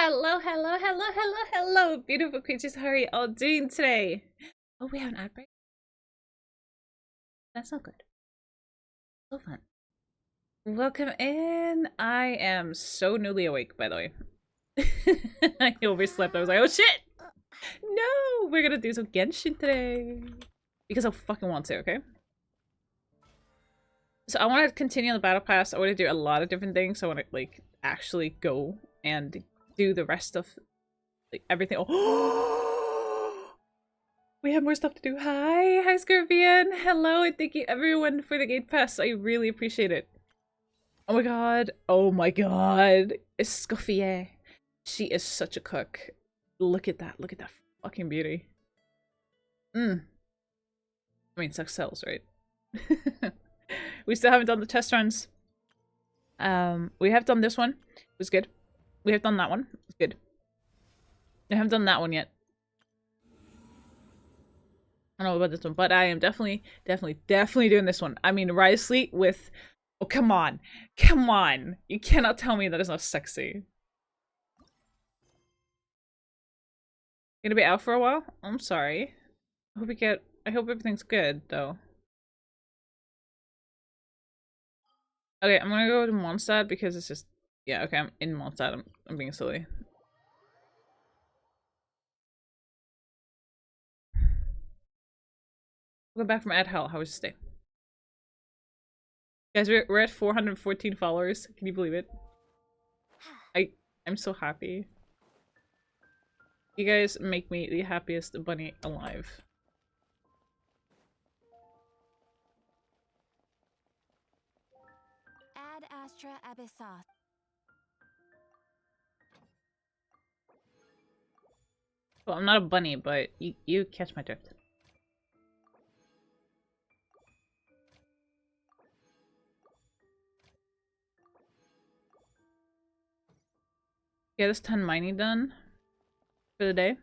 Hello, hello, hello, hello, hello, beautiful creatures. How are you all doing today? Oh, we have an ad break? That's not good. So fun. Welcome in. I am so newly awake, by the way. I overslept. I was like, oh shit! No! We're gonna do some Genshin today. Because I fucking want to, okay? So I want to continue on the battle pass. I want to do a lot of different things. I want to, like, actually go and do the rest of, like, everything. Oh! We have more stuff to do. Hi Scorpion. Hello, and thank you everyone for the gate pass. I really appreciate it. Oh my god. Oh my god. Escoffier. She is such a cook. Look at that. Look at that fucking beauty. I mean, sex sells, right? We still haven't done the test runs. We have done this one. It was good. We have done that one. It was good. I haven't done that one yet. I don't know about this one, but I am definitely doing this one. I mean, Risley with... Oh, come on. Come on. You cannot tell me that is not sexy. Gonna be out for a while? I'm sorry. I hope everything's good, though. Okay, I'm gonna go to Mondstadt because it's just... Yeah, okay, I'm in Mondstadt. I'm being silly. Welcome back from Ad Hell. How was your stay? Guys, we're at 414 followers. Can you believe it? I'm so happy. You guys make me the happiest bunny alive. Ad Astra Abyssos. Well, I'm not a bunny, but you catch my drift. Get this 10 mining done for the day.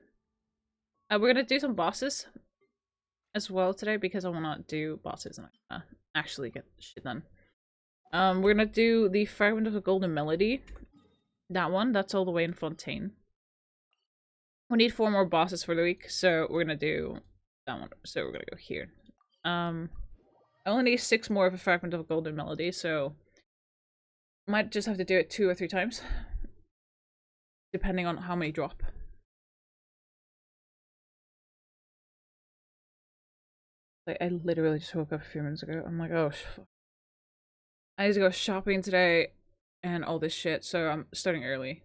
We're gonna do some bosses as well today because I wanna do bosses and actually get shit done. We're gonna do the Fragment of the Golden Melody. That one, that's all the way in Fontaine. We need 4 more bosses for the week, so we're gonna do that one. So we're gonna go here. I only need 6 more of a Fragment of a Golden Melody, so might just have to do it 2 or 3 times. Depending on how many drop. Like, I literally just woke up a few minutes ago. I'm like, oh, fuck. I need to go shopping today and all this shit, so I'm starting early.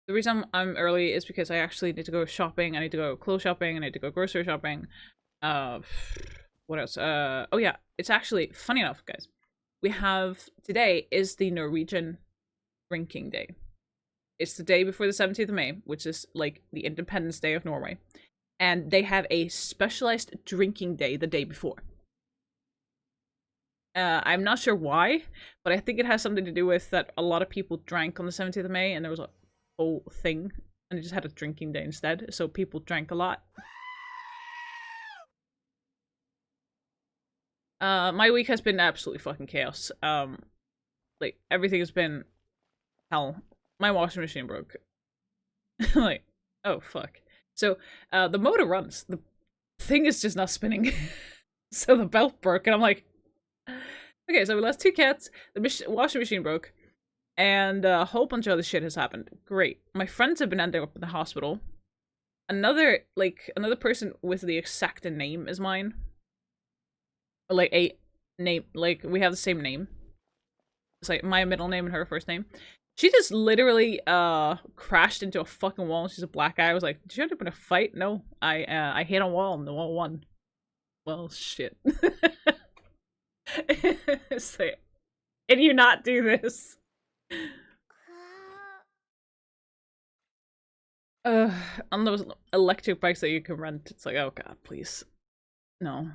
The reason I'm early is because I actually need to go shopping. I need to go clothes shopping. I need to go grocery shopping. What else? Oh yeah, it's actually, funny enough, guys. We have, today is the Norwegian Drinking Day. It's the day before the 17th of May, which is like the Independence Day of Norway. And they have a specialized drinking day the day before. I'm not sure why, but I think it has something to do with that a lot of people drank on the 17th of May and there was a whole thing and they just had a drinking day instead, so people drank a lot. My week has been absolutely fucking chaos. Like, everything has been hell. My washing machine broke. Like, oh fuck. So, the motor runs. The thing is just not spinning. So the belt broke, and I'm like... Okay, so we lost 2 cats, the washing machine broke, and a whole bunch of other shit has happened. Great. My friends have been ending up in the hospital. Another person with the exact name as mine. Like, a name, like, we have the same name. It's like my middle name and her first name. She just literally crashed into a fucking wall. She's a black guy. I was like, did you end up in a fight? No, I hit a wall and the wall won. Well, shit. It's like, can you not do this? On those electric bikes that you can rent, it's like, oh god, please. No,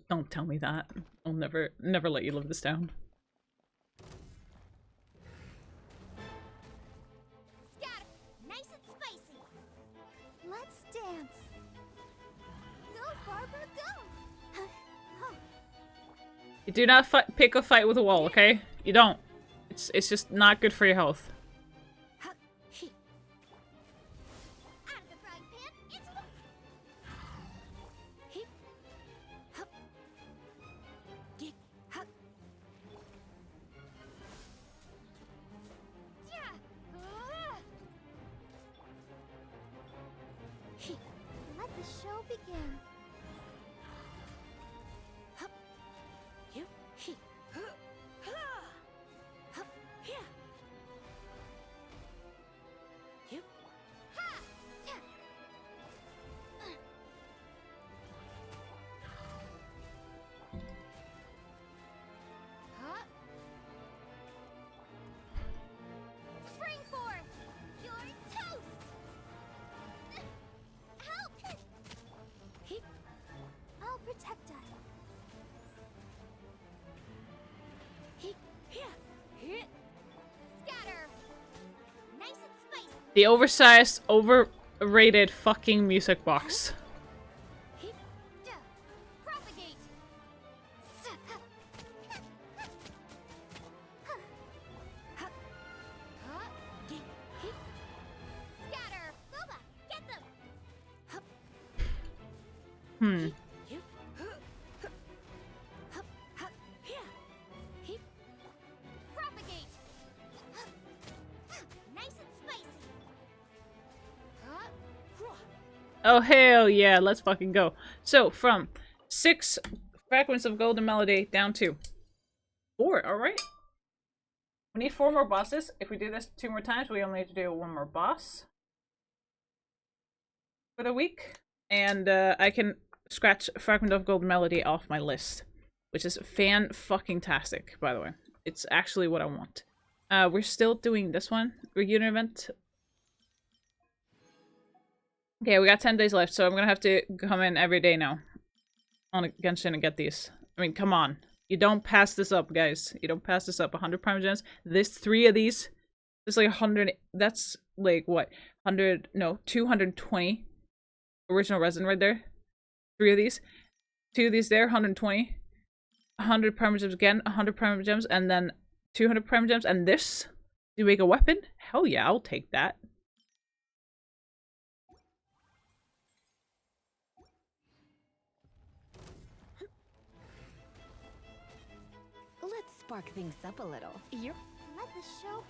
don't tell me that. I'll never let you live this down. Nice and spicy. Let's dance. Go, Barbara, go. You do not pick a fight with a wall, okay? You don't. It's just not good for your health. the show begin. Hup. You. He. Hup. Here. You. Ha. Ta. Huh? Spring forth! You're toast! Help! He... I'll protect us. He... Here! Here! Scatter! Nice and spicy! The oversized, overrated fucking music box. He... Propagate! Scatter! Boba! Get them! Hmm. Propagate! Nice and spicy! Oh, hell yeah, let's fucking go. So, from 6 fragments of golden melody down to 4, alright? We need 4 more bosses. If we do this 2 more times, we only need to do 1 more boss for the week. And I can scratch Fragment of Golden Melody off my list, which is fan-fucking-tastic, by the way. It's actually what I want. We're still doing this one, reunion event. Okay, we got 10 days left, so I'm gonna have to come in every day now on Genshin and get these. I mean, come on. You don't pass this up, guys. You don't pass this up. 100 Prime Gems. This 3 of these. There's like 100. That's like what? 100. No, 220 original resin right there. 3 of these. 2 of these there. 120. 100 Prime Gems again. 100 Prime Gems. And then 200 Prime Gems. And this to make a weapon? Hell yeah, I'll take that. Let's spark things up a little. Yep. Let the show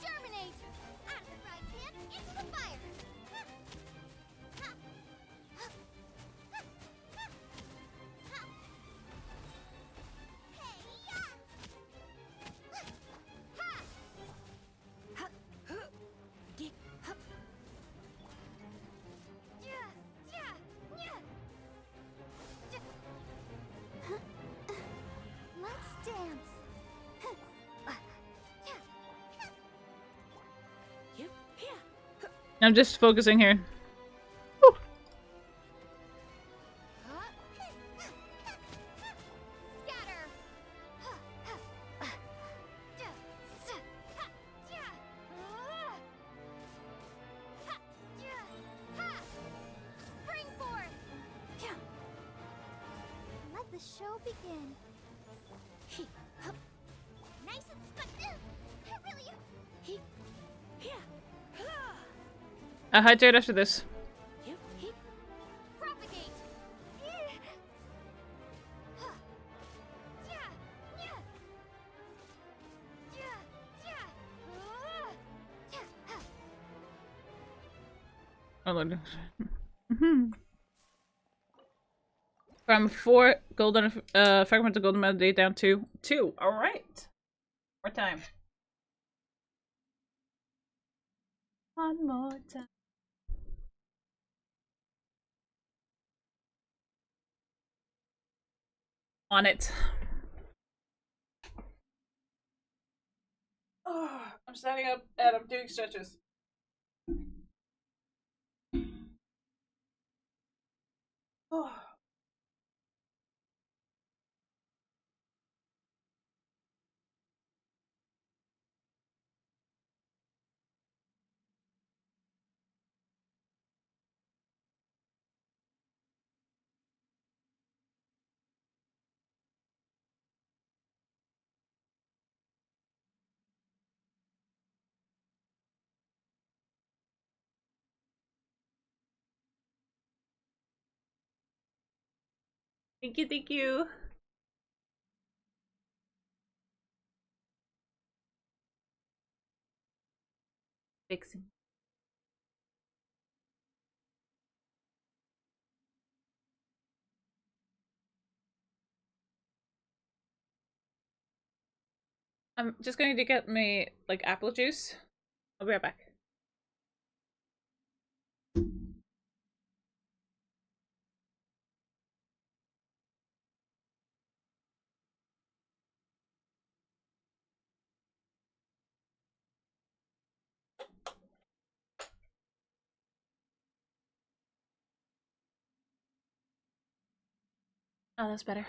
germinate! Out of the frying pan, into the fire! Let's dance! You here! I'm just focusing here. Scatter! Spring forth! Let the show begin. Nice and spicy. Really? He. Here. I'll hydrate after this. He. Propagate. Oh, Lord. From 4 golden fragments of golden melody down to 2. All right. More time. One more time. On it. Oh, I'm standing up and I'm doing stretches. Oh. Thank you, thank you. Fixing. I'm just going to get me, like, apple juice. I'll be right back. Oh, that's better.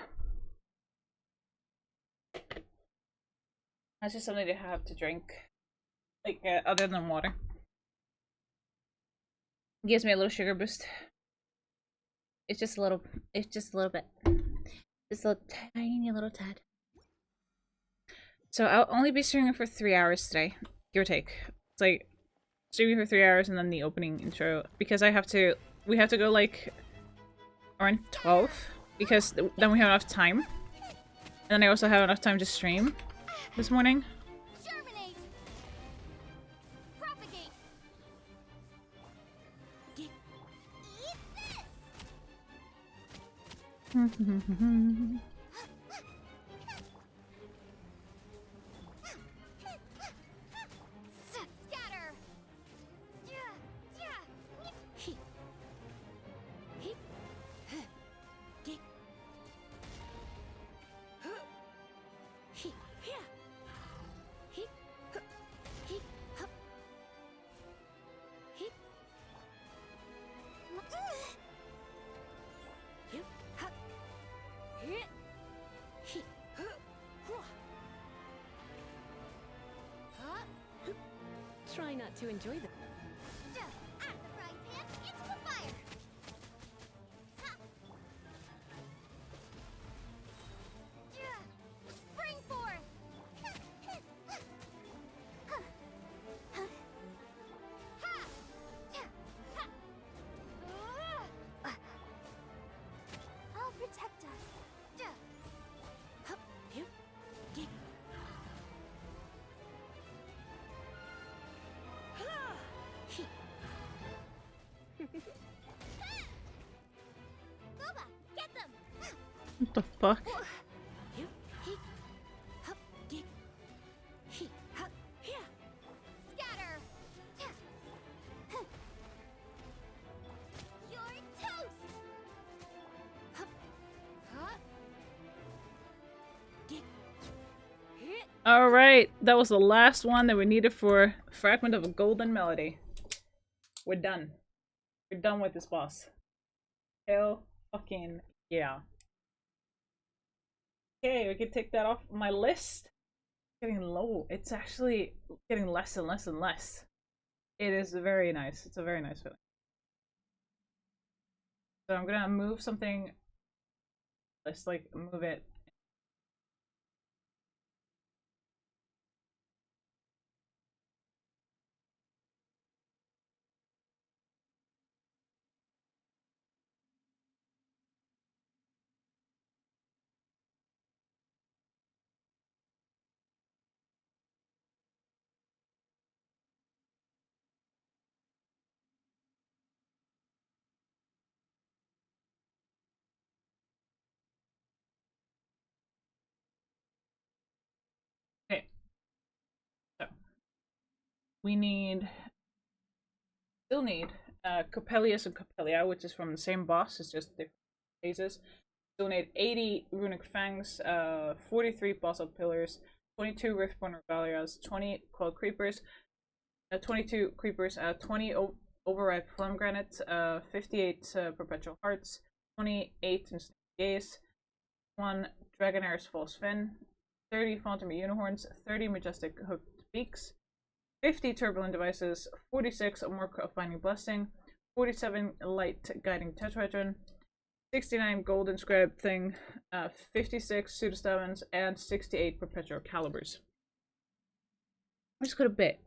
That's just something to have to drink. Like, other than water. It gives me a little sugar boost. It's just a little bit. Just a little tiny little tad. So I'll only be streaming for 3 hours today. Give or take. It's like streaming for 3 hours and then the opening intro. Because we have to go like around 12. Because then we have enough time. And then I also have enough time to stream this morning. Germinate. Propagate. Eat this. Scatter. Try not to enjoy them. Out of the frying pan, into the fire. Spring forth. I'll protect us. Boba, get them. What the fuck? Scatter. You're toast. Alright, that was the last one that we needed for Fragment of a Golden Melody. We're done. We're done with this boss. Hell fucking yeah. Okay, we can take that off my list. Getting low. It's actually getting less and less and less. It is very nice. It's a very nice feeling. So I'm gonna move something. Let's like move it. Okay. So we still need Coppelius and Coppelia, which is from the same boss, it's just different phases. Still need 80 Runic Fangs, 43 Basalt Pillars, 22 Riftborn Regalias, 20 Quell Creepers, 22 Creepers, 20 Overripe Flamegranates, 58 Perpetual Hearts, 28 Instant Gaze, 1 Dragonair's False Fin, 30 Phantom Unicorns, 30 Majestic Hooked Beaks, 50 Turbulent Devices, 46 Mark of Binding Blessing, 47 Light Guiding Tetrahedron, 69 Golden Scribe Thing, 56 Pseudostamens, and 68 Perpetual Calibers. I just got a bit.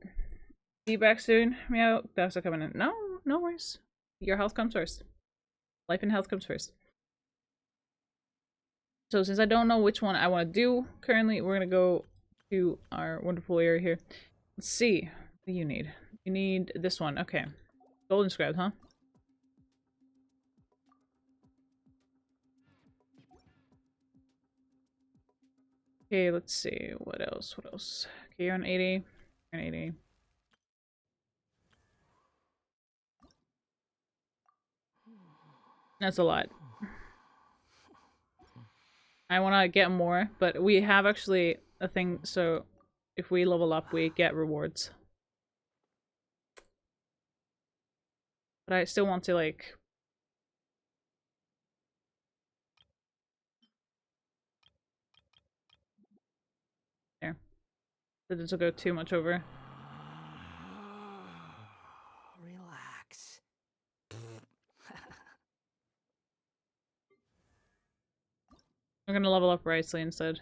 Be back soon. Meow. Thanks for coming in. No, no worries. Your health comes first. Life and health comes first. So since I don't know which one I want to do currently, we're gonna go to our wonderful area here. Let's see. What do you need? You need this one. Okay. Golden Scribe, huh? Okay, let's see. What else? What else? Okay, you're on 80. You're on 80. That's a lot. I want to get more, but we have actually a thing, so if we level up, we get rewards. But I still want to, like... There. So this will go too much over. Relax. I'm gonna level up Risley instead.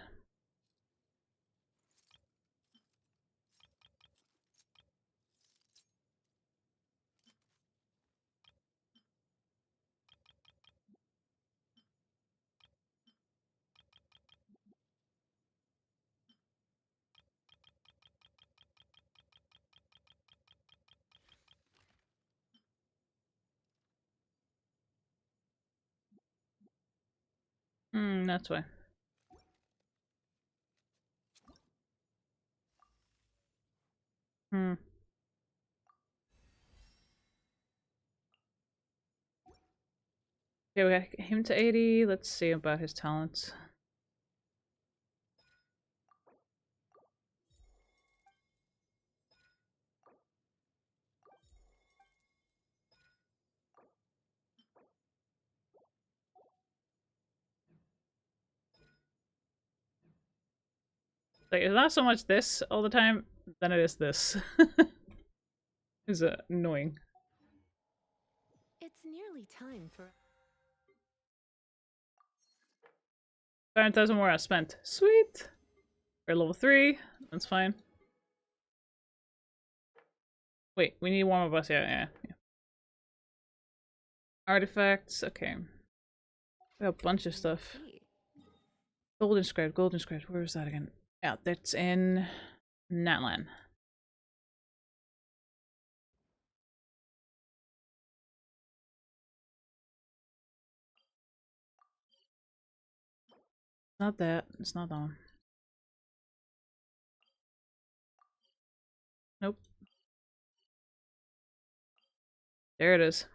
That's why. Hmm. Okay, we got him to 80. Let's see about his talents. Like, it's not so much this all the time, than it is this. It's annoying. It's nearly time for 5,000 more I spent. Sweet! We're level 3. That's fine. Wait, we need one more boss. Yeah. Artifacts. Okay. We got a bunch of stuff. tea. Golden scribe. Golden scribe. Where was that again? Yeah, that's in Natlan. Not that. It's not that one. Nope. There it is.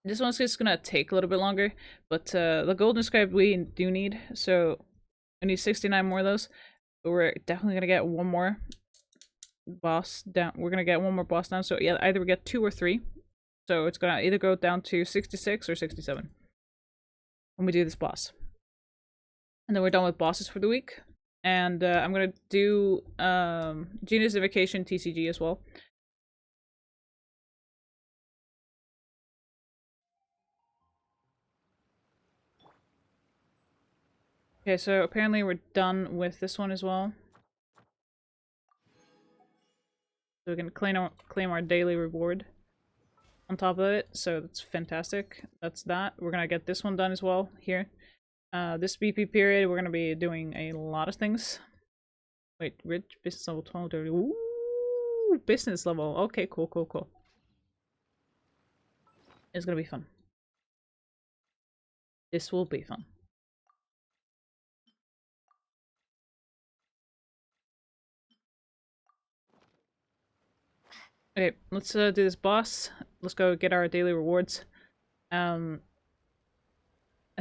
This one's just gonna take a little bit longer, but the golden scribe we do need, so I need 69 more of those. But we're definitely gonna get one more boss down. We're gonna get one more boss down, so yeah, either we get 2 or 3. So it's gonna either go down to 66 or 67 when we do this boss. And then we're done with bosses for the week. And I'm gonna do Genius Vacation TCG as well. Okay, so apparently we're done with this one as well. So we can claim our daily reward on top of it, so that's fantastic. That's that. We're gonna get this one done as well here. This BP period, we're gonna be doing a lot of things. Wait, rich business level 12, 30. Ooh, business level. Okay, cool. It's gonna be fun. This will be fun. Okay, let's do this boss. Let's go get our daily rewards. I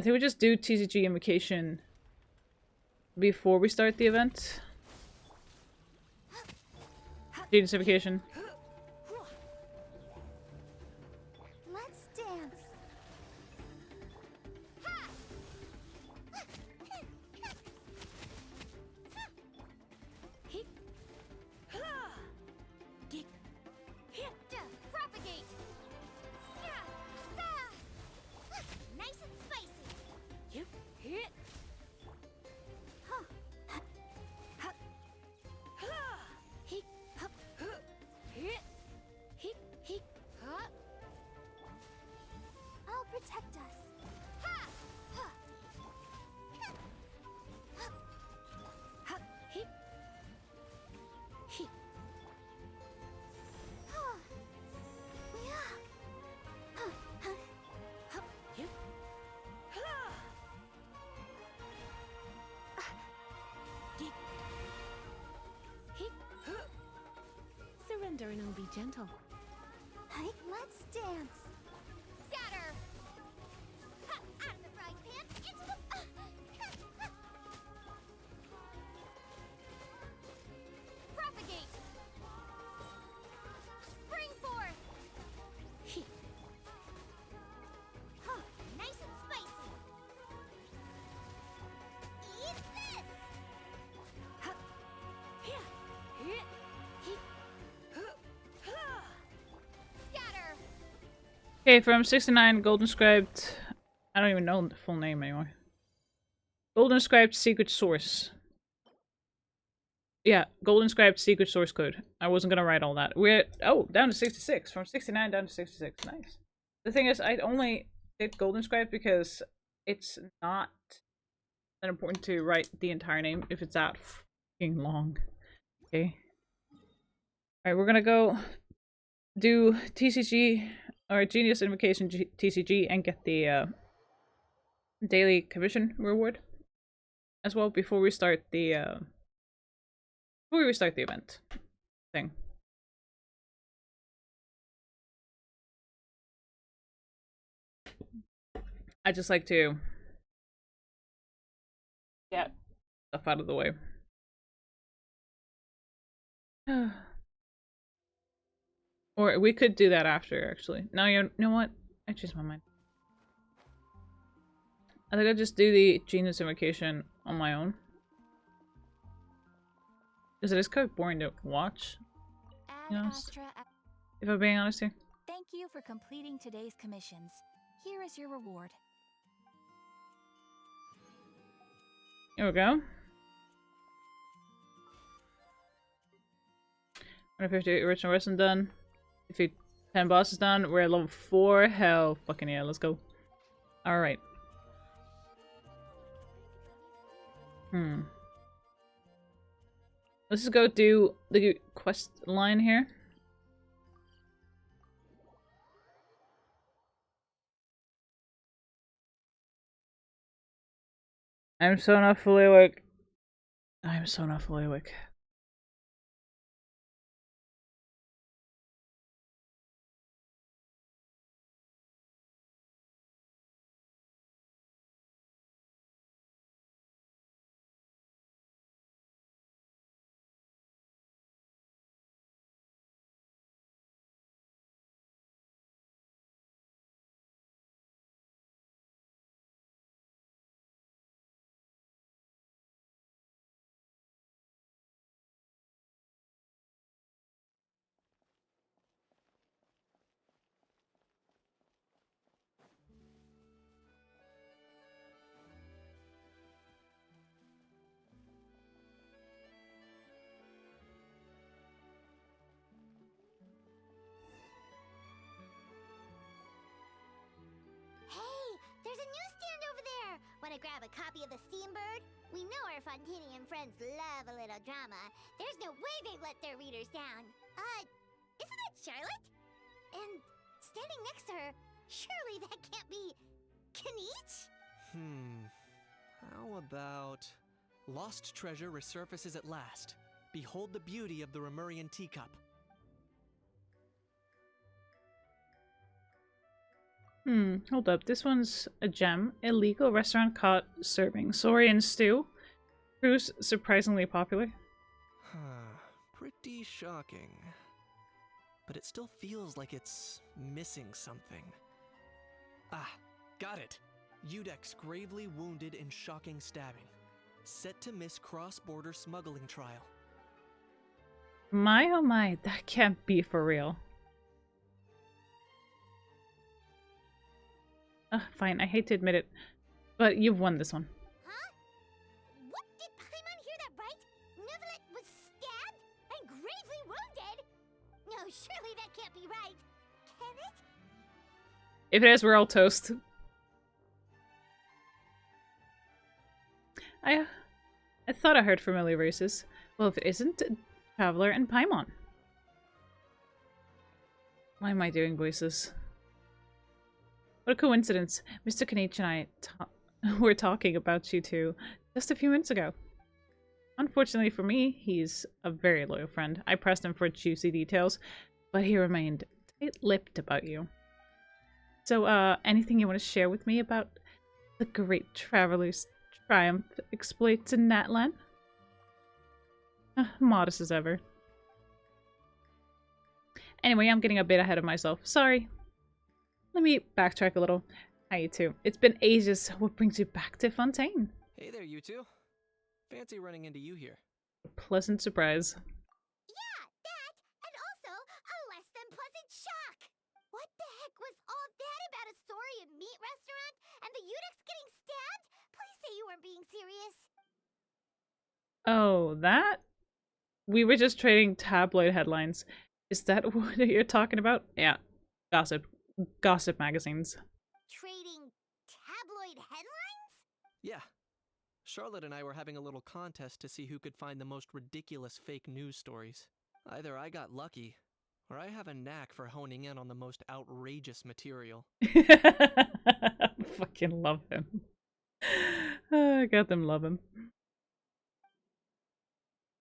think we just do TCG Invocation before we start the event. Genius Invocation. Let's dance. Propagate. Nice and spicy. tender and I'll be gentle. Hey, let's dance. Scatter. Ha, out of the frying pan, into the... Propagate. Spring forth. Huh, nice and spicy. Eat this. Scatter. Okay, from 69, Golden Scribed. I don't even know the full name anymore. Golden Scribed Secret Source. Yeah, Golden Scribed Secret Source Code. I wasn't gonna write all that. We're down to 66. From 69 down to 66. Nice. The thing is, I only did Golden Scribed because it's not that important to write the entire name if it's that fucking long. Okay. Alright, we're gonna go do TCG or Genius Invocation TCG and get the daily commission reward as well before we start the event thing. I just like to get stuff out of the way. Or we could do that after, actually. No, you know what? I changed my mind. I think I'll just do the Genius Invocation on my own. Because it is kind of boring to watch. You know, if I'm being honest here. Thank you for completing today's commissions. Here is your reward. Here we go. 150 original wrestling done. Defeat 10 bosses done. We're at level 4. Hell fucking yeah, let's go. Alright. Let's just go do the quest line here. I'm so not fully awake. I'm so not fully awake. Hey, there's a newsstand over there. Want to grab a copy of the Steambird? We know our Fontanian friends love a little drama. There's no way they'd let their readers down. Isn't that Charlotte? And standing next to her, surely that can't be Kinich? How about... Lost treasure resurfaces at last. Behold the beauty of the Remurian teacup. Hold up. This one's a gem. Illegal restaurant caught serving Saurian stew. Proves surprisingly popular. Pretty shocking. But it still feels like it's missing something. Ah, got it. Udex gravely wounded in shocking stabbing. Set to miss cross-border smuggling trial. My oh my, that can't be for real. Fine, I hate to admit it, but you've won this one. Huh? What? Did Paimon hear that right? Nevelet was stabbed and gravely wounded? No, surely that can't be right. Can it? If it is, we're all toast. I thought I heard familiar voices. Well, if it isn't, Traveler and Paimon. Why am I doing voices? What a coincidence. Mr. Kinich and I were talking about you two just a few minutes ago. Unfortunately for me, he's a very loyal friend. I pressed him for juicy details, but he remained tight-lipped about you. So, anything you want to share with me about the great traveler's triumph exploits in Natlan? Modest as ever. Anyway, I'm getting a bit ahead of myself. Sorry. Let me backtrack a little. Hi, you two. It's been ages. What brings you back to Fontaine? Hey there, you two. Fancy running into you here. A pleasant surprise. Yeah, that, and also a less than pleasant shock. What the heck was all that about a Saurian meat restaurant and the Udix getting stabbed? Please say you weren't being serious. Oh, that? We were just trading tabloid headlines. Is that what you're talking about? Yeah. Gossip. Gossip magazines. Trading tabloid headlines? Yeah. Charlotte and I were having a little contest to see who could find the most ridiculous fake news stories. Either I got lucky, or I have a knack for honing in on the most outrageous material. Fucking love him. I got them love him.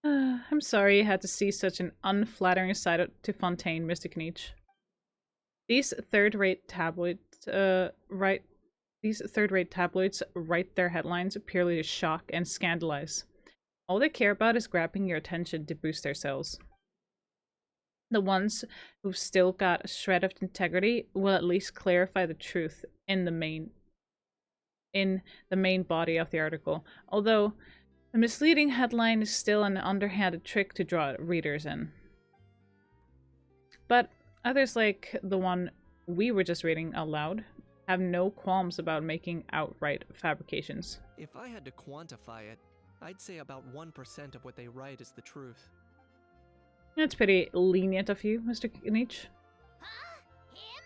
I'm sorry you had to see such an unflattering side to Fontaine, Mr. Kniech. These third-rate tabloids write their headlines purely to shock and scandalize. All they care about is grabbing your attention to boost their sales. The ones who've still got a shred of integrity will at least clarify the truth in the main body of the article, although the misleading headline is still an underhanded trick to draw readers in. But others, like the one we were just reading out loud, have no qualms about making outright fabrications. If I had to quantify it, I'd say about 1% of what they write is the truth. That's pretty lenient of you, Mr. Kniech. Huh? Him?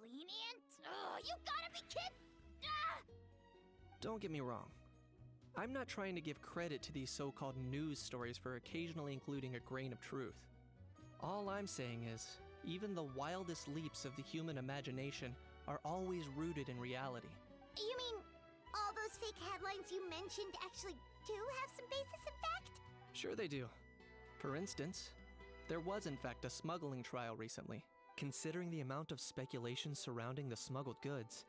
Lenient? Oh, you gotta be kidding! Ah! Don't get me wrong. I'm not trying to give credit to these so-called news stories for occasionally including a grain of truth. All I'm saying is, even the wildest leaps of the human imagination are always rooted in reality. You mean all those fake headlines you mentioned actually do have some basis in fact? Sure they do. For instance, there was in fact a smuggling trial recently. Considering the amount of speculation surrounding the smuggled goods,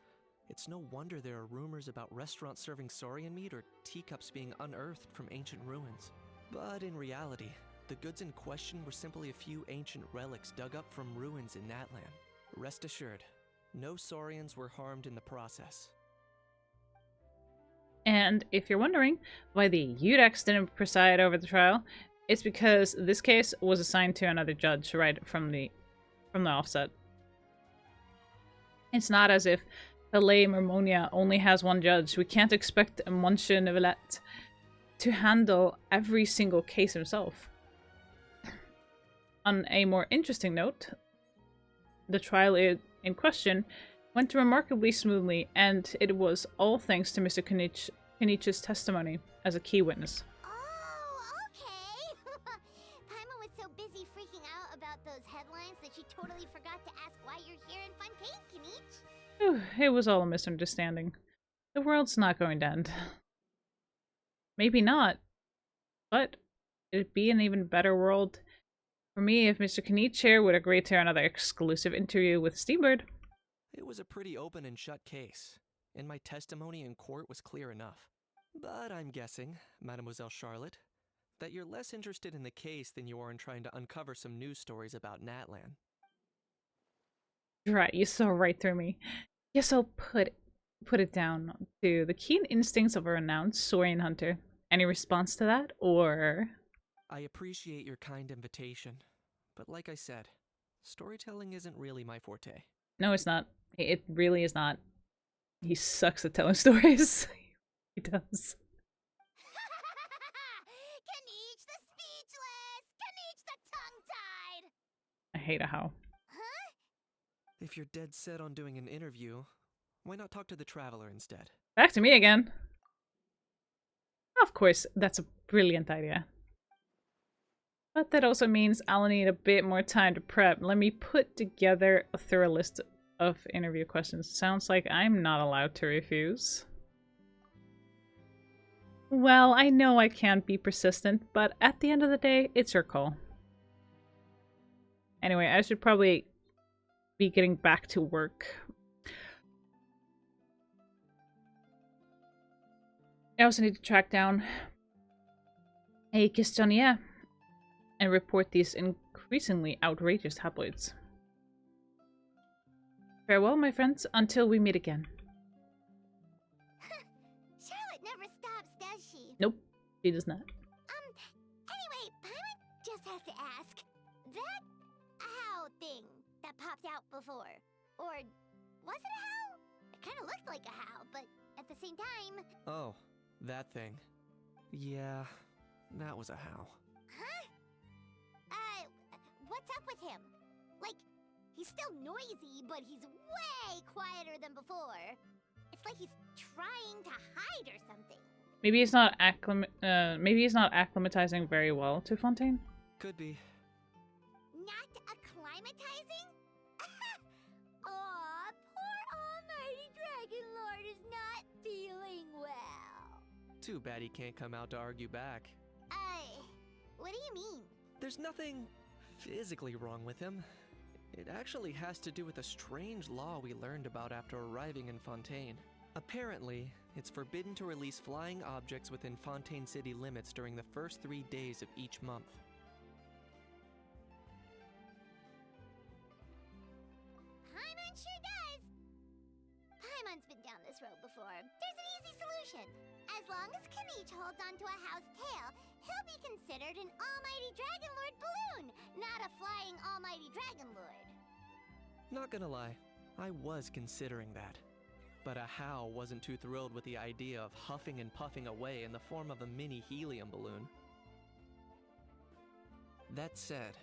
it's no wonder there are rumors about restaurants serving saurian meat or teacups being unearthed from ancient ruins. But in reality, the goods in question were simply a few ancient relics dug up from ruins in Natlan. Rest assured, no saurians were harmed in the process. And if you're wondering why the Udix didn't preside over the trial, it's because this case was assigned to another judge right from the offset. It's not as if the Ley Mermonia only has one judge. We can't expect Monsieur Neuvillette to handle every single case himself. On a more interesting note, the trial in question went remarkably smoothly, and it was all thanks to Mr. Kniech's testimony as a key witness. Oh, okay. Paimon was so busy freaking out about those headlines that she totally forgot to ask why you're here in Fontaine, Kniech. It was all a misunderstanding. The world's not going to end. Maybe not, but it'd be an even better world for me if Mr. Kniech here would agree to another exclusive interview with Steambird. It was a pretty open and shut case, and my testimony in court was clear enough. But I'm guessing, Mademoiselle Charlotte, that you're less interested in the case than you are in trying to uncover some news stories about Natlan. Right, you saw right through me. Guess I'll put it down to the keen instincts of a renowned saurian hunter. Any response to that, or...? I appreciate your kind invitation, but like I said, storytelling isn't really my forte. No, it's not. It really is not. He sucks at telling stories. He does. Kniech the speechless! Kniech the tongue-tied! I hate how. Huh? If you're dead set on doing an interview, why not talk to the Traveler instead? Back to me again. Of course, that's a brilliant idea. But that also means I'll need a bit more time to prep. Let me put together a thorough list of interview questions. Sounds like I'm not allowed to refuse. Well, I know I can't be persistent, but at the end of the day, it's your call. Anyway, I should probably be getting back to work. I also need to track down a questionnaire and report these increasingly outrageous tabloids. Farewell, my friends, until we meet again. Charlotte never stops, does she? Nope, she does not. Anyway, Paimon just has to ask. That owl thing that popped out before, or was it a howl? It kind of looked like a howl, but at the same time... Oh, that thing. Yeah, that was a howl. Huh? What's up with him? Like, he's still noisy, but he's way quieter than before. It's like he's trying to hide or something. Maybe he's not acclimatizing very well to Fontaine. Could be. Not acclimatizing? Aw, poor Almighty Dragon Lord is not feeling well. Too bad he can't come out to argue back. What do you mean? There's nothing physically wrong with him. It actually has to do with a strange law we learned about after arriving in Fontaine. Apparently, it's forbidden to release flying objects within Fontaine city limits during the first 3 days of each month. Paimon sure does. Paimon's been down this road before. There's an easy solution. As long as Kanich holds onto a house tail, he'll be considered an Almighty Dragon Lord balloon, not a flying Almighty Dragon Lord. Not gonna lie, I was considering that. But a How wasn't too thrilled with the idea of huffing and puffing away in the form of a mini helium balloon. That said,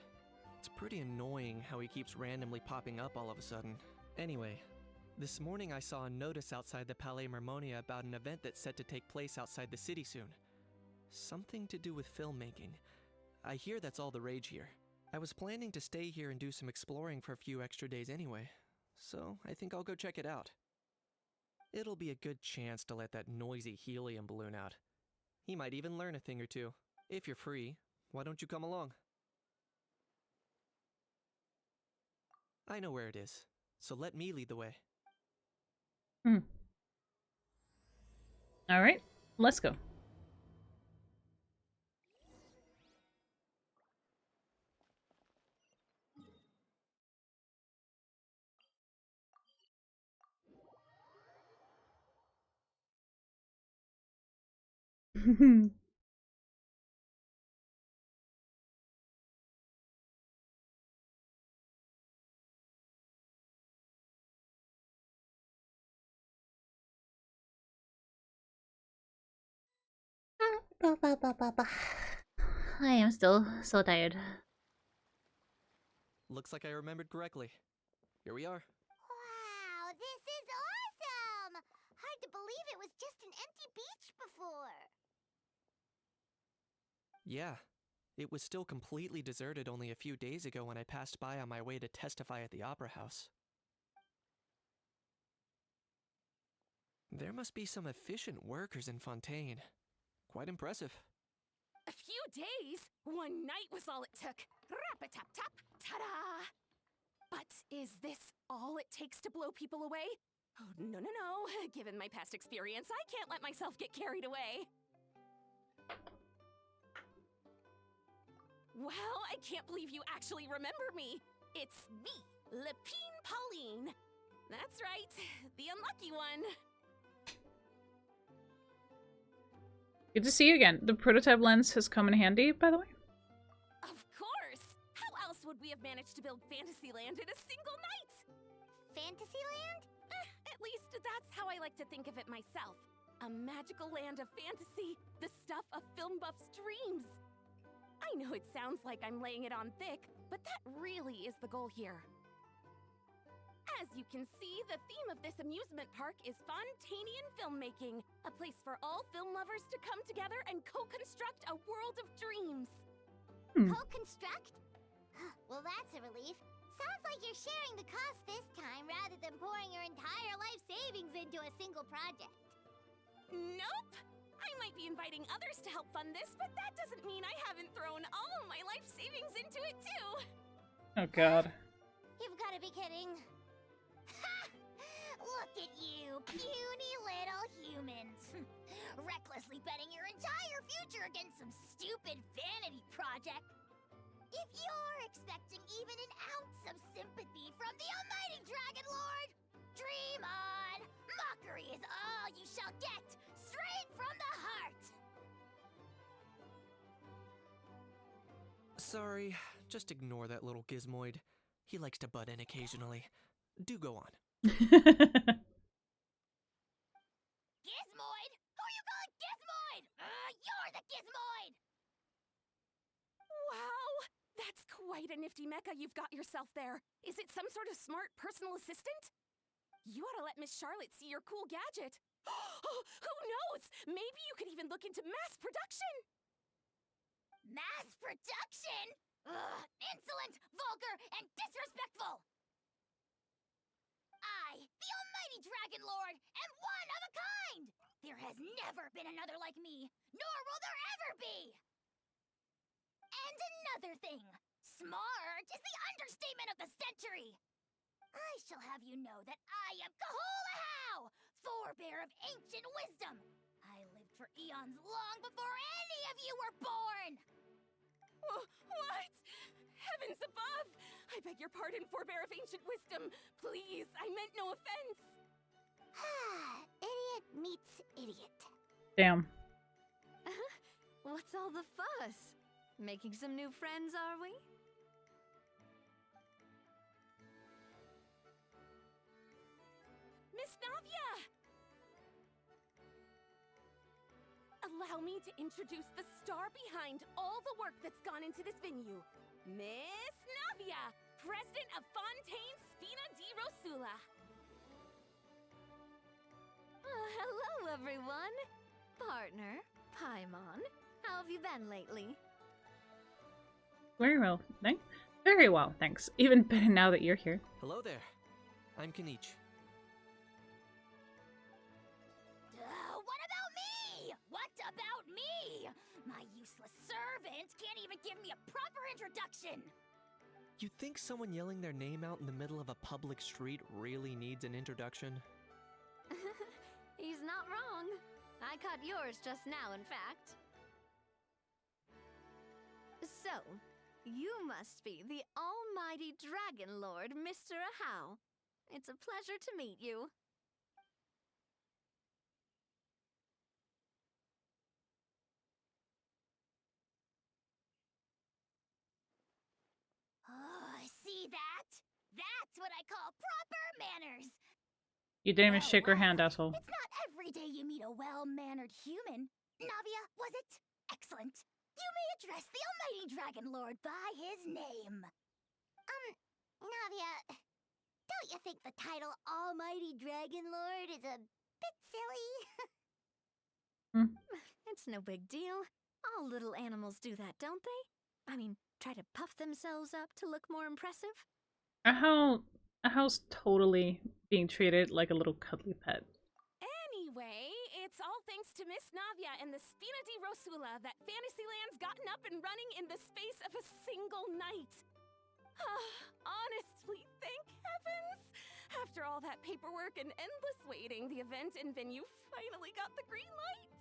it's pretty annoying how he keeps randomly popping up all of a sudden. Anyway, this morning I saw a notice outside the Palais Mermonia about an event that's set to take place outside the city soon. Something to do with filmmaking. I hear that's all the rage here. I was planning to stay here and do some exploring for a few extra days anyway, so I think I'll go check it out. It'll be a good chance to let that noisy helium balloon out. He might even learn a thing or two. If you're free, why don't you come along? I know where it is, so let me lead the way. Alright, let's go. I am still so tired. Looks like I remembered correctly. Here we are. Wow, this is awesome! Hard to believe it was just an empty beach before. Yeah, it was still completely deserted only a few days ago when I passed by on my way to testify at the Opera House. There must be some efficient workers in Fontaine. Quite impressive. A few days? One night was all it took. Rap-a-tap-tap, ta-da! But is this all it takes to blow people away? Oh, no, no, no. Given my past experience, I can't let myself get carried away. Well, I can't believe you actually remember me. It's me, Lepine Pauline. That's right, the unlucky one. Good to see you again. The prototype lens has come in handy, by the way. Of course! How else would we have managed to build Fantasyland in a single night? Fantasyland? At least that's how I like to think of it myself. A magical land of fantasy, the stuff of film buffs' dreams. I know it sounds like I'm laying it on thick, but that really is the goal here. As you can see, the theme of this amusement park is Fontainian filmmaking, a place for all film lovers to come together and co-construct a world of dreams. Co-construct? Well, that's a relief. Sounds like you're sharing the cost this time rather than pouring your entire life savings into a single project. Nope! I might be inviting others to help fund this, but that doesn't mean I haven't thrown all of my life savings into it too. Oh god. You've got to be kidding. Ha! Look at you, puny little humans. Recklessly betting your entire future against some stupid vanity project. If you're expecting even an ounce of sympathy from the almighty Dragon Lord, dream on! Mockery is all you shall get, straight from the heart! Sorry, just ignore that little gizmoid. He likes to butt in occasionally. Do go on. Gizmoid? Who you calling Gizmoid? You're the Gizmoid! Wow, that's quite a nifty mecha you've got yourself there. Is it some sort of smart personal assistant? You ought to let Miss Charlotte see your cool gadget. Who knows? Maybe you could even look into mass production. Mass production? Ugh, insolent, vulgar, and disrespectful! I, the almighty Dragon Lord, am one of a kind! There has never been another like me, nor will there ever be! And another thing, smart is the understatement of the century! I shall have you know that I am Kahulahau, forebear of ancient wisdom! I lived for eons long before any of you were born! What? Heavens above! I beg your pardon, forebear of ancient wisdom. Please, I meant no offense. Idiot meets idiot. Damn. What's all the fuss? Making some new friends, are we? Miss Navia! Allow me to introduce the star behind all the work that's gone into this venue. Miss Navia, president of Fontaine Spina di Rosula. Hello, everyone. Partner, Paimon, how have you been lately? Very well, thanks. Very well, thanks. Even better now that you're here. Hello there. I'm Kenichi. What about me? What about me? My useless servant can't even give me a proper introduction. You think someone yelling their name out in the middle of a public street really needs an introduction? He's not wrong. I caught yours just now, in fact. So, you must be the almighty Dragon Lord, Mr. Ahau. It's a pleasure to meet you. Oh, see that? That's what I call proper manners. You didn't even Well, shake her well, hand, asshole. It's not every day you meet a well-mannered human. Navia, was it? Excellent. You may address the almighty Dragon Lord by his name. Navia, don't you think the title Almighty Dragon Lord is a bit silly? It's no big deal. All little animals do that, don't they? I mean, try to puff themselves up to look more impressive. Ahau's totally being treated like a little cuddly pet. Anyway, it's all thanks to Miss Navia and the Spina di Rosula that Fantasyland's gotten up and running in the space of a single night. Honestly, thank heavens! After all that paperwork and endless waiting, the event and venue finally got the green light.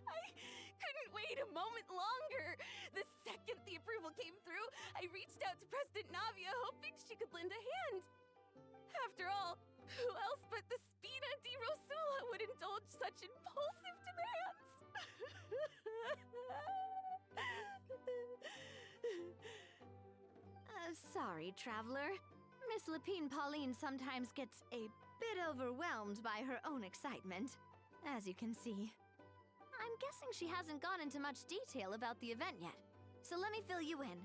I couldn't wait a moment longer. The second the approval came through, I reached out to President Navia hoping she could lend a hand. After all, who else but the Spina di Rosula would indulge such impulsive demands? Sorry, traveler. Miss Lapine Pauline sometimes gets a bit overwhelmed by her own excitement, as you can see. I'm guessing she hasn't gone into much detail about the event yet, so let me fill you in.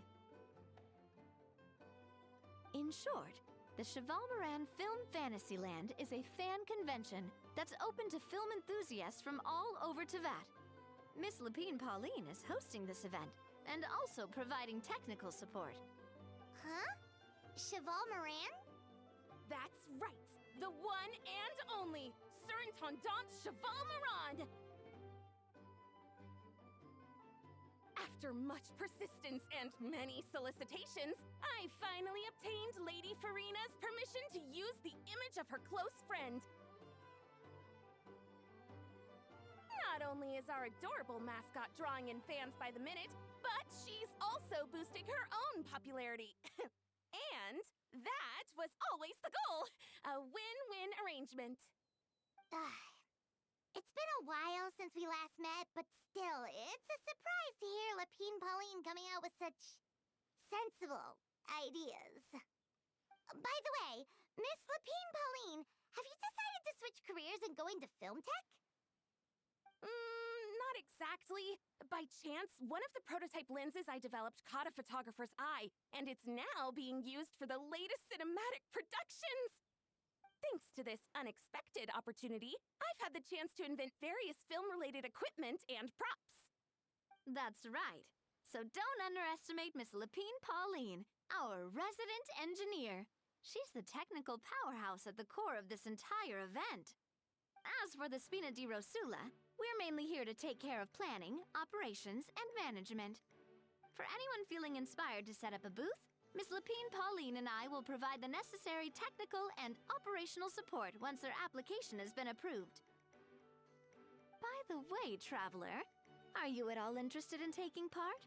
In short, the Cheval Moran Film Fantasyland is a fan convention that's open to film enthusiasts from all over Teyvat. Miss Lapine Pauline is hosting this event and also providing technical support. Huh? Cheval Moran? That's right. the one and only Surintendant Cheval Morand! After much persistence and many solicitations, I finally obtained Lady Farina's permission to use the image of her close friend. Not only is our adorable mascot drawing in fans by the minute, but she's also boosting her own popularity. And that was always the goal! A win-win arrangement. It's been a while since we last met, but still, it's a surprise to hear Lapine Pauline coming out with such sensible ideas. By the way, Miss Lapine Pauline, have you decided to switch careers and go into film tech? Not exactly. By chance, one of the prototype lenses I developed caught a photographer's eye, and it's now being used for the latest cinematic productions. Thanks to this unexpected opportunity, I've had the chance to invent various film-related equipment and props. That's right. So don't underestimate Miss Lapine Pauline, our resident engineer. She's the technical powerhouse at the core of this entire event. As for the Spina di Rosula, we're mainly here to take care of planning, operations, and management. For anyone feeling inspired to set up a booth, Miss Lapine Pauline and I will provide the necessary technical and operational support once their application has been approved. By the way, Traveler, are you at all interested in taking part?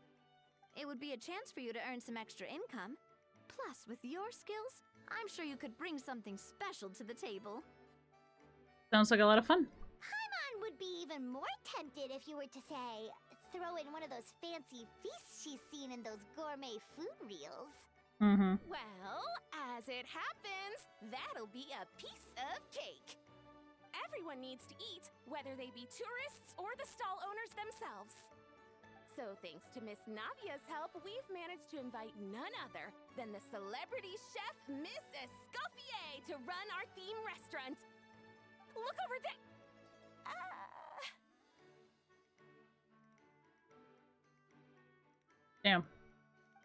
It would be a chance for you to earn some extra income. Plus, with your skills, I'm sure you could bring something special to the table. Sounds like a lot of fun. Paimon would be even more tempted if you were to say, throw in one of those fancy feasts she's seen in those gourmet food reels. Mm-hmm. Well, as it happens, that'll be a piece of cake. Everyone needs to eat, whether they be tourists or the stall owners themselves. So thanks to Miss Navia's help, we've managed to invite none other than the celebrity chef, Miss Escoffier, to run our theme restaurant. Look over there! Damn.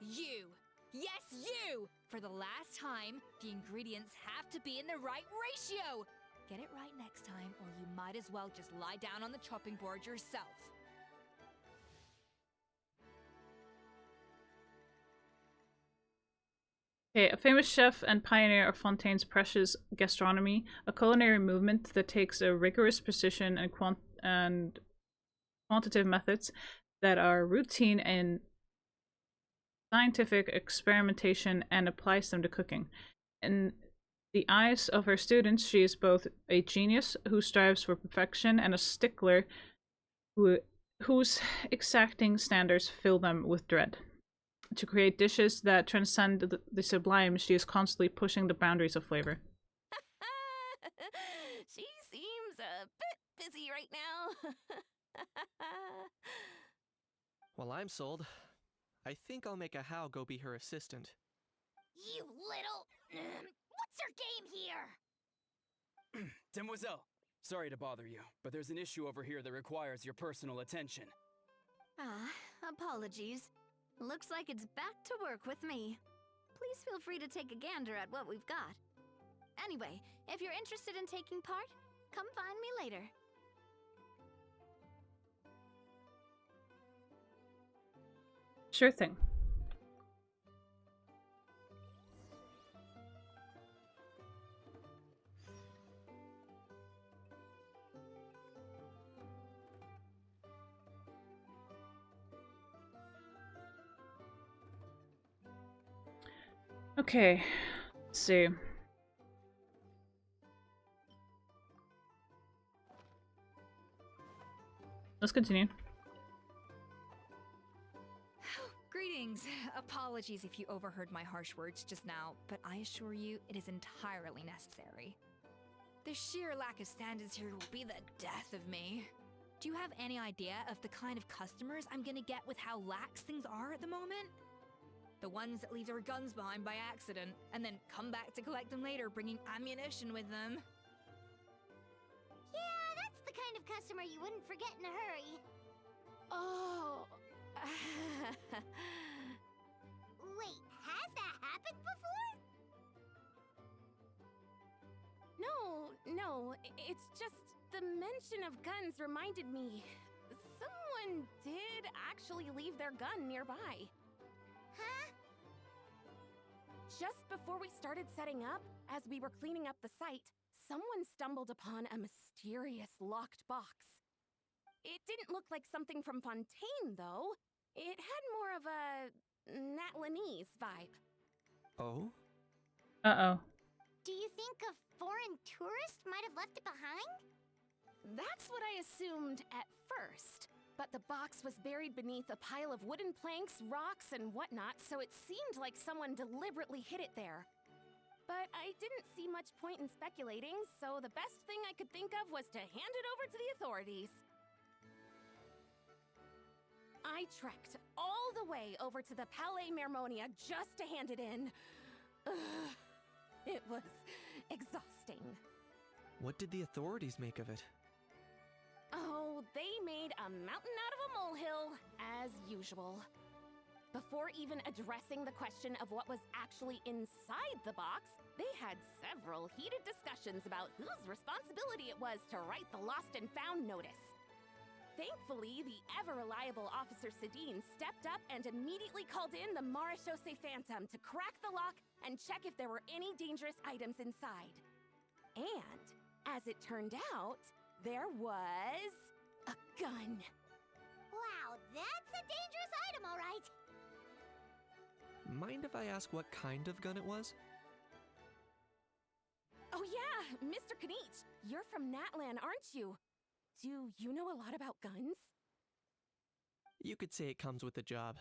You! Yes, you! For the last time, the ingredients have to be in the right ratio! Get it right next time, or you might as well just lie down on the chopping board yourself. Okay, a famous chef and pioneer of Fontaine's precious gastronomy, a culinary movement that takes a rigorous precision and quantitative methods that are routine in scientific experimentation and applies them to cooking. In the eyes of her students, she is both a genius who strives for perfection and a stickler whose exacting standards fill them with dread. To create dishes that transcend the sublime, she is constantly pushing the boundaries of flavor. She seems a bit busy right now. Well, I'm sold. I think I'll make a How go be her assistant. You little... what's your game here? Demoiselle, sorry to bother you, but there's an issue over here that requires your personal attention. Apologies. Looks like it's back to work with me. Please feel free to take a gander at what we've got. Anyway, if you're interested in taking part, come find me later. Sure thing. Okay, let's see. Let's continue. Greetings. Apologies if you overheard my harsh words just now, but I assure you it is entirely necessary. The sheer lack of standards here will be the death of me. Do you have any idea of the kind of customers I'm gonna get with how lax things are at the moment? The ones that leave their guns behind by accident, and then come back to collect them later, bringing ammunition with them. Yeah, that's the kind of customer you wouldn't forget in a hurry. Oh. Wait, has that happened before? No, it's just the mention of guns reminded me. Someone did actually leave their gun nearby. Huh? Just before we started setting up, as we were cleaning up the site, someone stumbled upon a mysterious locked box. It didn't look like something from Fontaine, though. It had more of a Natlanese vibe. Oh? Uh-oh. Do you think a foreign tourist might have left it behind? That's what I assumed at first. But the box was buried beneath a pile of wooden planks, rocks, and whatnot, so it seemed like someone deliberately hid it there. But I didn't see much point in speculating, so the best thing I could think of was to hand it over to the authorities. I trekked all the way over to the Palais Mermonia just to hand it in. Ugh, it was exhausting. What did the authorities make of it? Oh, they made a mountain out of a molehill, as usual. Before even addressing the question of what was actually inside the box, they had several heated discussions about whose responsibility it was to write the lost and found notice. Thankfully, the ever-reliable Officer Sedine stepped up and immediately called in the Marechaussee Phantom to crack the lock and check if there were any dangerous items inside. And, as it turned out, there was a gun. Wow, that's a dangerous item, all right. Mind if I ask what kind of gun it was? Oh yeah, Mr. Kanich, you're from Natlan, aren't you? Do you know a lot about guns? You could say it comes with the job.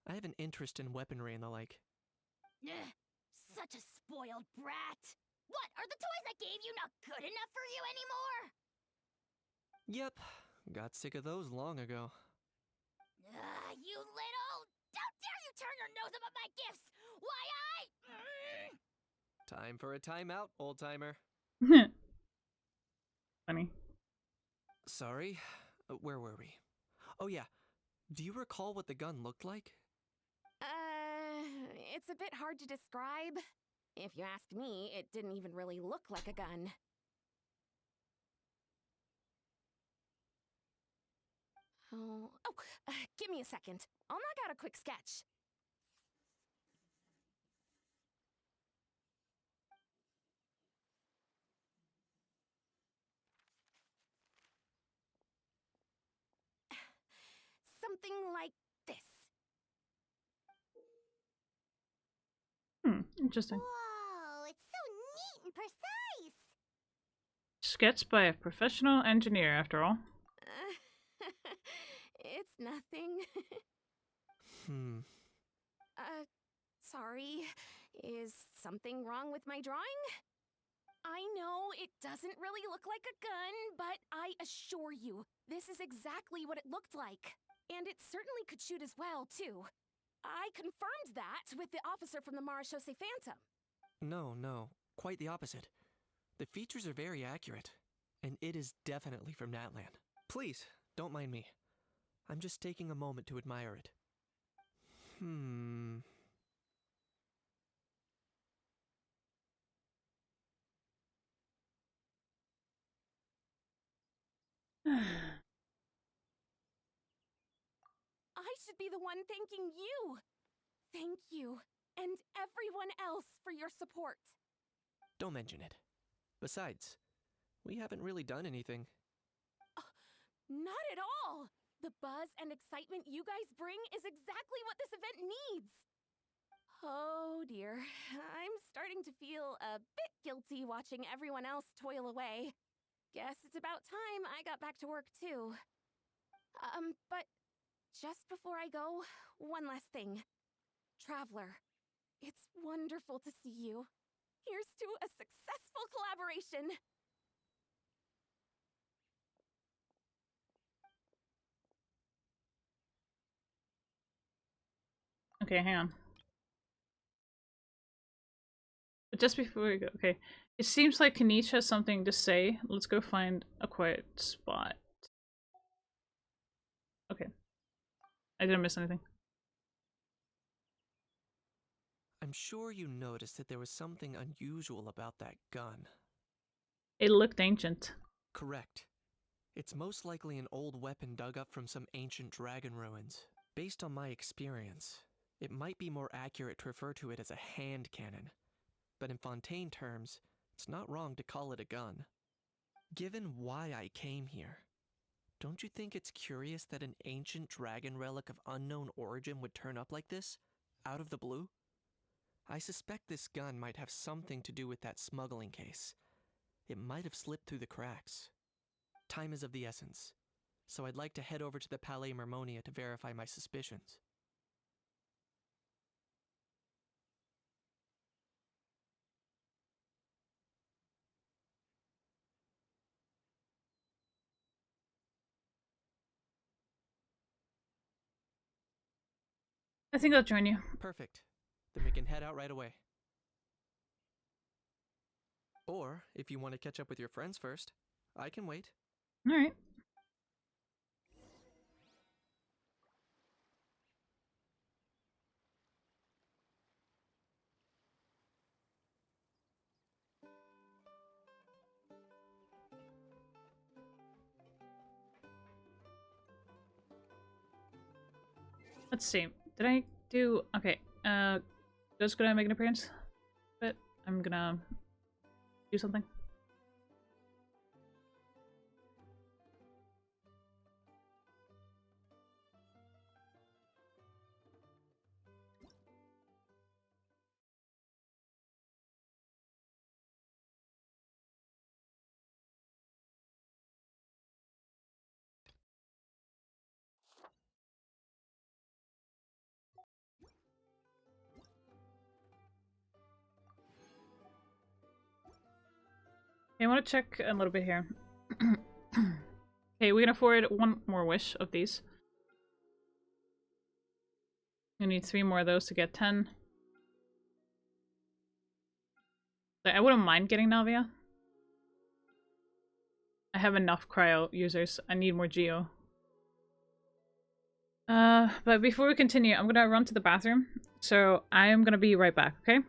I have an interest in weaponry and the like. Ugh, such a spoiled brat. What, are the toys I gave you not good enough for you anymore? Yep, got sick of those long ago. You little... Don't dare you turn your nose up at my gifts! Why, Time for a timeout, old-timer. Funny. Sorry, where were we? Oh yeah, do you recall what the gun looked like? It's a bit hard to describe. If you ask me, it didn't even really look like a gun. Give me a second. I'll knock out a quick sketch. Something like this. Interesting. whoa, it's so neat and precise. Sketched by a professional engineer, after all. It's nothing. Sorry. Is something wrong with my drawing? I know it doesn't really look like a gun, but I assure you, this is exactly what it looked like. And it certainly could shoot as well, too. I confirmed that with the officer from the Marechaussee Phantom. No, quite the opposite. The features are very accurate, and it is definitely from Natlan. Please, don't mind me. I'm just taking a moment to admire it. I should be the one thanking you. Thank you, and everyone else for your support. Don't mention it. Besides, we haven't really done anything. Not at all. The buzz and excitement you guys bring is exactly what this event needs. Oh dear, I'm starting to feel a bit guilty watching everyone else toil away. Guess it's about time I got back to work too. But just before I go, one last thing. Traveler, it's wonderful to see you. Here's to a successful collaboration. Okay, hang on. But just before we go, okay. It seems like Kanish has something to say. Let's go find a quiet spot. Okay. I didn't miss anything. I'm sure you noticed that there was something unusual about that gun. It looked ancient. Correct. It's most likely an old weapon dug up from some ancient dragon ruins. Based on my experience, it might be more accurate to refer to it as a hand cannon. But in Fontaine terms, it's not wrong to call it a gun. Given why I came here, don't you think it's curious that an ancient dragon relic of unknown origin would turn up like this, out of the blue? I suspect this gun might have something to do with that smuggling case. It might have slipped through the cracks. Time is of the essence, so I'd like to head over to the Palais Mermonia to verify my suspicions. I think I'll join you. Perfect. Then we can head out right away. Or, if you want to catch up with your friends first, I can wait. Alright. Let's see. Did I do... Okay. Just gonna make an appearance. But I'm gonna do something. Okay, I want to check a little bit here. Okay, we can afford one more wish of these. We need 3 more of those to get 10. I wouldn't mind getting Navia. I have enough cryo users. I need more Geo. But before we continue, I'm gonna run to the bathroom. So I am gonna be right back, okay?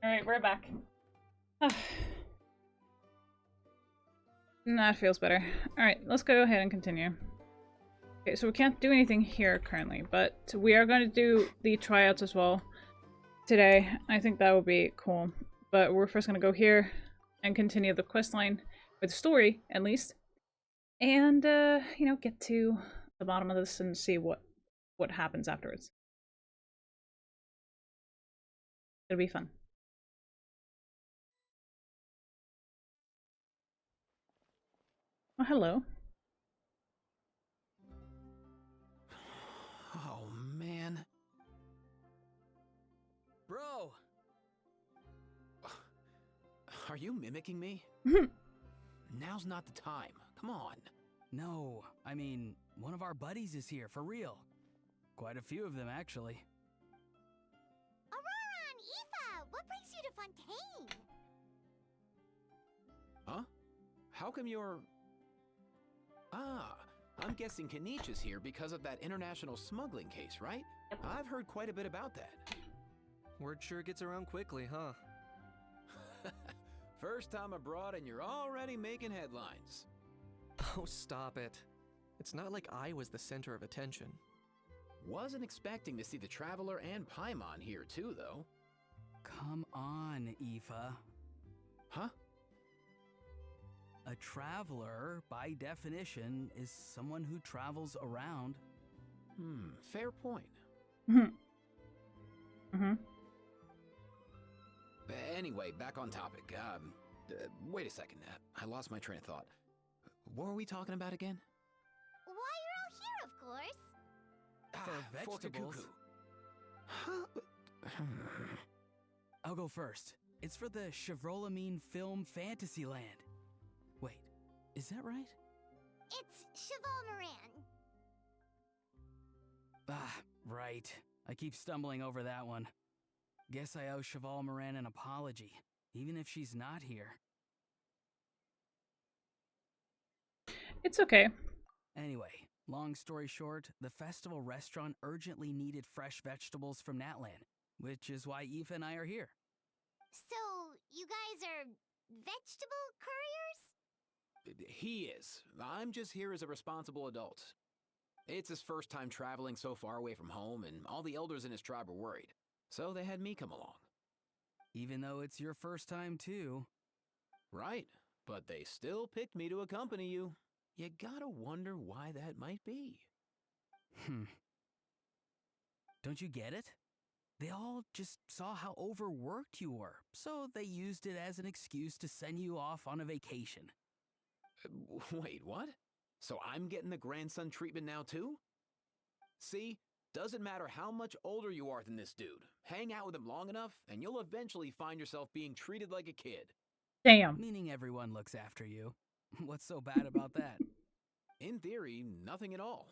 Alright, we're back. That feels better. Alright, let's go ahead and continue. Okay, so we can't do anything here currently, but we are going to do the tryouts as well today. I think that would be cool. But we're first going to go here and continue the quest line, or the story, at least. And, you know, get to the bottom of this and see what happens afterwards. It'll be fun. Oh, hello. Oh, man. Bro! Are you mimicking me? Now's not the time. Come on. No, I mean, one of our buddies is here, for real. Quite a few of them, actually. Aurora and Aoife, what brings you to Fontaine? Huh? How come you're... Ah, I'm guessing Kanich is here because of that international smuggling case, right? Yep. I've heard quite a bit about that. Word sure gets around quickly, huh? First time abroad and you're already making headlines. Oh, stop it. It's not like I was the center of attention. Wasn't expecting to see the Traveler and Paimon here too, though. Come on, Aoife. Huh? A traveler, by definition, is someone who travels around. Fair point. Anyway, back on topic. Wait a second. I lost my train of thought. What were we talking about again? Why you're all here, of course. For vegetables. I'll go first. It's for the Chevrolamine Film Fantasyland. Wait, is that right? It's Cheval Moran. Ah, right. I keep stumbling over that one. Guess I owe Cheval Moran an apology, even if she's not here. It's okay. Anyway, long story short, the festival restaurant urgently needed fresh vegetables from Natlan, which is why Aoife and I are here. So, you guys are vegetable couriers? He is. I'm just here as a responsible adult. It's his first time traveling so far away from home, and all the elders in his tribe were worried. So they had me come along. Even though it's your first time too. Right, but they still picked me to accompany you. You gotta wonder why that might be. Don't you get it? They all just saw how overworked you were, so they used it as an excuse to send you off on a vacation. Wait, what? So I'm getting the grandson treatment now too? See? Doesn't matter how much older you are than this dude. Hang out with him long enough, and you'll eventually find yourself being treated like a kid. Damn. Meaning everyone looks after you. What's so bad about that? In theory, nothing at all.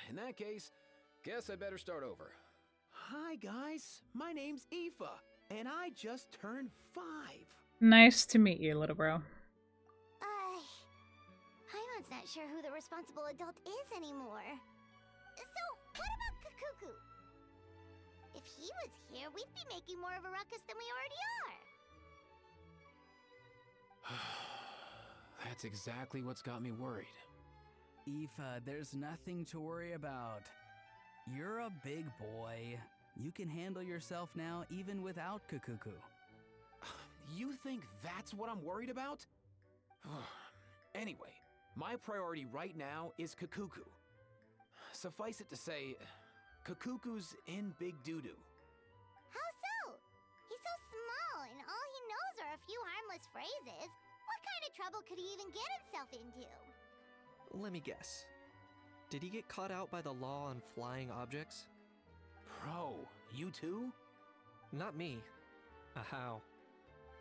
In that case, guess I better start over. Hi guys, my name's Aoife, and I just turned 5. Nice to meet you, little bro. Paimon's not sure who the responsible adult is anymore. So, what about Kakuku? If he was here, we'd be making more of a ruckus than we already are. That's exactly what's got me worried. Aoife, there's nothing to worry about. You're a big boy. You can handle yourself now even without Kakuku. You think that's what I'm worried about? Anyway, my priority right now is Kakuku. Suffice it to say, Kakuku's in big doo-doo. How so? He's so small, and all he knows are a few harmless phrases. What kind of trouble could he even get himself into? Let me guess. Did he get caught out by the law on flying objects? Bro, you too? Not me. How?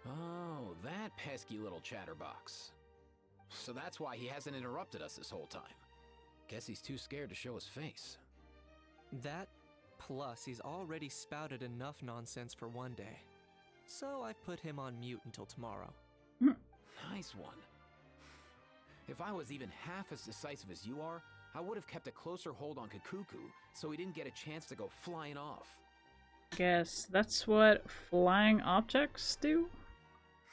Oh, that pesky little chatterbox. So that's why he hasn't interrupted us this whole time. Guess he's too scared to show his face. That, plus he's already spouted enough nonsense for one day. So I've put him on mute until tomorrow. Nice one. If I was even half as decisive as you are, I would have kept a closer hold on Kakuku so he didn't get a chance to go flying off. Guess that's what flying objects do?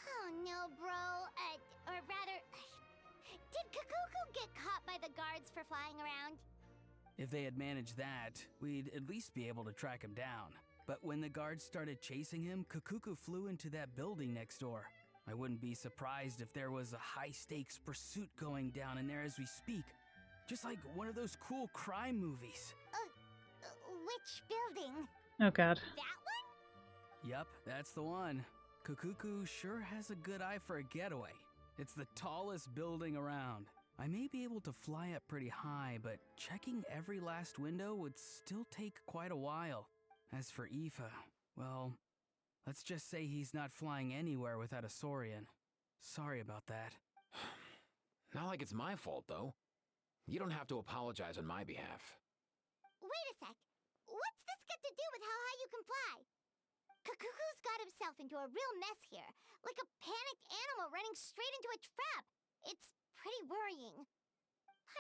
Oh no, bro. Or rather, did Kakuku get caught by the guards for flying around? If they had managed that, we'd at least be able to track him down. But when the guards started chasing him, Kakuku flew into that building next door. I wouldn't be surprised if there was a high-stakes pursuit going down in there as we speak. Just like one of those cool crime movies. Which building? Oh god. That one? Yup, that's the one. Kakuku sure has a good eye for a getaway. It's the tallest building around. I may be able to fly up pretty high, but checking every last window would still take quite a while. As for Aoife, well, let's just say he's not flying anywhere without a Saurian. Sorry about that. Not like it's my fault, though. You don't have to apologize on my behalf. Wait a sec. What's this got to do with how high you can fly? Kakuku's got himself into a real mess here. Like a panicked animal running straight into a trap. It's pretty worrying.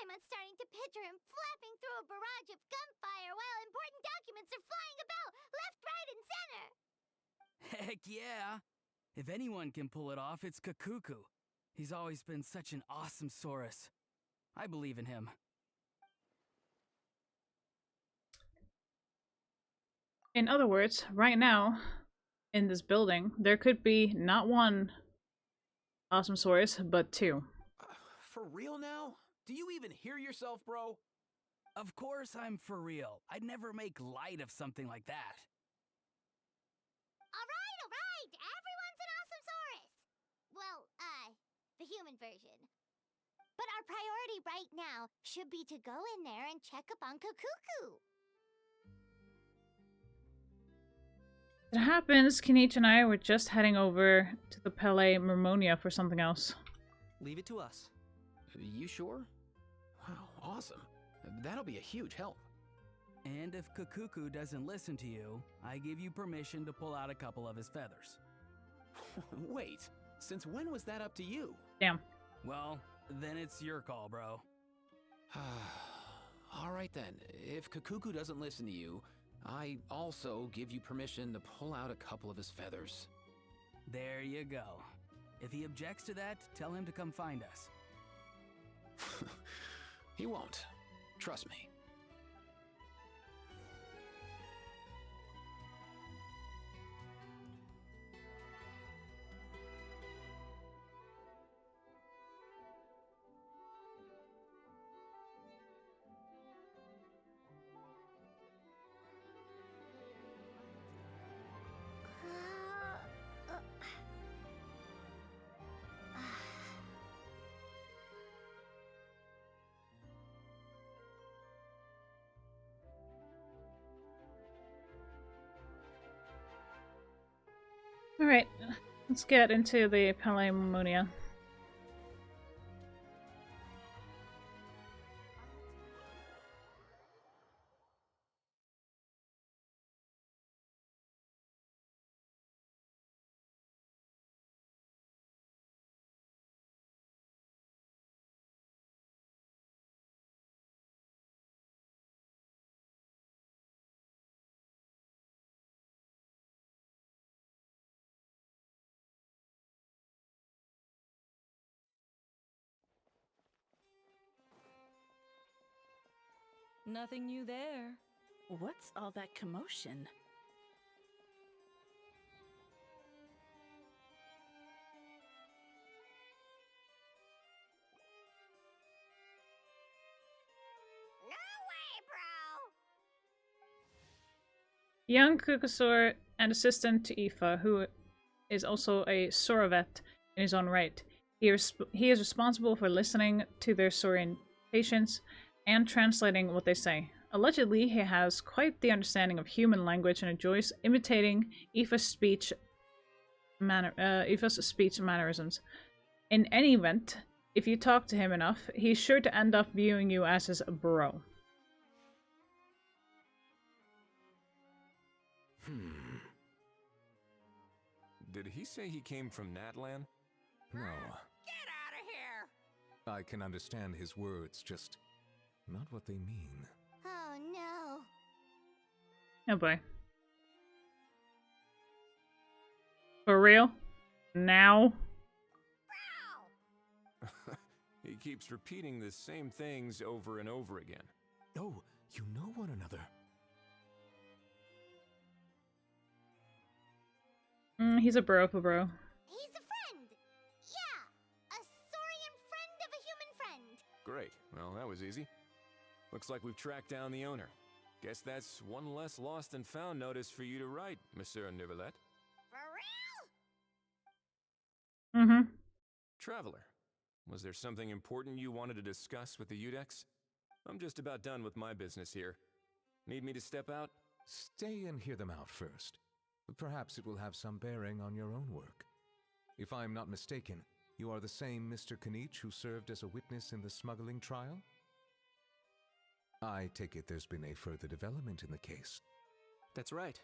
I'm starting to picture him flapping through a barrage of gunfire while important documents are flying about left, right, and center. Heck yeah! If anyone can pull it off, it's Kakuku. He's always been such an awesome Saurus. I believe in him. In other words, right now, in this building, there could be not one awesome source, but two. For real now? Do you even hear yourself, bro? Of course I'm for real. I'd never make light of something like that. Alright. Everyone's an awesome Saurus. Well, the human version. But our priority right now should be to go in there and check up on Kakuku. It happens, Kenichi and I were just heading over to the Palais Mermonia for something else. Leave it to us. You sure? Wow, awesome. That'll be a huge help. And if Kakuku doesn't listen to you, I give you permission to pull out a couple of his feathers. Wait, since when was that up to you? Damn. Well, then it's your call, bro. Alright then, if Kakuku doesn't listen to you, I also give you permission to pull out a couple of his feathers. There you go. If he objects to that, tell him to come find us. He won't. Trust me. Alright, let's get into the Palais Mermonia. Nothing new there. What's all that commotion? No way, bro! Young Kukusor, an assistant to Aoife, who is also a Sauravet in his own right. He is responsible for listening to their Saurian patients and translating what they say. Allegedly, he has quite the understanding of human language and enjoys imitating Aoife's speech mannerisms. In any event, if you talk to him enough, he's sure to end up viewing you as his bro. Did he say he came from Natlan? No. Get out of here! I can understand his words, just not what they mean. Oh no. Oh boy. For real? Now? He keeps repeating the same things over and over again. Oh, you know one another. He's a bro for bro. He's a friend! Yeah! A saurian friend of a human friend! Great. Well, that was easy. Looks like we've tracked down the owner. Guess that's one less lost and found notice for you to write, Monsieur Neuvillette. For real? Mm-hmm. Traveler, was there something important you wanted to discuss with the Udex? I'm just about done with my business here. Need me to step out? Stay and hear them out first. Perhaps it will have some bearing on your own work. If I'm not mistaken, you are the same Mr. Kanich who served as a witness in the smuggling trial? I take it there's been a further development in the case. That's right.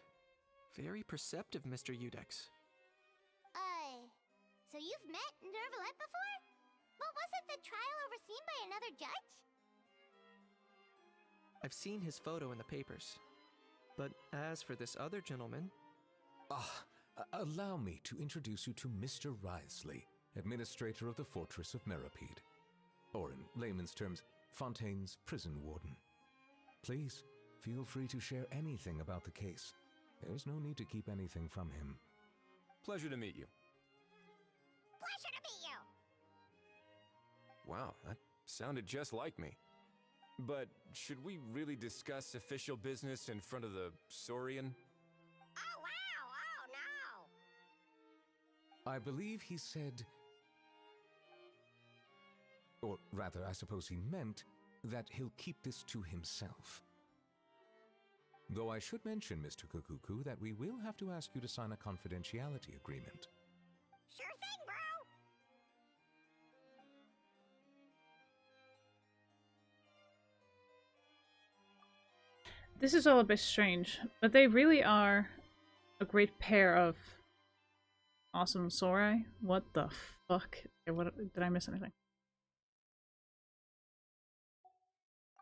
Very perceptive, Mr. Udex. So you've met Neuvillette before? But wasn't the trial overseen by another judge? I've seen his photo in the papers. But as for this other gentleman... Allow me to introduce you to Mr. Wriothesley, administrator of the Fortress of Meripede. Or in layman's terms, Fontaine's prison warden. Please, feel free to share anything about the case. There's no need to keep anything from him. Pleasure to meet you. Pleasure to meet you! Wow, that sounded just like me. But should we really discuss official business in front of the Saurian? Oh, wow! Oh, no! I believe he said... Or rather, I suppose he meant that he'll keep this to himself. Though I should mention, Mr. Kukuku, that we will have to ask you to sign a confidentiality agreement. Sure thing, bro! This is all a bit strange, but they really are a great pair of awesome Sauri. What the fuck? What, did I miss anything?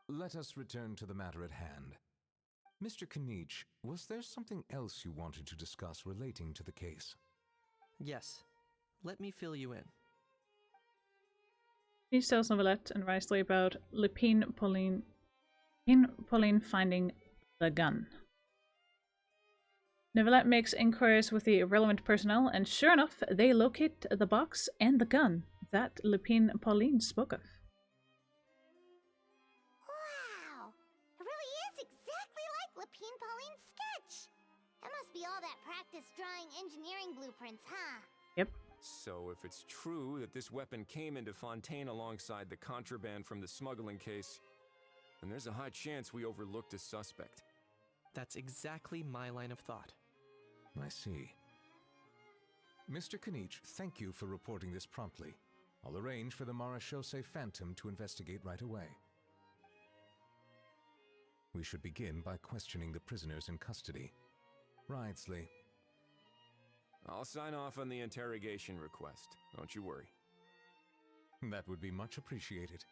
Let us return to the matter at hand. Mr. Kanich, was there something else you wanted to discuss relating to the case? Yes. Let me fill you in. He tells Neuvillette and Wriothesley about Lupin Pauline finding the gun. Neuvillette makes inquiries with the relevant personnel, and sure enough, they locate the box and the gun that Lupin Pauline spoke of. Wow! It really is exactly like Lupin Pauline's sketch! It must be all that practice drawing engineering blueprints, huh? Yep. So if it's true that this weapon came into Fontaine alongside the contraband from the smuggling case, then there's a high chance we overlooked a suspect. That's exactly my line of thought. I see. Mr. Kanich, thank you for reporting this promptly. I'll arrange for the Marechaussee Phantom to investigate right away. We should begin by questioning the prisoners in custody. Wriothesley. I'll sign off on the interrogation request. Don't you worry. That would be much appreciated.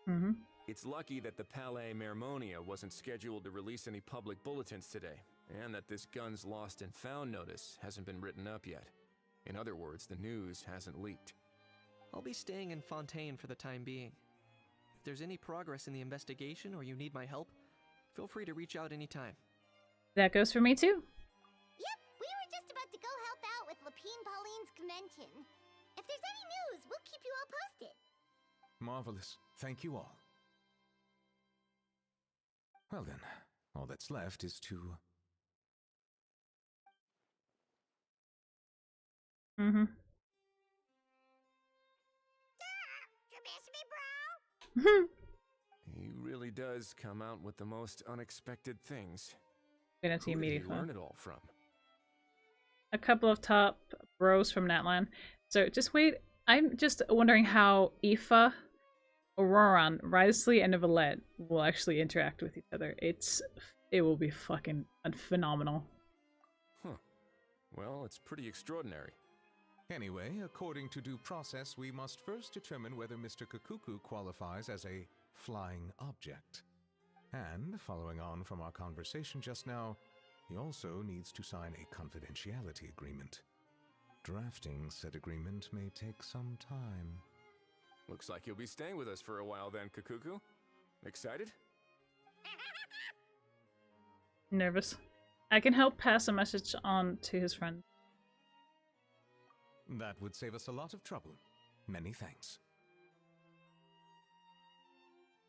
Mm-hmm. It's lucky that the Palais Mermonia wasn't scheduled to release any public bulletins today, and that this gun's lost and found notice hasn't been written up yet. In other words, the news hasn't leaked. I'll be staying in Fontaine for the time being. If there's any progress in the investigation or you need my help, feel free to reach out anytime. That goes for me too. Yep, we were just about to go help out with Lupin Pauline's convention. If there's any news, we'll keep you all posted. Marvelous. Thank you all. Well then, all that's left is to... Mm-hmm. You miss me, bro? He really does come out with the most unexpected things. Gonna see Who did he immediately. learn it all from? A couple of top bros from Natlan. So just wait. I'm just wondering how Aoife, Auroran, Wriothesley, and Neuvillette will actually interact with each other. It will be fucking phenomenal. Huh. Well, it's pretty extraordinary. Anyway, according to due process, we must first determine whether Mr. Kukuku qualifies as a flying object. And, following on from our conversation just now, he also needs to sign a confidentiality agreement. Drafting said agreement may take some time. Looks like you'll be staying with us for a while then, Kakuku. Excited? Nervous. I can help pass a message on to his friend. That would save us a lot of trouble. Many thanks.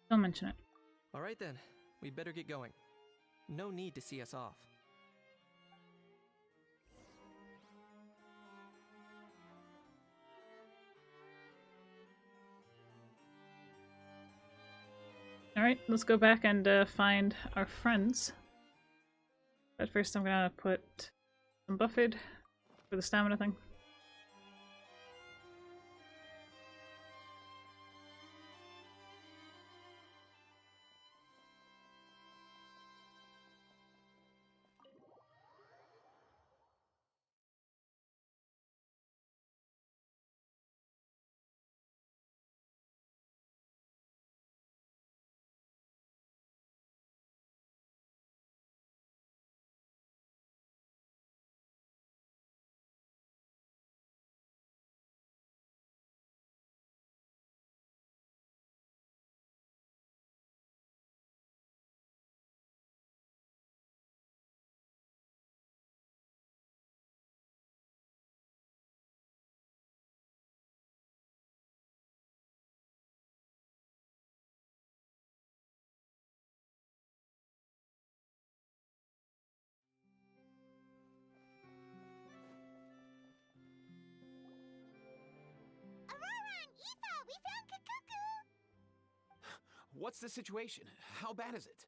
Don't mention it. Alright then, we'd better get going. No need to see us off. Alright, let's go back and find our friends. But first I'm gonna put some buffed for the stamina thing. What's the situation? How bad is it?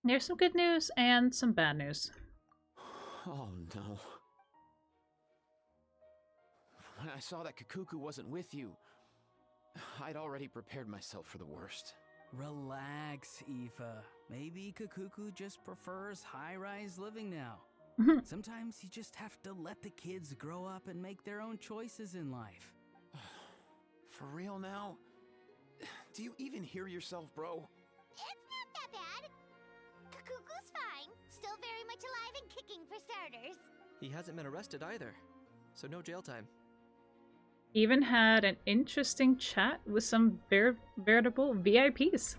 There's some good news and some bad news. Oh no. When I saw that Kakuku wasn't with you, I'd already prepared myself for the worst. Relax, Aoife. Maybe Kakuku just prefers high-rise living now. Sometimes you just have to let the kids grow up and make their own choices in life. For real now? Do you even hear yourself, bro? It's not that bad. Kakuku's fine. Still very much alive and kicking for starters. He hasn't been arrested either, so no jail time. Even had an interesting chat with some veritable VIPs.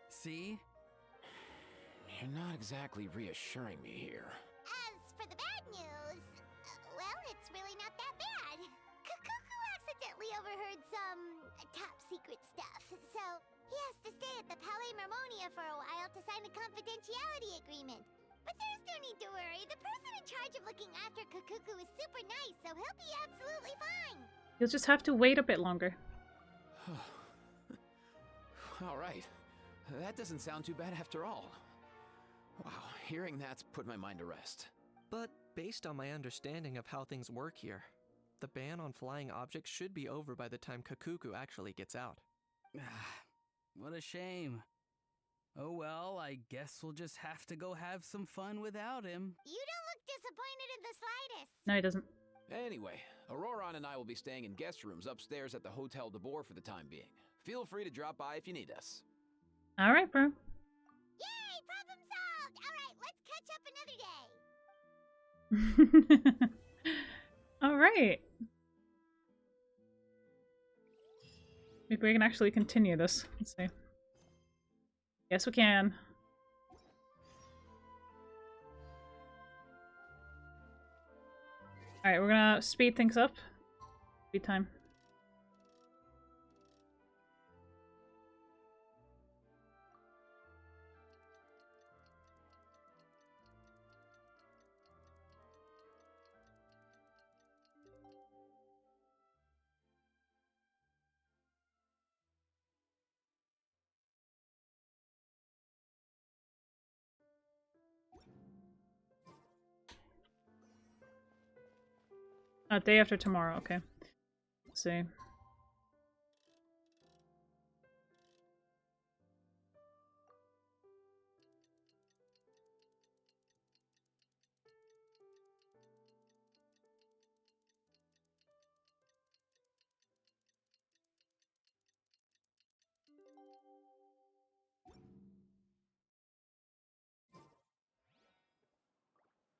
See? You're not exactly reassuring me here. As for the bad news, well, it's really not that bad. Kakuku accidentally overheard some top secret stuff, so he has to stay at the Palais Mermonia for a while to sign a confidentiality agreement. But there's no need to worry. The person in charge of looking after Kakuku is super nice, so he'll be absolutely fine. You'll just have to wait a bit longer. Alright. That doesn't sound too bad after all. Wow, hearing that's put my mind to rest. But based on my understanding of how things work here, the ban on flying objects should be over by the time Kakuku actually gets out. What a shame. Oh well, I guess we'll just have to go have some fun without him. You don't look disappointed in the slightest. No, he doesn't. Anyway, Auroron and I will be staying in guest rooms upstairs at the Hotel de Boer for the time being. Feel free to drop by if you need us. Alright, bro. Yay, problem solved. All right, let's catch up another day. Alright. Maybe we can actually continue this. Let's see. Yes, we can. Alright, we're gonna speed things up. Speed time. Day after tomorrow, okay. Let's see.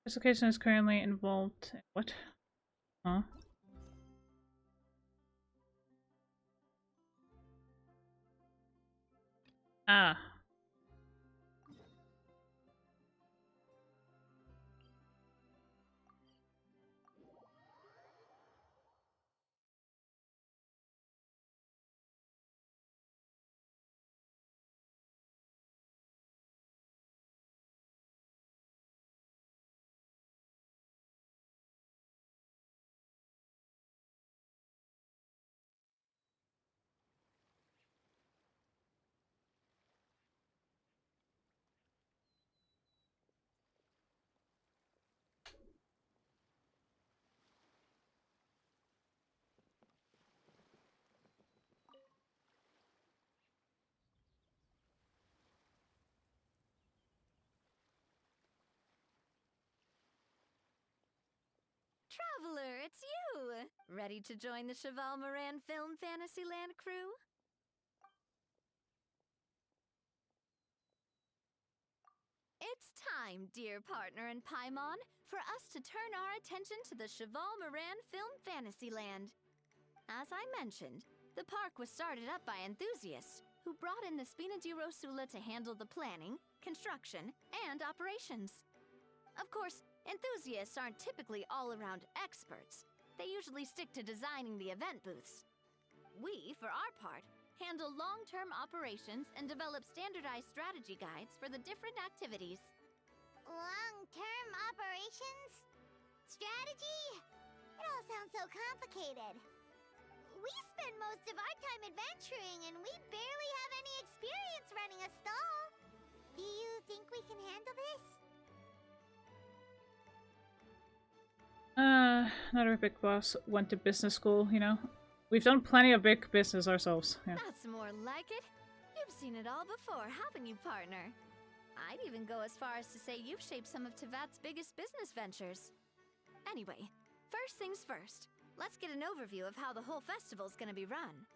This location is currently involved. What? Huh? Ah. Traveler, it's you! Ready to join the Cheval Moran Film Fantasyland crew? It's time, dear partner in Paimon, for us to turn our attention to the Cheval Moran Film Fantasyland. As I mentioned, the park was started up by enthusiasts who brought in the Spina di Rosula to handle the planning, construction, and operations. Of course, enthusiasts aren't typically all-around experts. They usually stick to designing the event booths. We, for our part, handle long-term operations and develop standardized strategy guides for the different activities. Long-term operations? Strategy? It all sounds so complicated. We spend most of our time adventuring and we barely have any experience running a stall. Do you think we can handle this? Not every big boss went to business school, you know? We've done plenty of big business ourselves, yeah. That's more like it. You've seen it all before, haven't you, partner? I'd even go as far as to say you've shaped some of Tevat's biggest business ventures. Anyway, first things first. Let's get an overview of how the whole festival's gonna be run.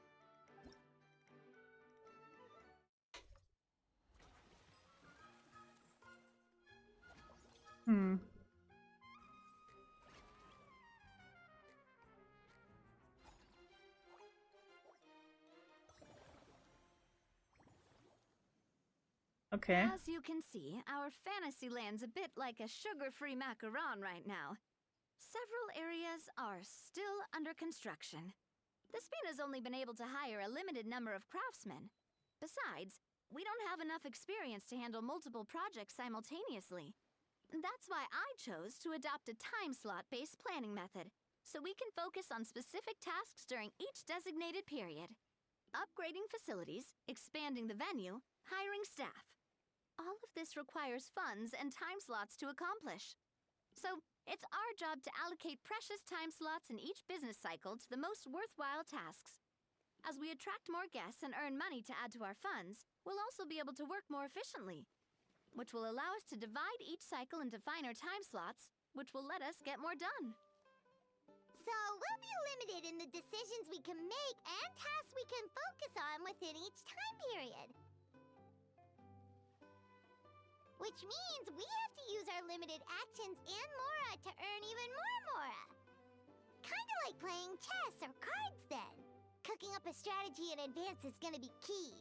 Okay. As you can see, our Fantasyland's a bit like a sugar-free macaron right now. Several areas are still under construction. The Spina's only been able to hire a limited number of craftsmen. Besides, we don't have enough experience to handle multiple projects simultaneously. That's why I chose to adopt a time slot-based planning method, so we can focus on specific tasks during each designated period. Upgrading facilities, expanding the venue, hiring staff. All of this requires funds and time slots to accomplish. So, it's our job to allocate precious time slots in each business cycle to the most worthwhile tasks. As we attract more guests and earn money to add to our funds, we'll also be able to work more efficiently, which will allow us to divide each cycle into finer time slots, which will let us get more done. So we'll be limited in the decisions we can make and tasks we can focus on within each time period. Which means we have to use our limited actions and Mora to earn even more Mora. Kinda like playing chess or cards then. Cooking up a strategy in advance is gonna be key.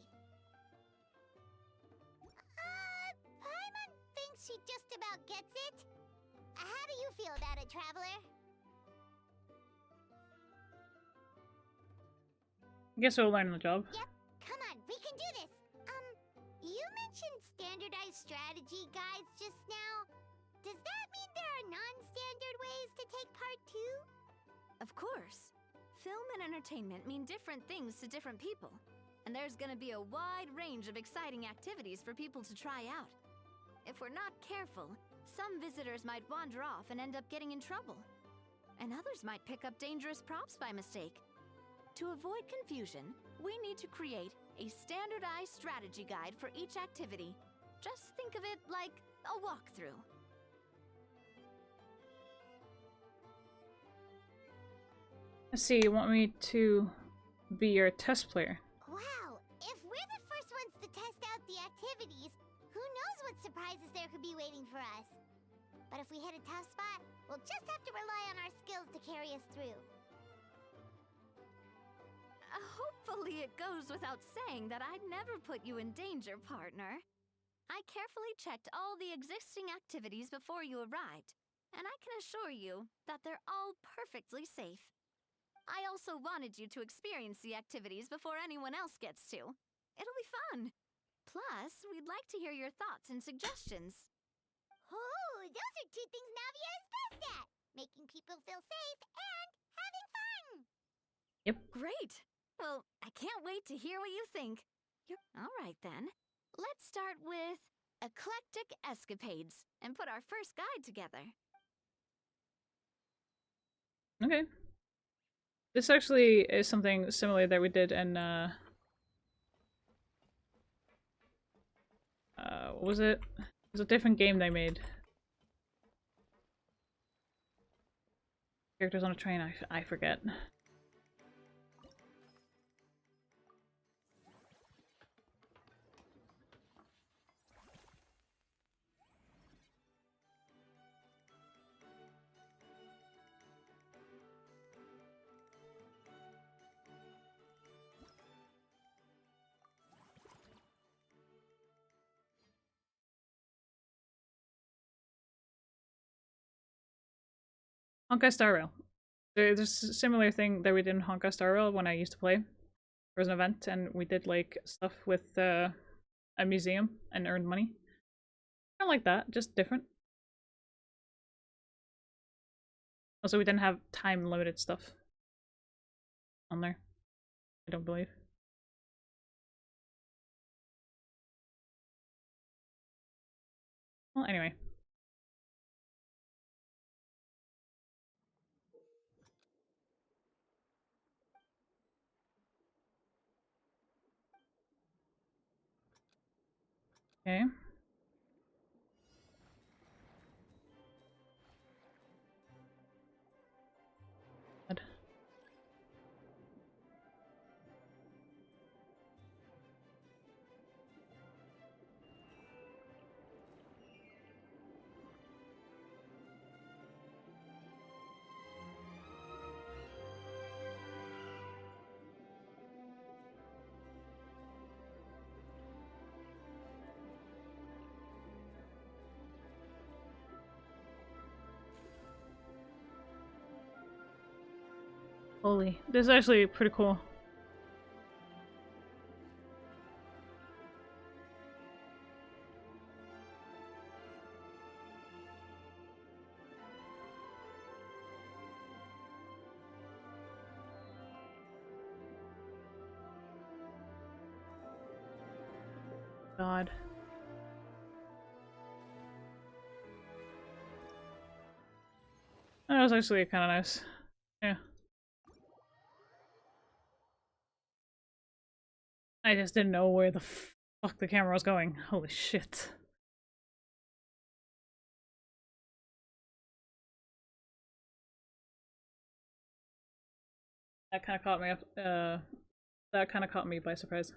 Paimon thinks she just about gets it. How do you feel about it, Traveler? I guess we'll learn on the job. Yep, come on, we can do this. You mentioned standardized strategy guides just now. Does that mean there are non-standard ways to take part too? Of course. Film and entertainment mean different things to different people. And there's gonna be a wide range of exciting activities for people to try out. If we're not careful, some visitors might wander off and end up getting in trouble. And others might pick up dangerous props by mistake. To avoid confusion, we need to create a standardized strategy guide for each activity. Just think of it like a walkthrough. Let's see, you want me to be your test player? Wow, if we're the first ones to test out the activities, who knows what surprises there could be waiting for us. But if we hit a tough spot, we'll just have to rely on our skills to carry us through. Hopefully it goes without saying that I'd never put you in danger, partner. I carefully checked all the existing activities before you arrived, and I can assure you that they're all perfectly safe. I also wanted you to experience the activities before anyone else gets to. It'll be fun. Plus, we'd like to hear your thoughts and suggestions. Oh, those are two things Navia is best at! Making people feel safe and having fun! Yep. Great! Well, I can't wait to hear what you think. All right, then. Let's start with Eclectic Escapades and put our first guide together. Okay. This actually is something similar that we did in, what was it? It was a different game they made. Characters on a train, I forget. Honkai Star Rail. There's a similar thing that we did in Honkai Star Rail when I used to play. There was an event and we did like stuff with a museum and earned money. Kind of like that, just different. Also, we didn't have time limited stuff on there, I don't believe. Well, anyway. Okay. Good. Holy, this is actually pretty cool. God. That was actually kind of nice. Yeah. I just didn't know where the fuck the camera was going. Holy shit. That kind of caught me up. That kind of caught me by surprise.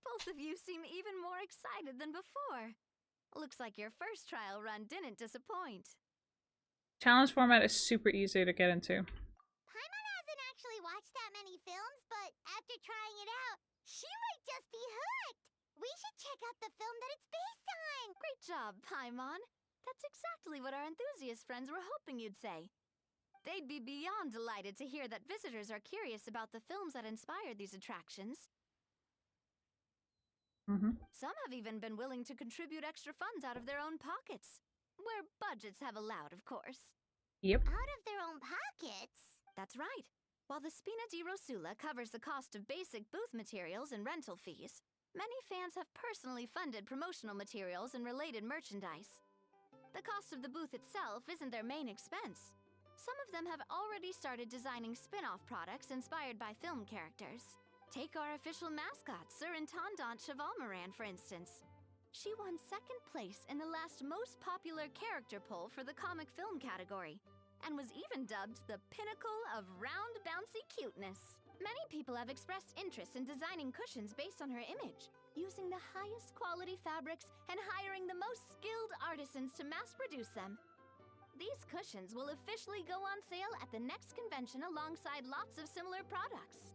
Both of you seem even more excited than before. Looks like your first trial run didn't disappoint. Challenge format is super easy to get into. Paimon hasn't actually watched that many films, but after trying it out, she might just be hooked! We should check out the film that it's based on! Great job, Paimon. That's exactly what our enthusiast friends were hoping you'd say. They'd be beyond delighted to hear that visitors are curious about the films that inspired these attractions. Some have even been willing to contribute extra funds out of their own pockets. Where budgets have allowed, of course. Yep. Out of their own pockets? That's right. While the Spina di Rosula covers the cost of basic booth materials and rental fees, many fans have personally funded promotional materials and related merchandise. The cost of the booth itself isn't their main expense. Some of them have already started designing spin-off products inspired by film characters. Take our official mascot, Sir Intendant Chevalmoran, for instance. She won second place in the last most popular character poll for the comic film category, and was even dubbed the pinnacle of round bouncy cuteness. Many people have expressed interest in designing cushions based on her image, using the highest quality fabrics and hiring the most skilled artisans to mass produce them. These cushions will officially go on sale at the next convention alongside lots of similar products.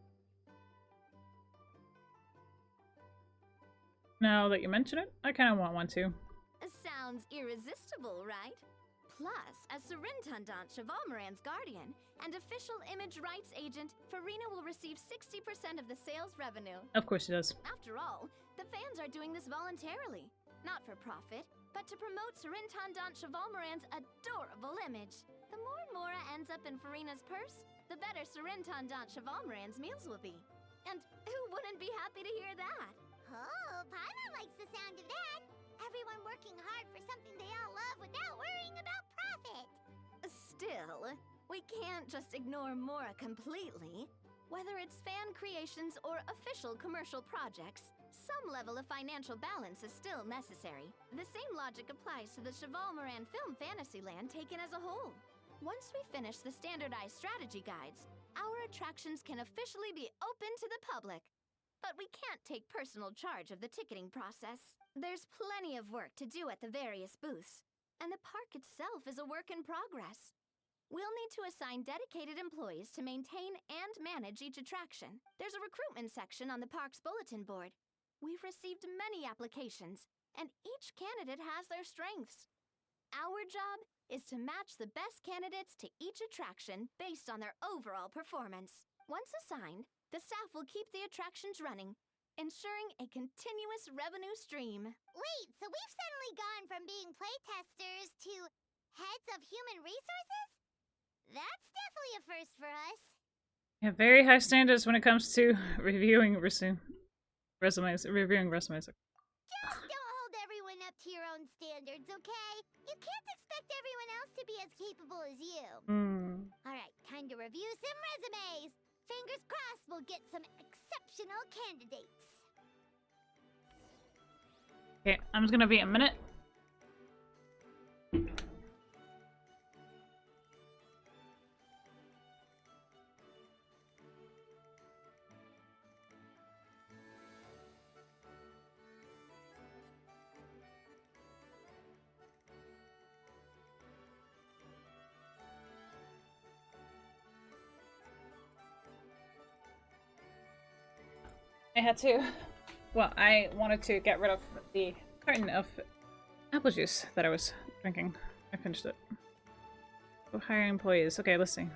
Now that you mention it, I kind of want one too. Sounds irresistible, right? Plus, as Surintendant Chevalmoran's guardian and official image rights agent, Farina will receive 60% of the sales revenue. Of course she does. After all, the fans are doing this voluntarily, not for profit, but to promote Surintendant Chevalmoran's adorable image. The more Mora ends up in Farina's purse, the better Surintendant Chevalmoran's meals will be. And who wouldn't be happy to hear that? Oh, Paimon likes the sound of that. Everyone working hard for something they all love without worrying about profit. Still, we can't just ignore Mora completely. Whether it's fan creations or official commercial projects, some level of financial balance is still necessary. The same logic applies to the Chevalmoran Film Fantasyland taken as a whole. Once we finish the standardized strategy guides, our attractions can officially be open to the public. But we can't take personal charge of the ticketing process. There's plenty of work to do at the various booths, and the park itself is a work in progress. We'll need to assign dedicated employees to maintain and manage each attraction. There's a recruitment section on the park's bulletin board. We've received many applications, and each candidate has their strengths. Our job is to match the best candidates to each attraction based on their overall performance. Once assigned, the staff will keep the attractions running, ensuring a continuous revenue stream. Wait, so we've suddenly gone from being playtesters to heads of human resources? That's definitely a first for us. We have very high standards when it comes to reviewing resumes. Just don't hold everyone up to your own standards, okay? You can't expect everyone else to be as capable as you. Alright, time to review some resumes. Fingers crossed we'll get some exceptional candidates. Okay, I'm just gonna be a minute. I had to. Well, I wanted to get rid of the carton of apple juice that I was drinking. I finished it. So hiring employees. Okay, let's see.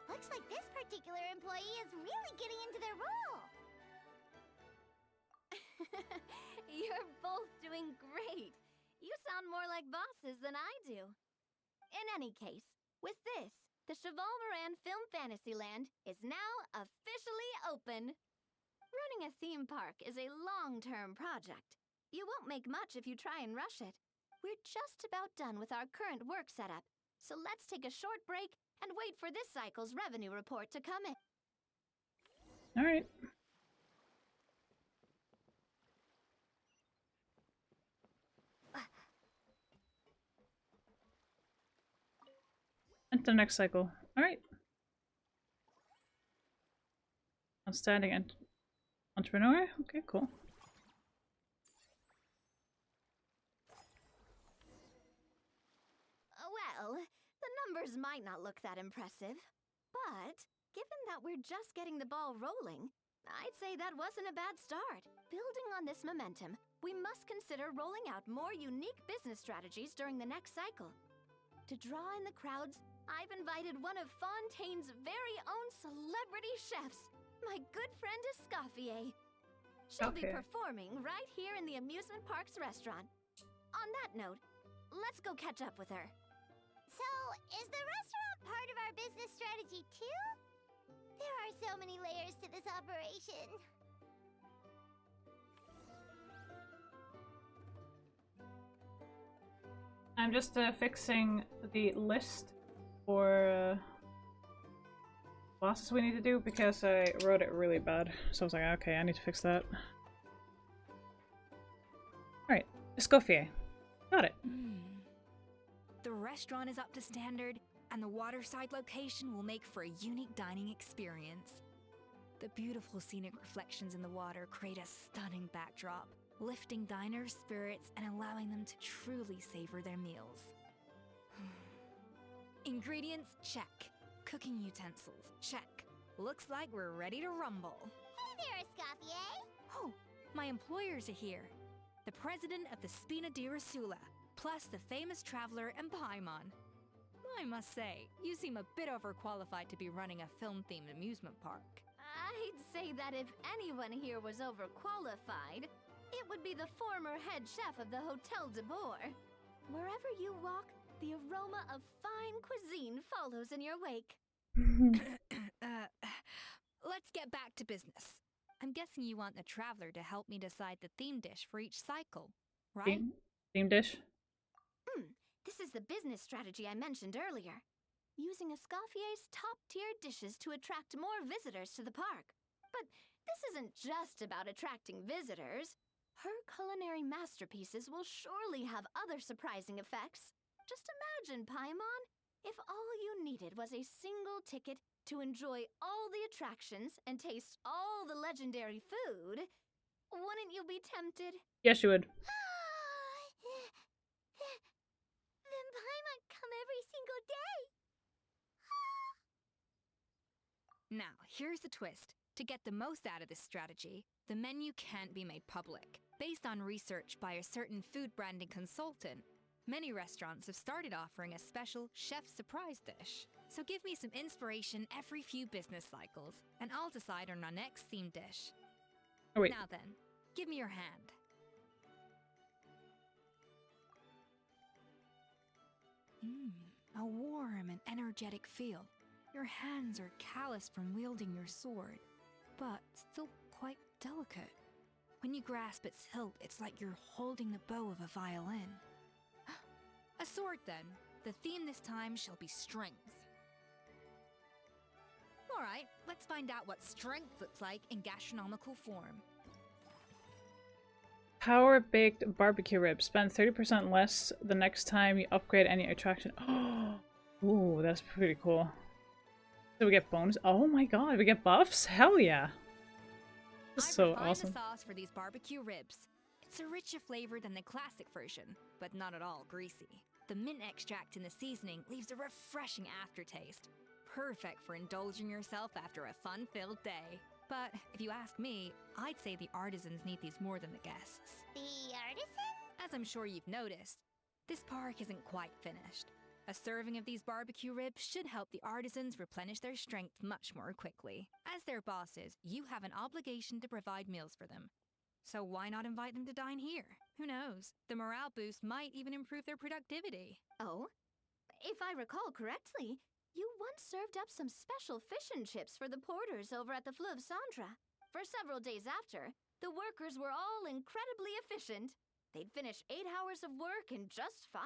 Looks like this particular employee is really getting into their role. You're both doing great. You sound more like bosses than I do. In any case, with this, the Chevalmoran Film Fantasyland is now officially open. Running a theme park is a long-term project. You won't make much if you try and rush it. We're just about done with our current work setup, so let's take a short break and wait for this cycle's revenue report to come in. All right. And the next cycle. All right. Outstanding entrepreneur. Okay, cool. Well, the numbers might not look that impressive, but given that we're just getting the ball rolling, I'd say that wasn't a bad start. Building on this momentum, we must consider rolling out more unique business strategies during the next cycle. To draw in the crowds, I've invited one of Fontaine's very own celebrity chefs, my good friend Escoffier. She'll be performing right here in the amusement park's restaurant. On that note, let's go catch up with her. So, is the restaurant part of our business strategy too? There are so many layers to this operation. I'm just fixing the list for bosses we need to do because I wrote it really bad. So I was like, okay, I need to fix that. Alright, Escoffier. Got it. The restaurant is up to standard, and the waterside location will make for a unique dining experience. The beautiful scenic reflections in the water create a stunning backdrop, lifting diners' spirits and allowing them to truly savor their meals. Ingredients, check. Cooking utensils, check. Looks like we're ready to rumble. Hey there, Escoffier! Oh, my employers are here. The president of the Spina di Rasula, plus the famous traveler and Paimon. I must say, you seem a bit overqualified to be running a film-themed amusement park. I'd say that if anyone here was overqualified, it would be the former head chef of the Hotel de Boer. Wherever you walk, the aroma of fine cuisine follows in your wake. Let's get back to business. I'm guessing you want the traveler to help me decide the theme dish for each cycle, right? Theme dish? This is the business strategy I mentioned earlier. Using Escoffier's top-tier dishes to attract more visitors to the park. But this isn't just about attracting visitors. Her culinary masterpieces will surely have other surprising effects. Just imagine, Paimon, if all you needed was a single ticket to enjoy all the attractions and taste all the legendary food. Wouldn't you be tempted? Yes, you would. Then Paimon come every single day. Now, here's the twist. To get the most out of this strategy, the menu can't be made public. Based on research by a certain food branding consultant, many restaurants have started offering a special chef surprise dish. So give me some inspiration every few business cycles, and I'll decide on our next theme dish. Oh, wait. Now then, give me your hand. A warm and energetic feel. Your hands are calloused from wielding your sword, but still quite delicate. When you grasp its hilt, it's like you're holding the bow of a violin. A sword, then. The theme this time shall be strength. Alright, let's find out what strength looks like in gastronomical form. Power baked barbecue ribs. Spend 30% less the next time you upgrade any attraction. Ooh, that's pretty cool. So we get bonus. Oh my god, we get buffs? Hell yeah. This is so awesome. The sauce for these barbecue ribs. It's a richer flavor than the classic version, but not at all greasy. The mint extract in the seasoning leaves a refreshing aftertaste. Perfect for indulging yourself after a fun-filled day. But if you ask me, I'd say the artisans need these more than the guests. The artisans? As I'm sure you've noticed, this park isn't quite finished. A serving of these barbecue ribs should help the artisans replenish their strength much more quickly. As their bosses, you have an obligation to provide meals for them. So why not invite them to dine here? Who knows? The morale boost might even improve their productivity. Oh? If I recall correctly, you once served up some special fish and chips for the porters over at the Fleuve Centre. For several days after, the workers were all incredibly efficient. They'd finish 8 hours of work in just 5.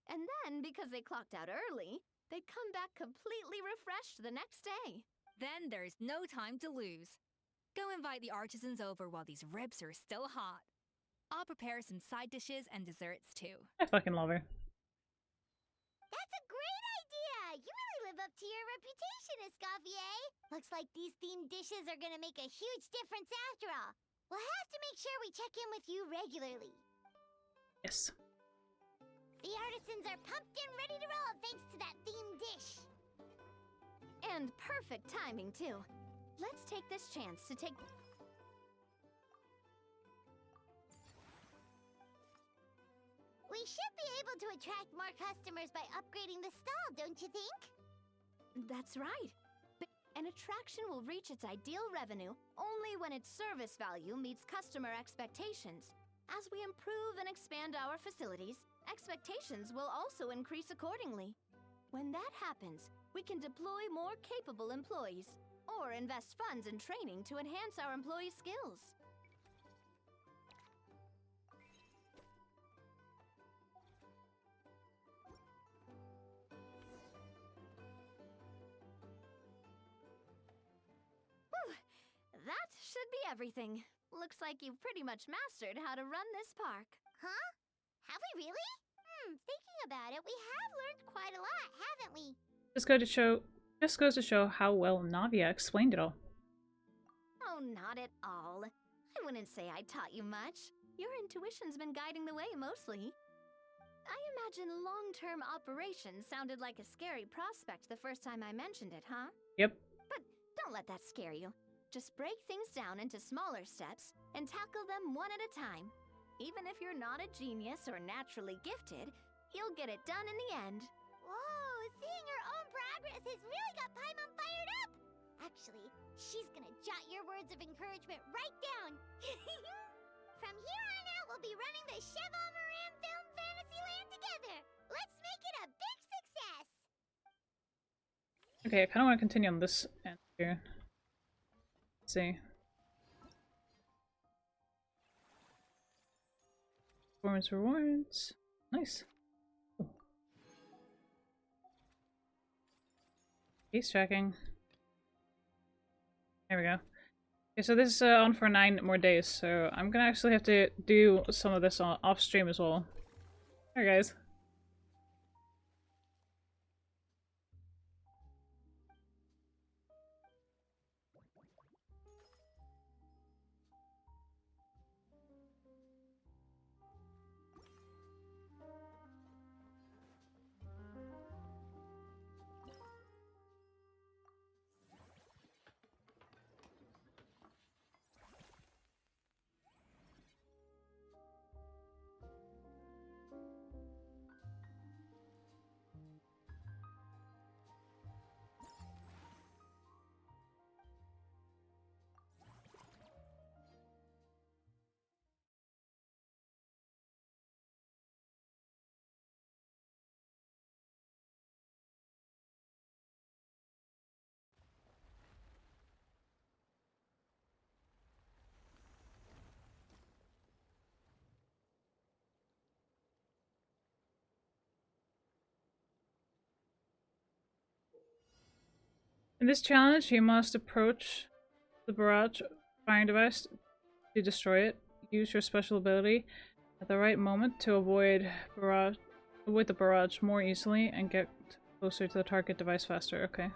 And then, because they clocked out early, they'd come back completely refreshed the next day. Then there's no time to lose. Go invite the artisans over while these ribs are still hot. I'll prepare some side dishes and desserts too. I fucking love her. That's a great idea! You really live up to your reputation, Escoffier. Looks like these themed dishes are gonna make a huge difference after all. We'll have to make sure we check in with you regularly. Yes. The artisans are pumped and ready to roll thanks to that themed dish. And perfect timing, too. Let's take this chance to take... We should be able to attract more customers by upgrading the stall, don't you think? That's right. But an attraction will reach its ideal revenue only when its service value meets customer expectations. As we improve and expand our facilities, expectations will also increase accordingly. When that happens, we can deploy more capable employees or invest funds in training to enhance our employees' skills. should be everything. Looks like you've pretty much mastered how to run this park. Huh? Have we really? Thinking about it, we have learned quite a lot, haven't we? Just goes to show how well Navia explained it all. Oh, not at all. I wouldn't say I taught you much. Your intuition's been guiding the way mostly. I imagine long-term operations sounded like a scary prospect the first time I mentioned it, huh? Yep. But don't let that scare you. Just break things down into smaller steps and tackle them one at a time. Even if you're not a genius or naturally gifted, you'll get it done in the end. Whoa, seeing her own progress has really got Paimon fired up! Actually, she's gonna jot your words of encouragement right down. From here on out, we'll be running the Cheval Moran Film Fantasyland together. Let's make it a big success! Okay, I kind of want to continue on this end here. Let's see. Performance rewards. Nice. Ooh. Case tracking. There we go. Okay, so this is on for 9 more days, so I'm gonna actually have to do some of this off stream as well. Alright, guys. In this challenge, you must approach the barrage firing device to destroy it. Use your special ability at the right moment to avoid the barrage more easily and get closer to the target device faster. Okay.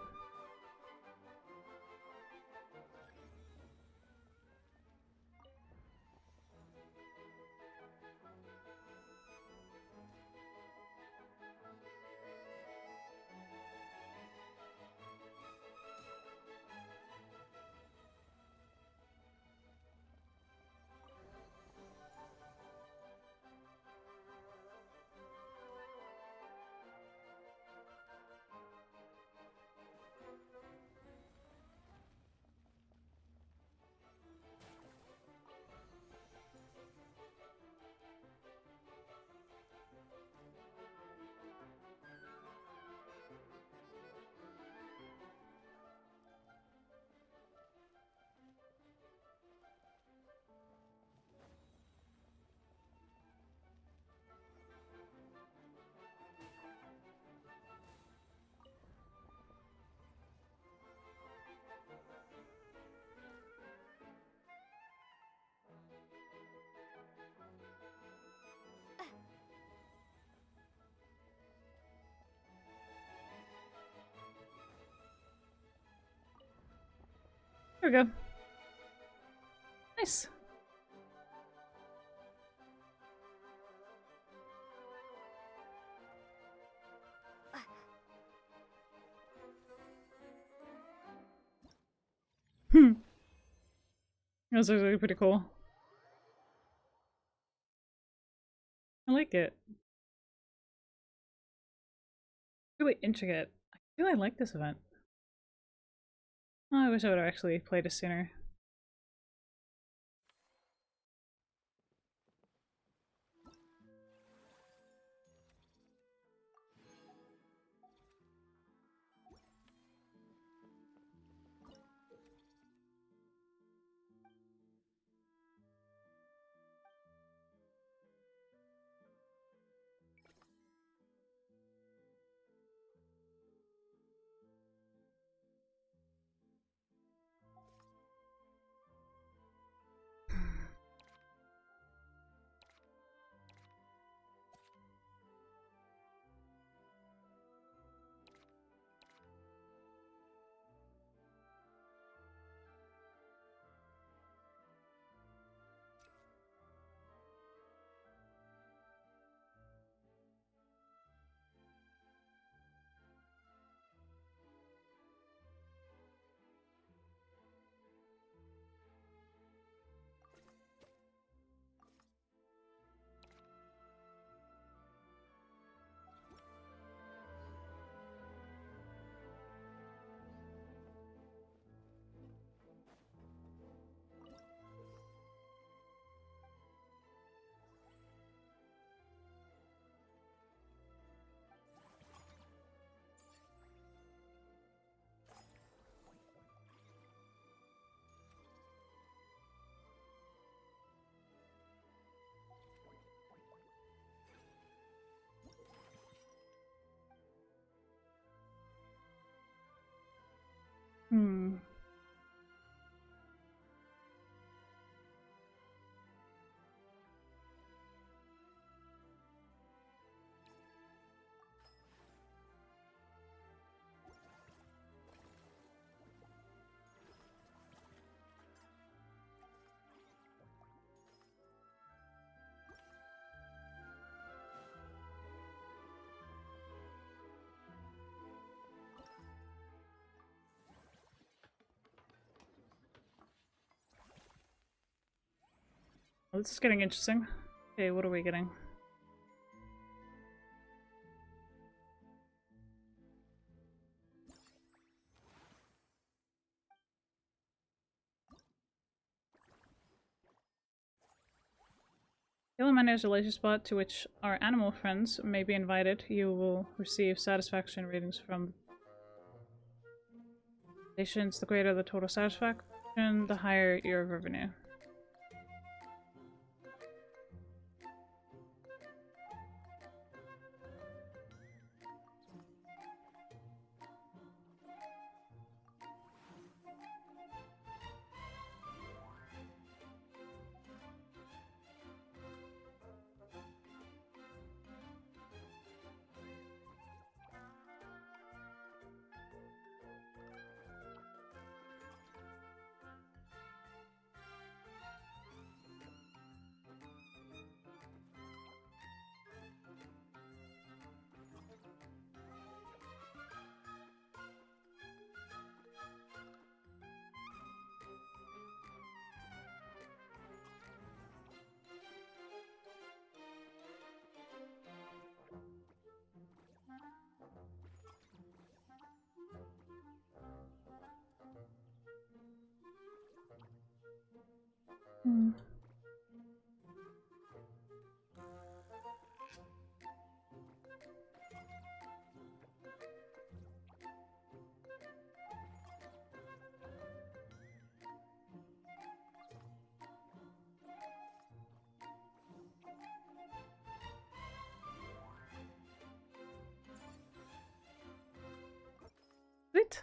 There we go. Nice. That's actually pretty cool. I like it. Really intricate. I really like this event. Oh, I wish I would have actually played it sooner. Oh, this is getting interesting. Okay, what are we getting? Kill a manager's leisure spot to which our animal friends may be invited. You will receive satisfaction ratings from stations. The greater the total satisfaction, the higher your revenue. Hmm. Sweet.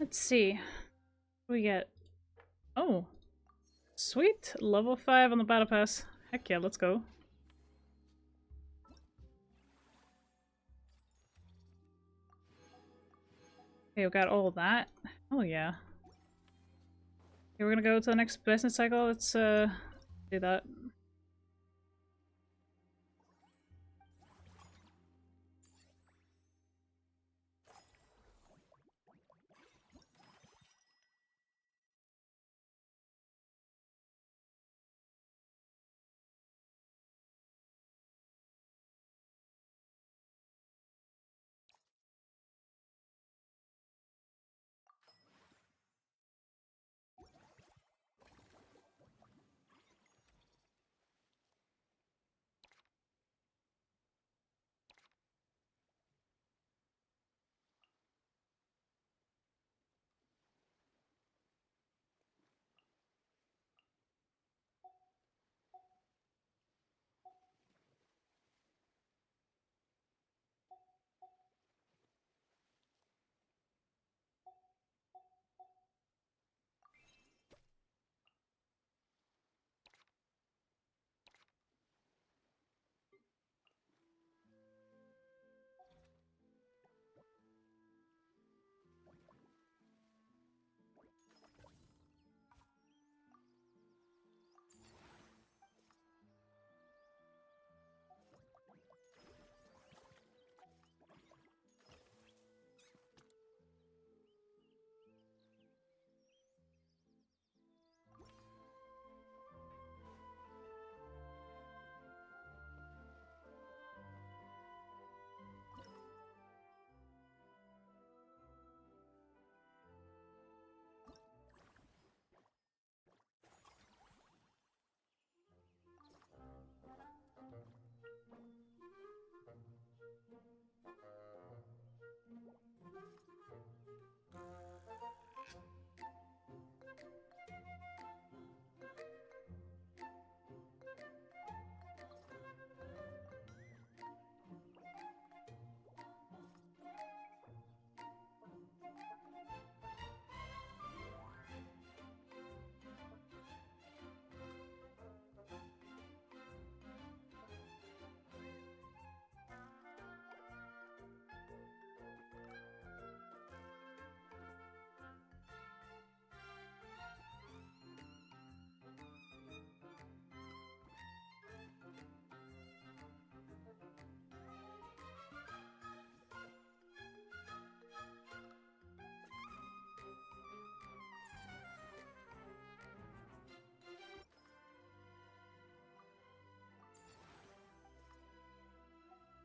Let's see. What do we get? Oh, sweet. Level 5 on the battle pass. Heck yeah, let's go. Okay, we got all of that. Oh yeah. Okay, we're gonna go to the next business cycle. Let's do that.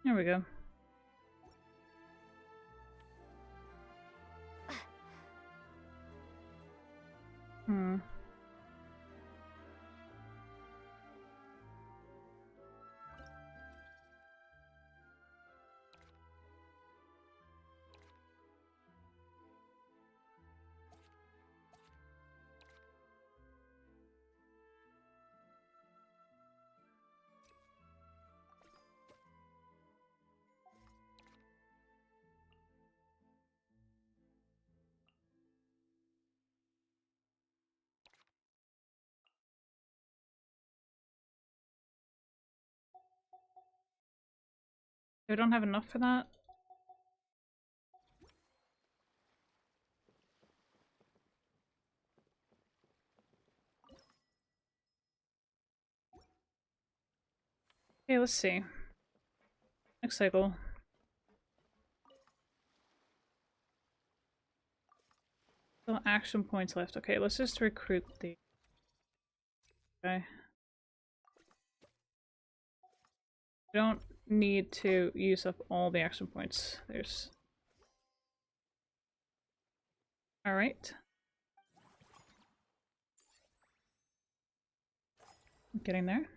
There we go. Hmm. We don't have enough for that. Okay, let's see. Next cycle. Still action points left. Okay, let's just recruit the guy. We don't need to use up all the action points. There's... Alright. Getting there.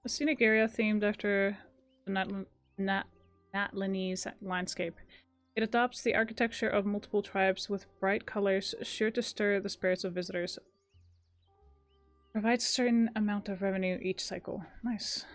A scenic area themed after the Natlanese landscape. It adopts the architecture of multiple tribes with bright colors, sure to stir the spirits of visitors. Provides a certain amount of revenue each cycle. Nice.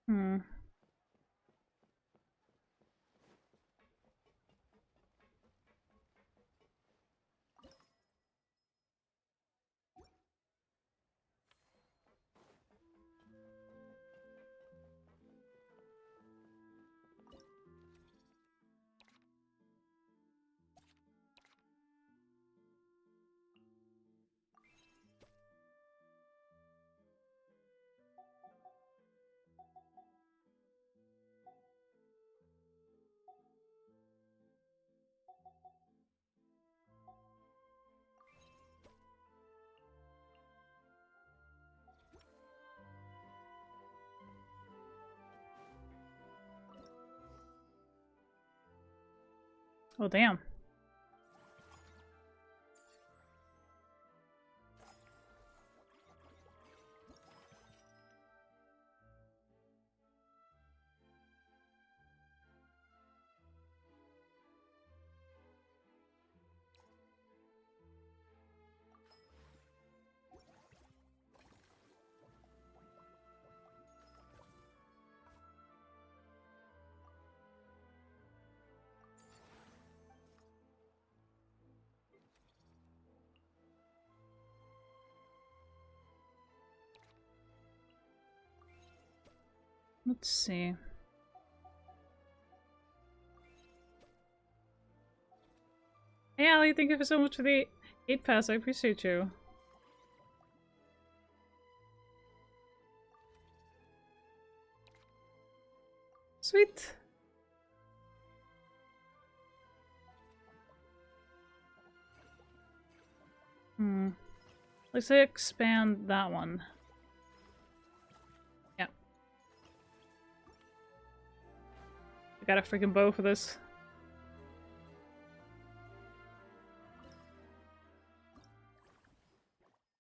Hmm. Oh, damn. Let's see. Hey, Allie, thank you so much for the 8 pass. I appreciate you. Sweet. Let's say expand that one. Yeah. I got a freaking bow for this.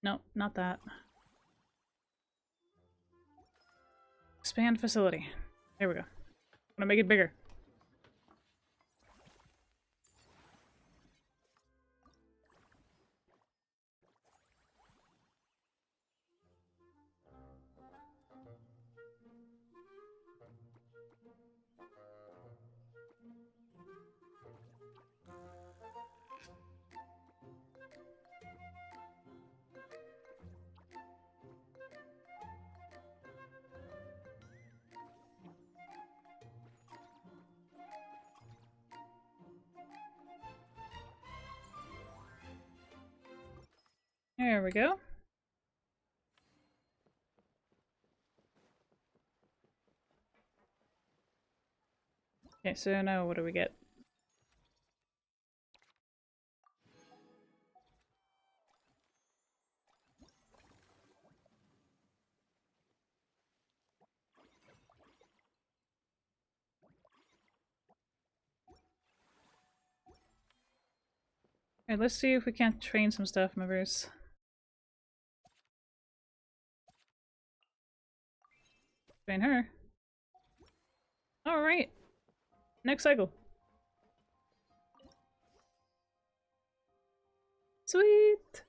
No, not that. Expand facility. There we go. I'm gonna make it bigger. There we go. Okay, so now what do we get? Alright, let's see if we can't train some staff members. Train her. Alright. Next cycle. Sweet!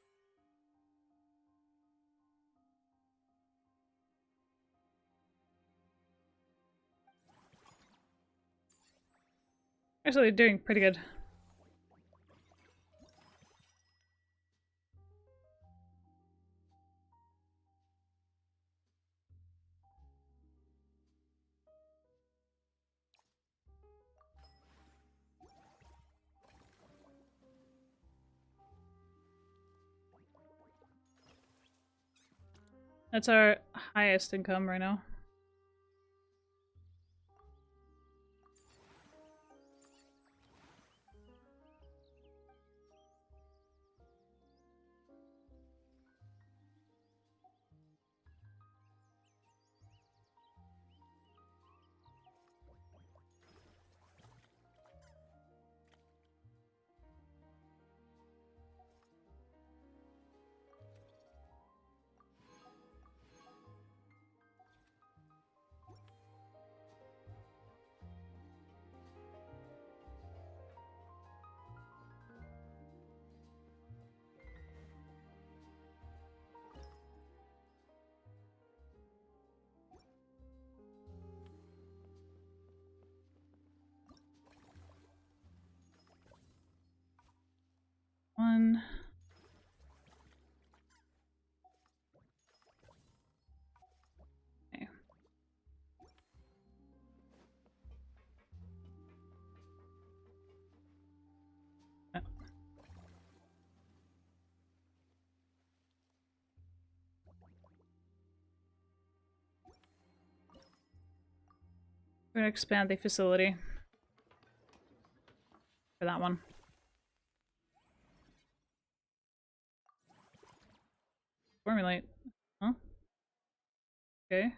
Actually, they're doing pretty good. That's our highest income right now. One. Okay. Oh. We're gonna expand the facility for that one. Formulate. Huh? Okay.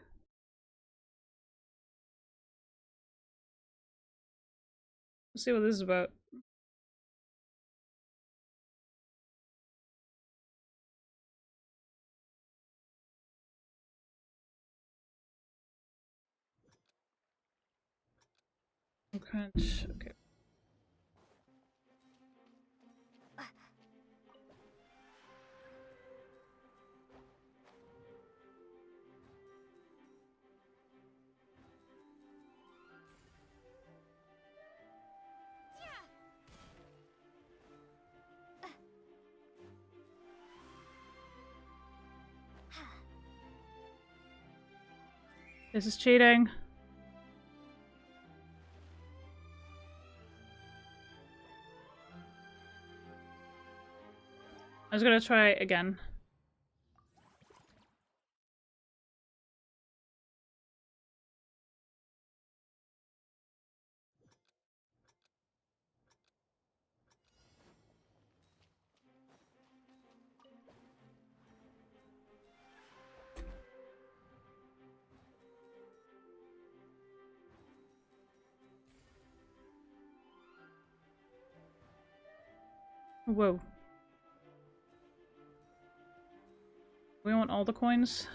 Let's see what this is about. crunch. Okay. This is cheating. I was gonna try again. Whoa. We want all the coins?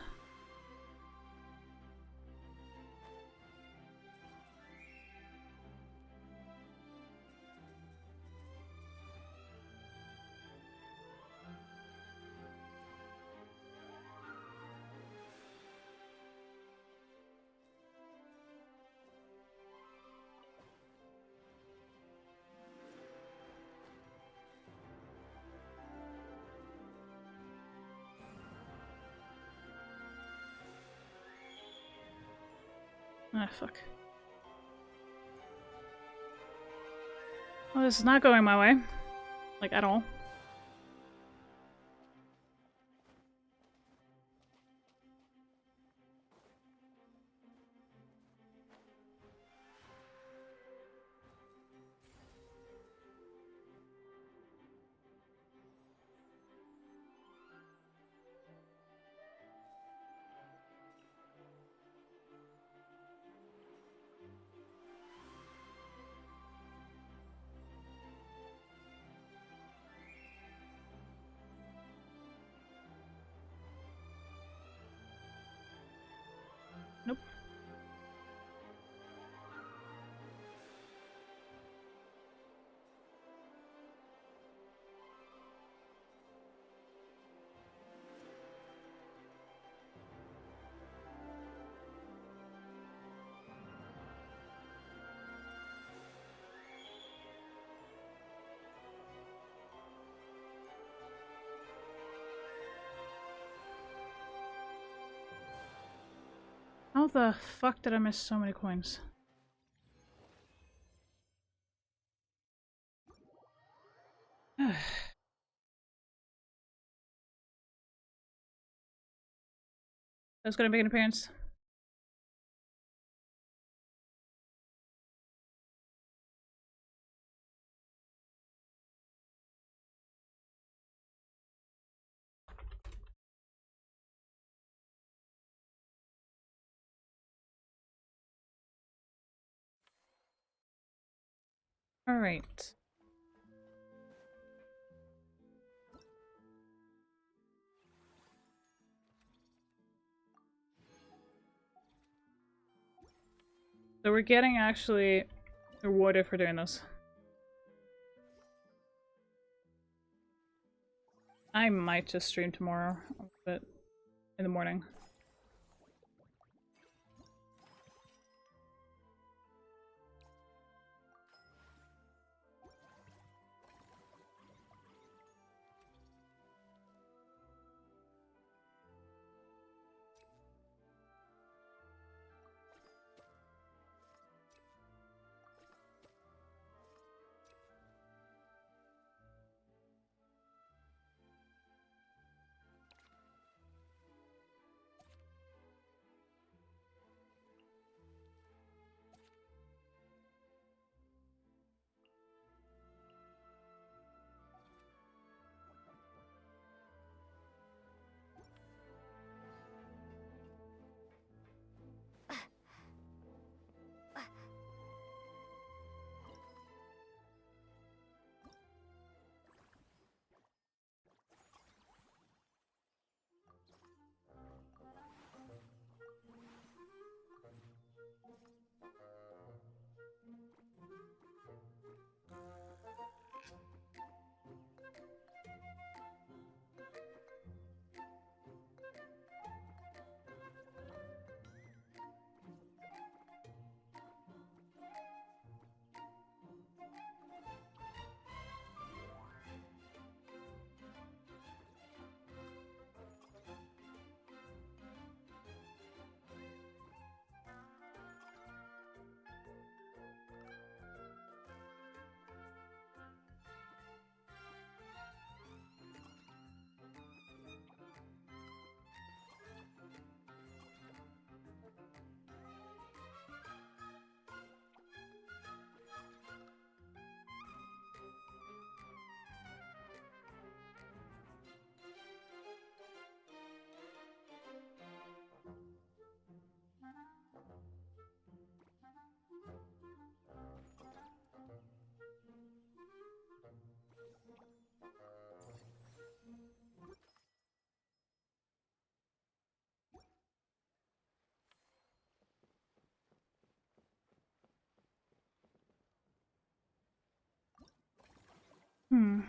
Ah, fuck. Well, this is not going my way. Like, at all. Nope. How the fuck did I miss so many coins? That's gonna make an appearance. Alright. So we're getting actually rewarded for doing this. I might just stream tomorrow, but in the morning. Hmm.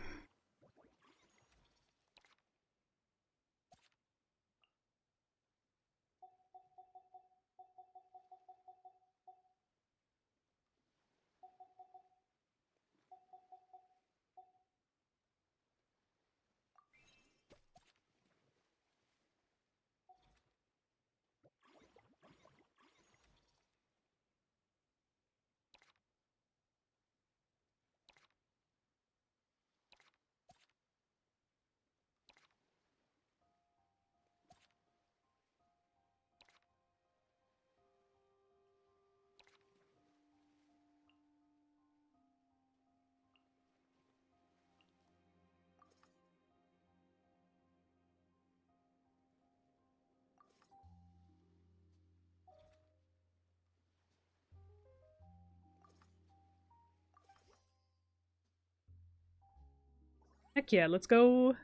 Heck yeah, let's go.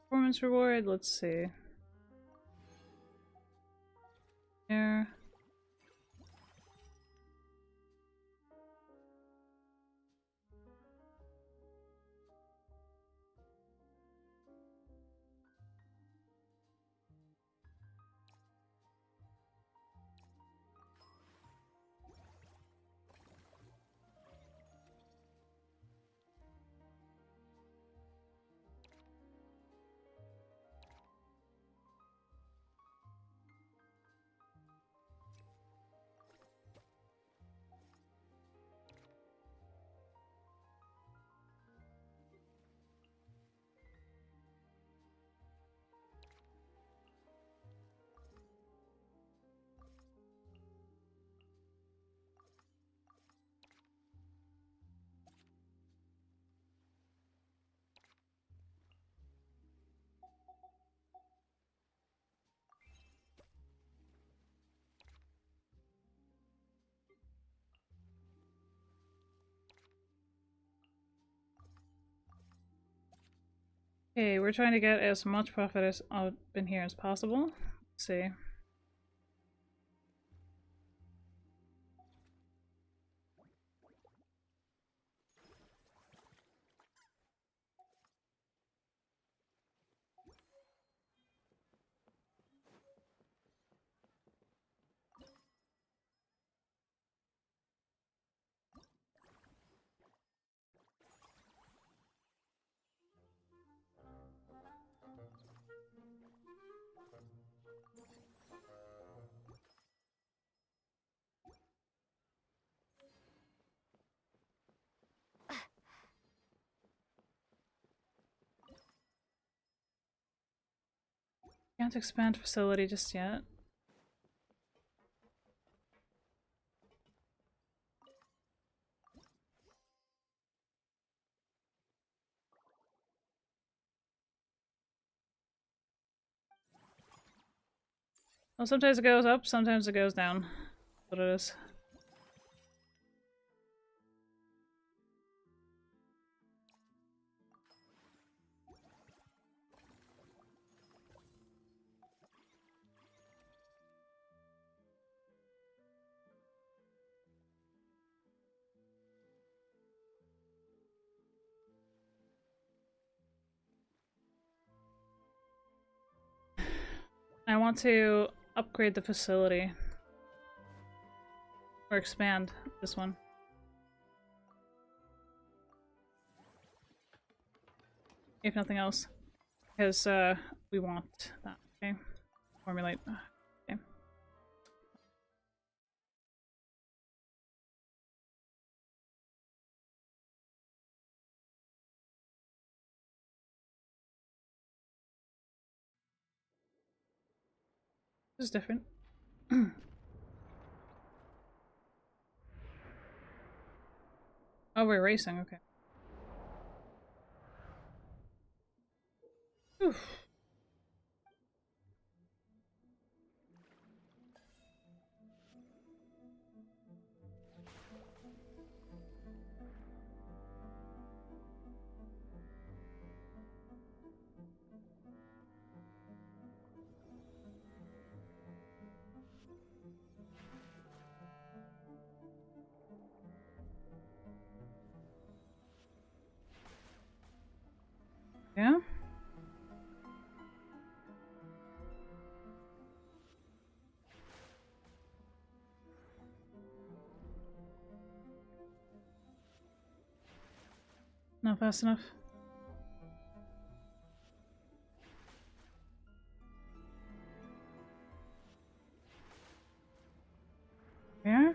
Performance reward, let's see. There. Okay, we're trying to get as much profit as out in here as possible. Let's see. Can't expand facility just yet. Well, sometimes it goes up, sometimes it goes down. That's what it is. I want to upgrade the facility. Or expand this one. If nothing else. Because we want that. Okay. Formulate. Okay. This is different. Oh, we're racing, okay. Oof. Not fast enough. Where?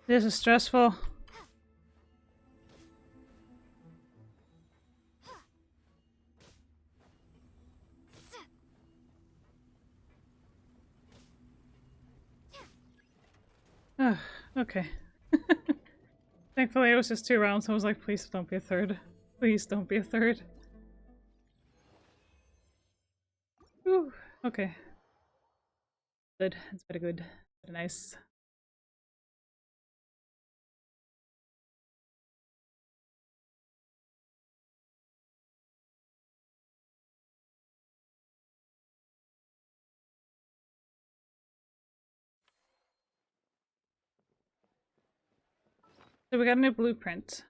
This is stressful. Okay. Thankfully it was just 2 rounds. I was like, please don't be a third. Please don't be a third. Whew. Okay. Good. It's very good. Very nice. So we got a new blueprint.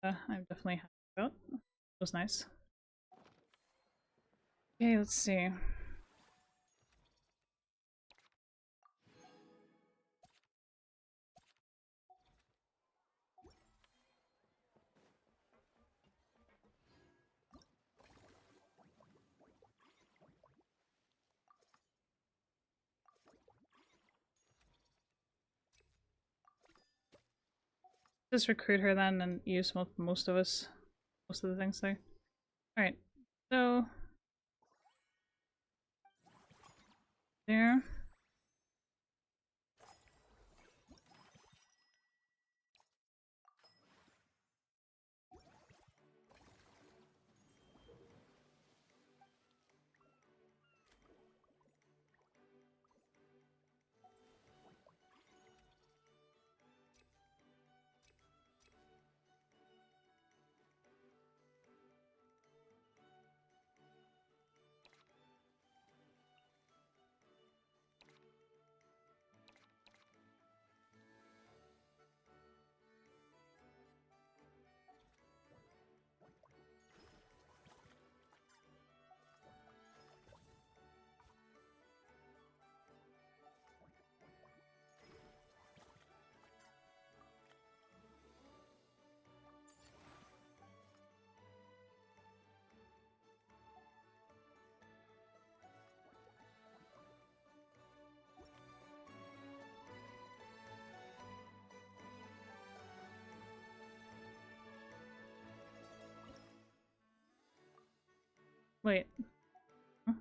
I'm definitely happy about. It was nice. Okay, let's see. Just recruit her then and use most of the things there. Alright, so there. Wait. Huh?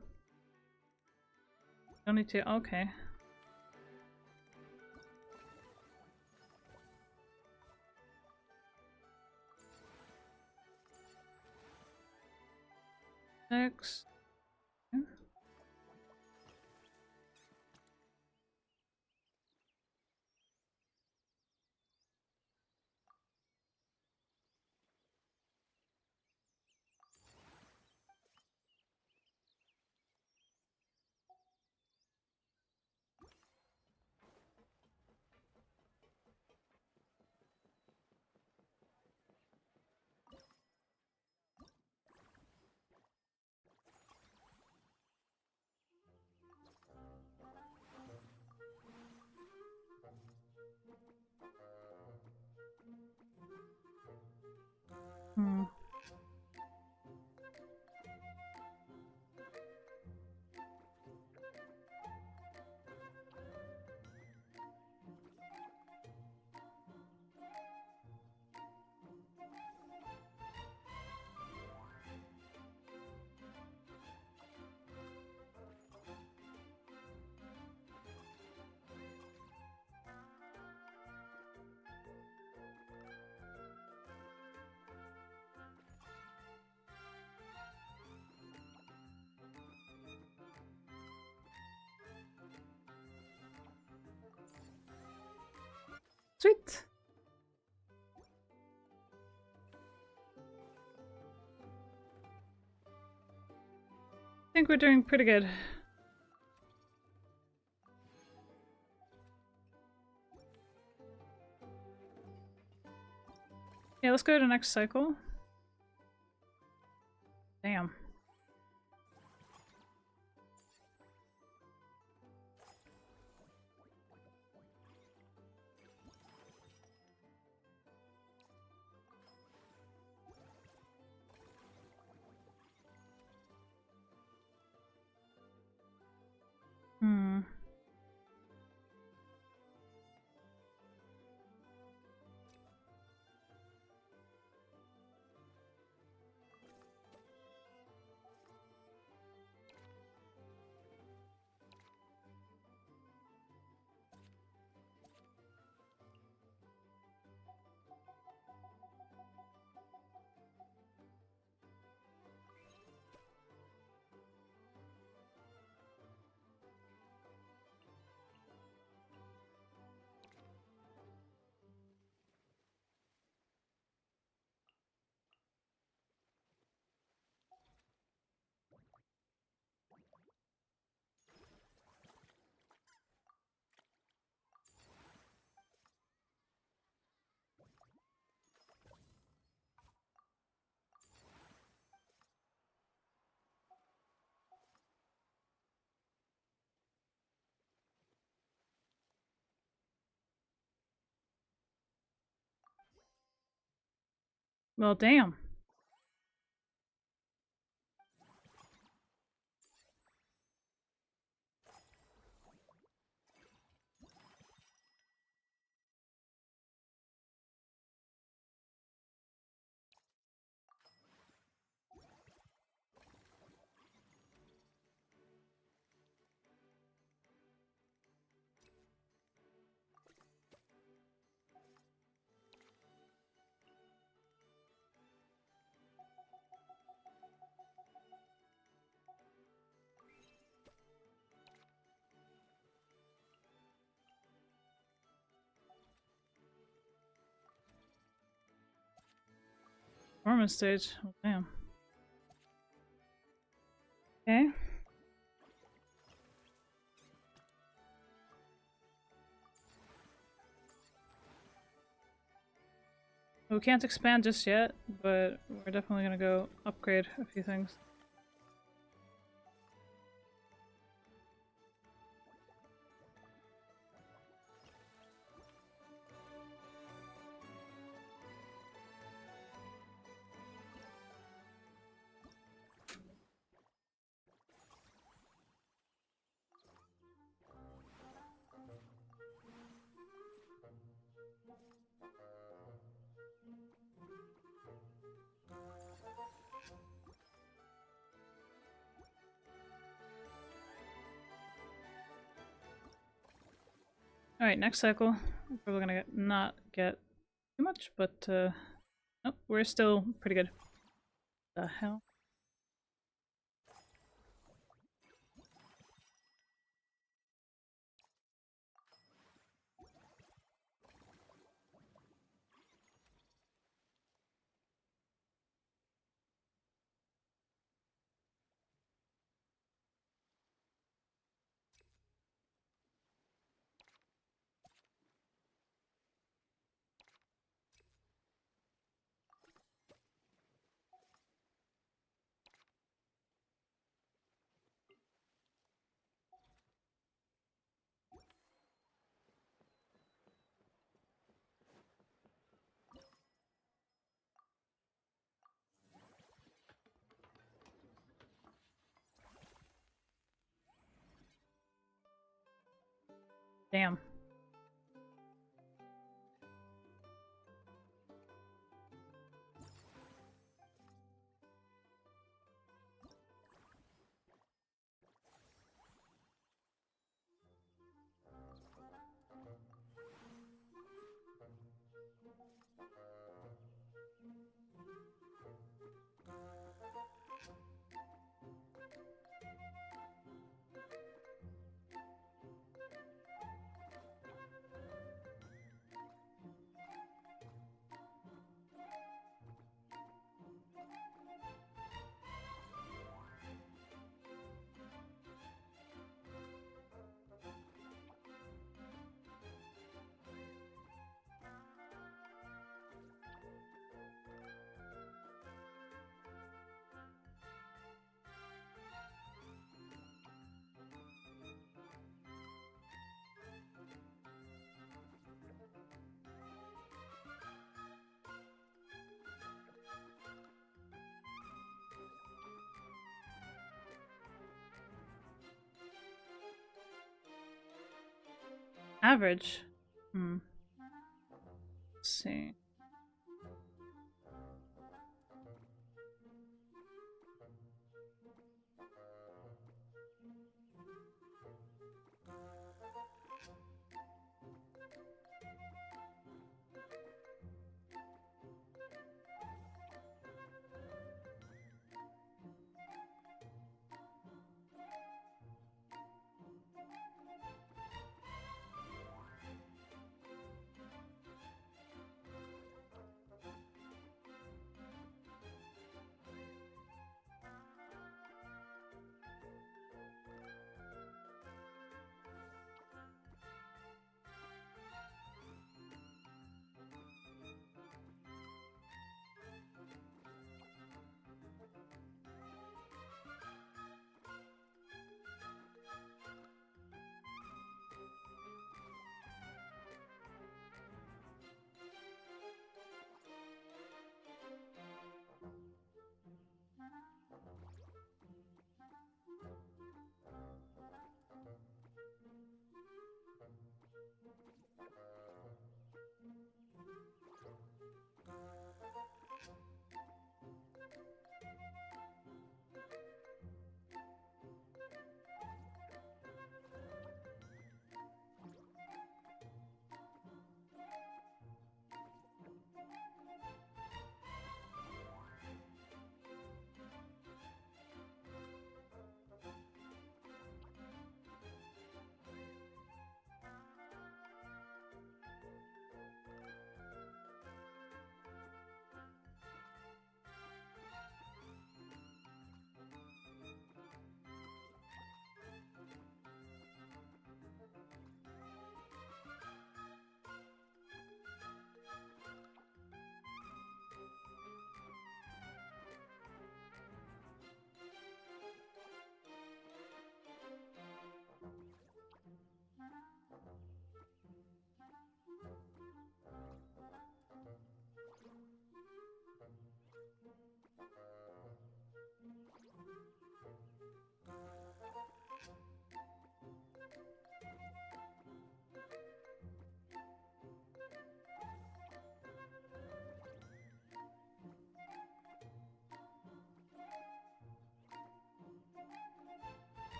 Don't need to. Okay. Next. Sweet. I think we're doing pretty good. Yeah, let's go to next cycle. Damn. Hmm. Well, damn. Performance stage. Oh, damn. Okay. We can't expand just yet, but we're definitely gonna go upgrade a few things. Alright, next cycle. We're probably gonna not get too much, but oh, we're still pretty good. The hell? Damn. average. Hmm. Let's see.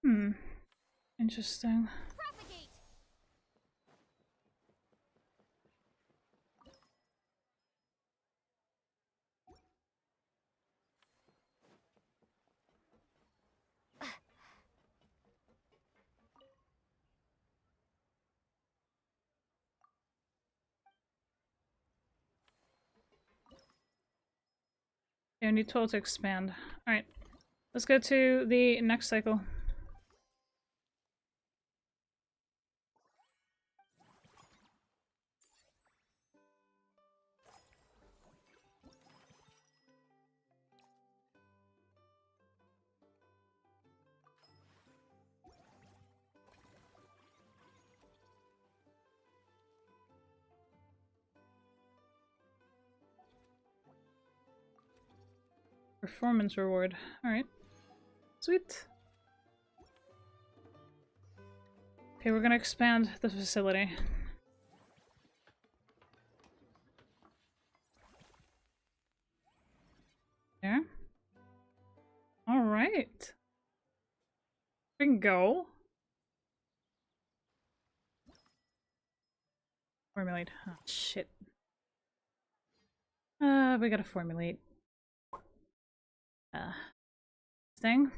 Hmm. Interesting. Propagate! Yeah, I need total to expand. Alright. Let's go to the next cycle. Performance reward. Alright. Sweet. Okay, we're gonna expand the facility. There. Alright. We can go. Formulate. Oh, shit. We gotta formulate. Thing.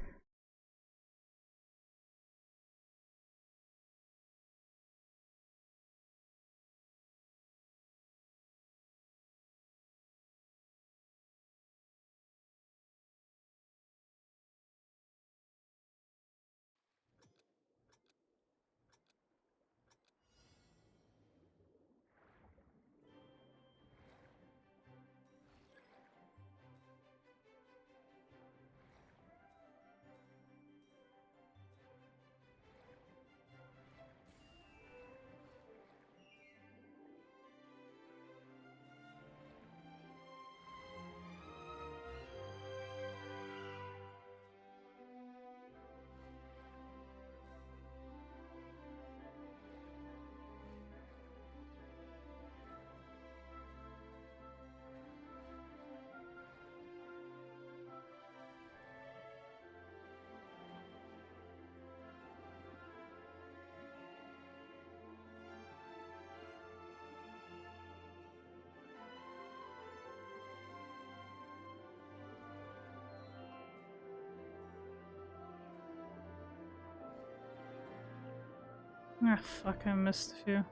Ah, fuck, I missed a few.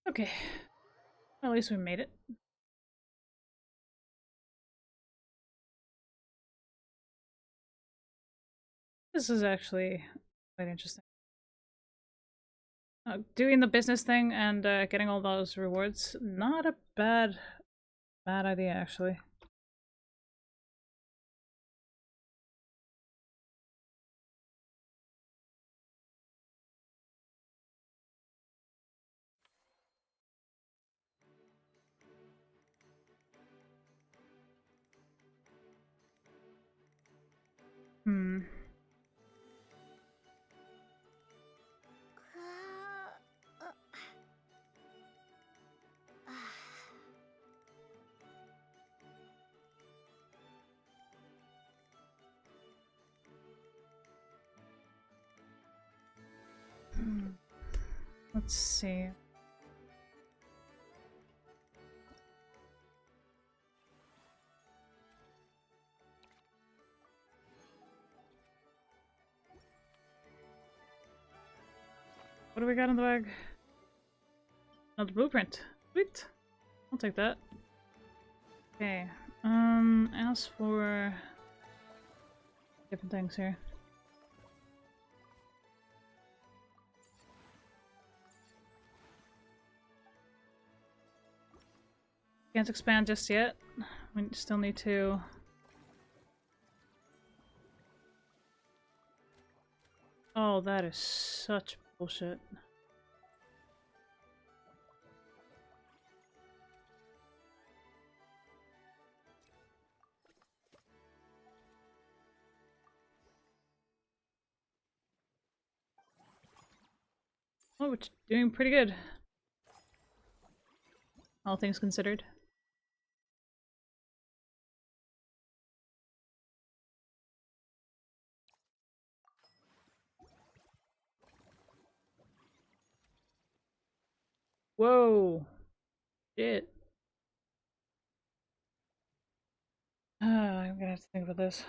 Okay. Well, at least we made it. This is actually quite interesting. Doing the business thing and getting all those rewards, not a bad idea, actually. Hmm. Let's see. What do we got in the bag? Another blueprint. Sweet. I'll take that. Okay. As for different things here. Can't expand just yet. We still need to... Oh, that is such bullshit. Oh, we're doing pretty good. All things considered. Whoa! Shit. I'm gonna have to think about this.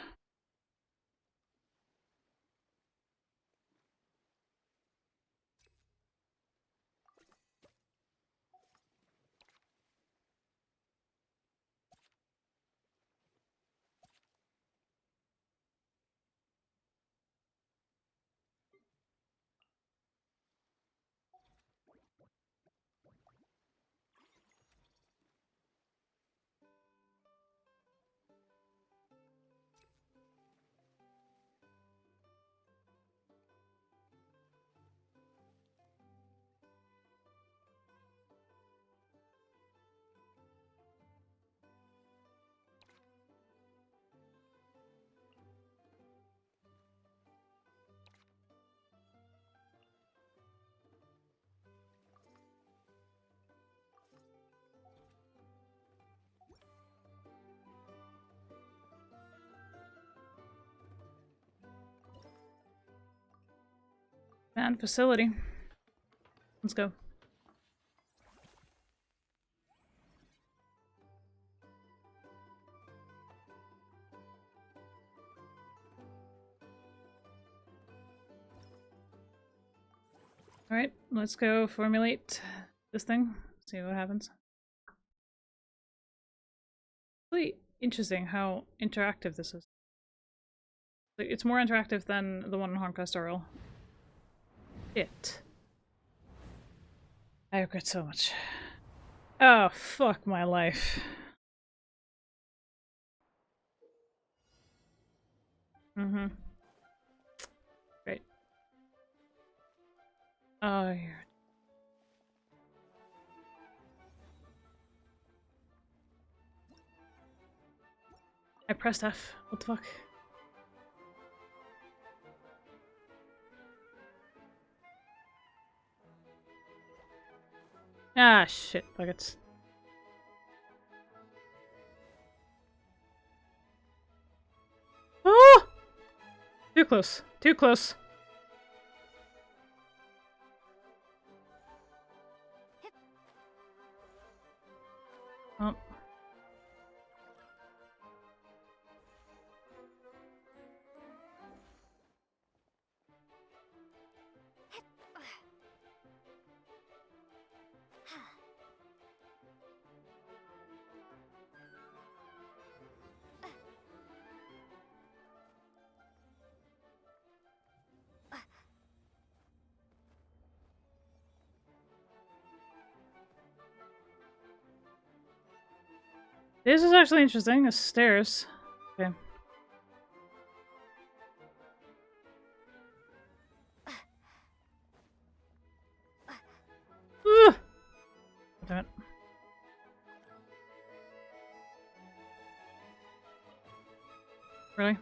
And facility. Let's go. Alright, let's go formulate this thing. See what happens. Really interesting how interactive this is. Like, it's more interactive than the one in Honkai Star. Shit. I regret so much. Oh, fuck my life. Mm-hmm. Great. Oh, you're... I pressed F. What the fuck? Ah, shit, buckets. Oh! Too close. Too close. Oh. This is actually interesting. The stairs. Okay. Damn it. Really?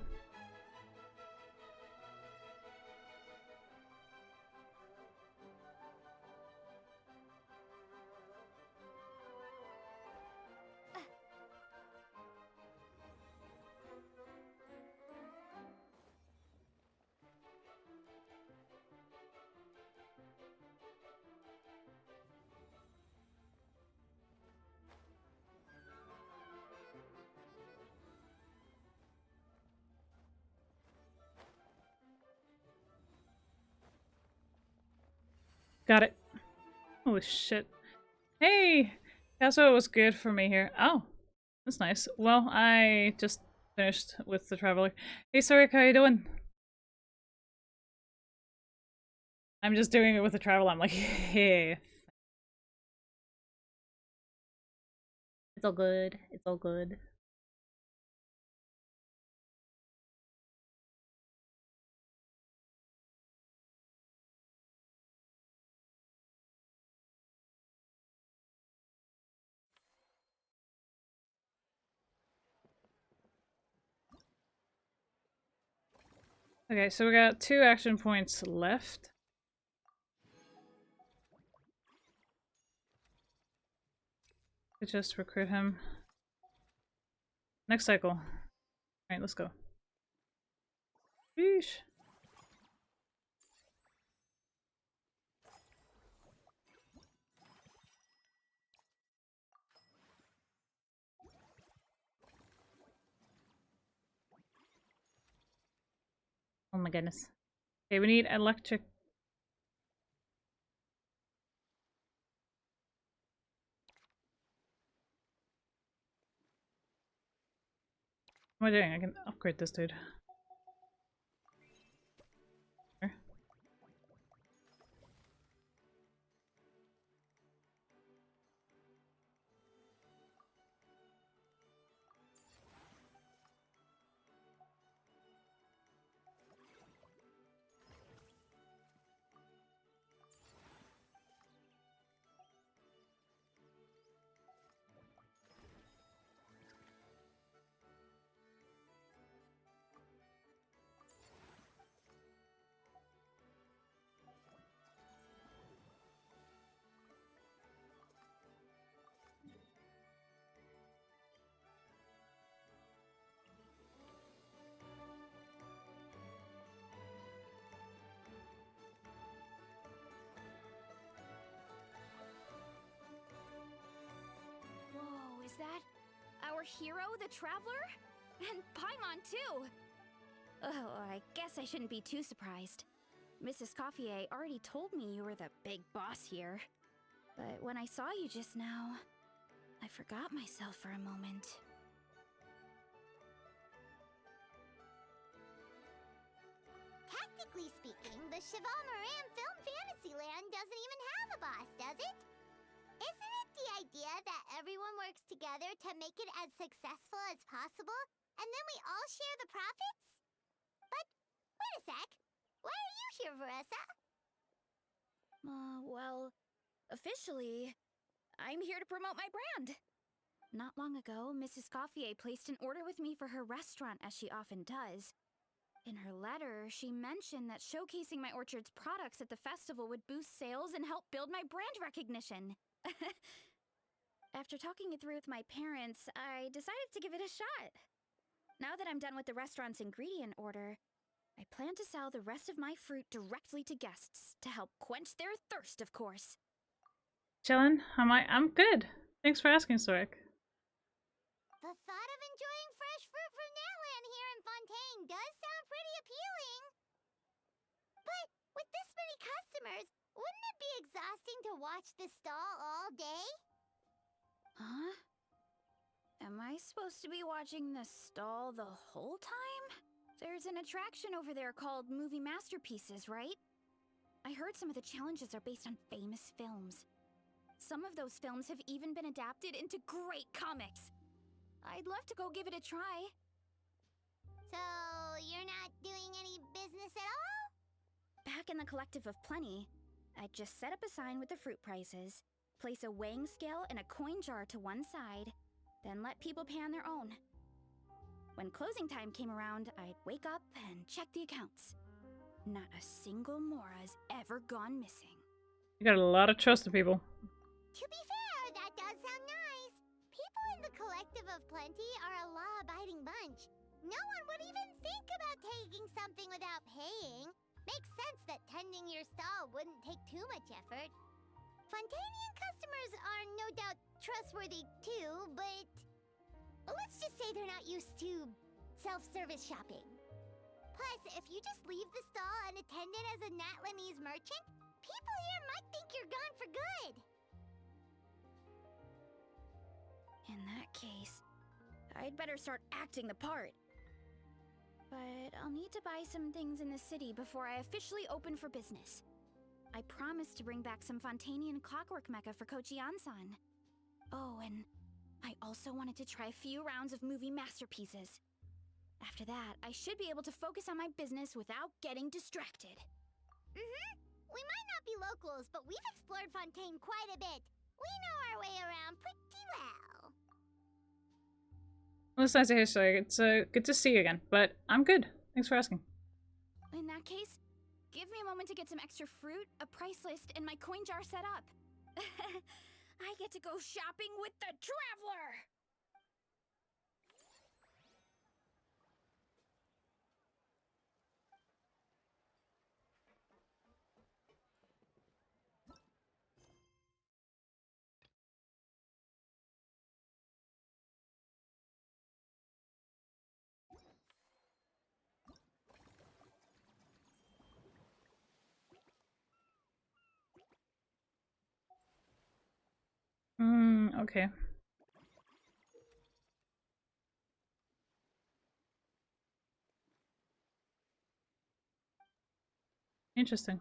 Got it. Holy shit. Hey! That's what was good for me here. Oh. That's nice. Well, I just finished with the Traveler. Hey, Sarek, how you doing? I'm just doing it with the Traveler. I'm like, hey. It's all good. It's all good. Okay, so we got 2 action points left. Could just recruit him. Next cycle. Alright, let's go. Sheesh. Oh my goodness. Okay, we need electric. What am I doing? I can upgrade this dude. There. Whoa, is that our hero, the Traveler? And Paimon, too! Oh, I guess I shouldn't be too surprised. Mrs. Coiffier already told me you were the big boss here. But when I saw you just now, I forgot myself for a moment. Technically speaking, the Cheval Moran Film Fantasyland doesn't even have a boss, does it? Isn't it the idea that everyone works together to make it as successful as possible, and then we all share the profits? But, wait a sec. Why are you here, Veressa? Well, officially, I'm here to promote my brand. Not long ago, Mrs. Coiffier placed an order with me for her restaurant, as she often does. In her letter, she mentioned that showcasing my orchard's products at the festival would boost sales and help build my brand recognition. After talking it through with my parents, I decided to give it a shot. Now that I'm done with the restaurant's ingredient order, I plan to sell the rest of my fruit directly to guests to help quench their thirst, of course. Chillin'? I'm good. Thanks for asking, Sorek. The thought of enjoying fresh fruit from Natland here in Fontaine does sound pretty appealing. But with this many customers, wouldn't it be exhausting to watch the stall all day? Huh? Am I supposed to be watching the stall the whole time? There's an attraction over there called Movie Masterpieces, right? I heard some of the challenges are based on famous films. Some of those films have even been adapted into great comics. I'd love to go give it a try. So, you're not doing any business at all? Back in the Collective of Plenty, I'd just set up a sign with the fruit prices, place a weighing scale and a coin jar to one side, then let people pay on their own. When closing time came around, I'd wake up and check the accounts. Not a single Mora's ever gone missing. You got a lot of trust in people. To be fair, that does sound nice. People in the Collective of Plenty are a law-abiding bunch. No one would even think about taking something without paying. Makes sense that tending your stall wouldn't take too much effort. Fontainian customers are no doubt trustworthy too, but let's just say they're not used to self-service shopping. Plus, if you just leave the stall unattended as a Natlanese merchant, people here might think you're gone for good. In that case, I'd better start acting the part. But I'll need to buy some things in the city before I officially open for business. I promised to bring back some Fontainian clockwork mecha for Kochi-an-san. Oh, and I also wanted to try a few rounds of movie masterpieces. After that, I should be able to focus on my business without getting distracted. We might not be locals, but we've explored Fontaine quite a bit. We know our way around pretty well. Well, it's nice to hear, Sorek. It's good to see you again, but I'm good. Thanks for asking. In that case, give me a moment to get some extra fruit, a price list, and my coin jar set up. I get to go shopping with the Traveler! Okay. Interesting.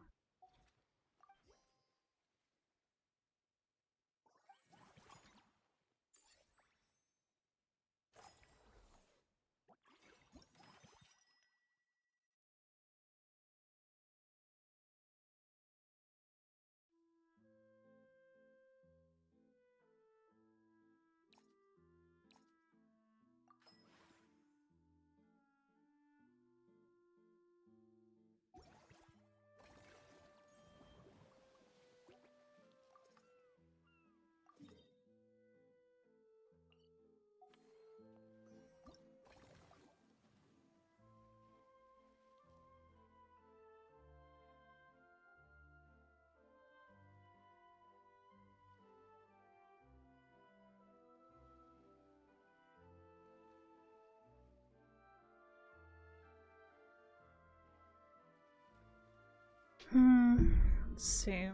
Let's see.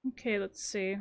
Okay, let's see.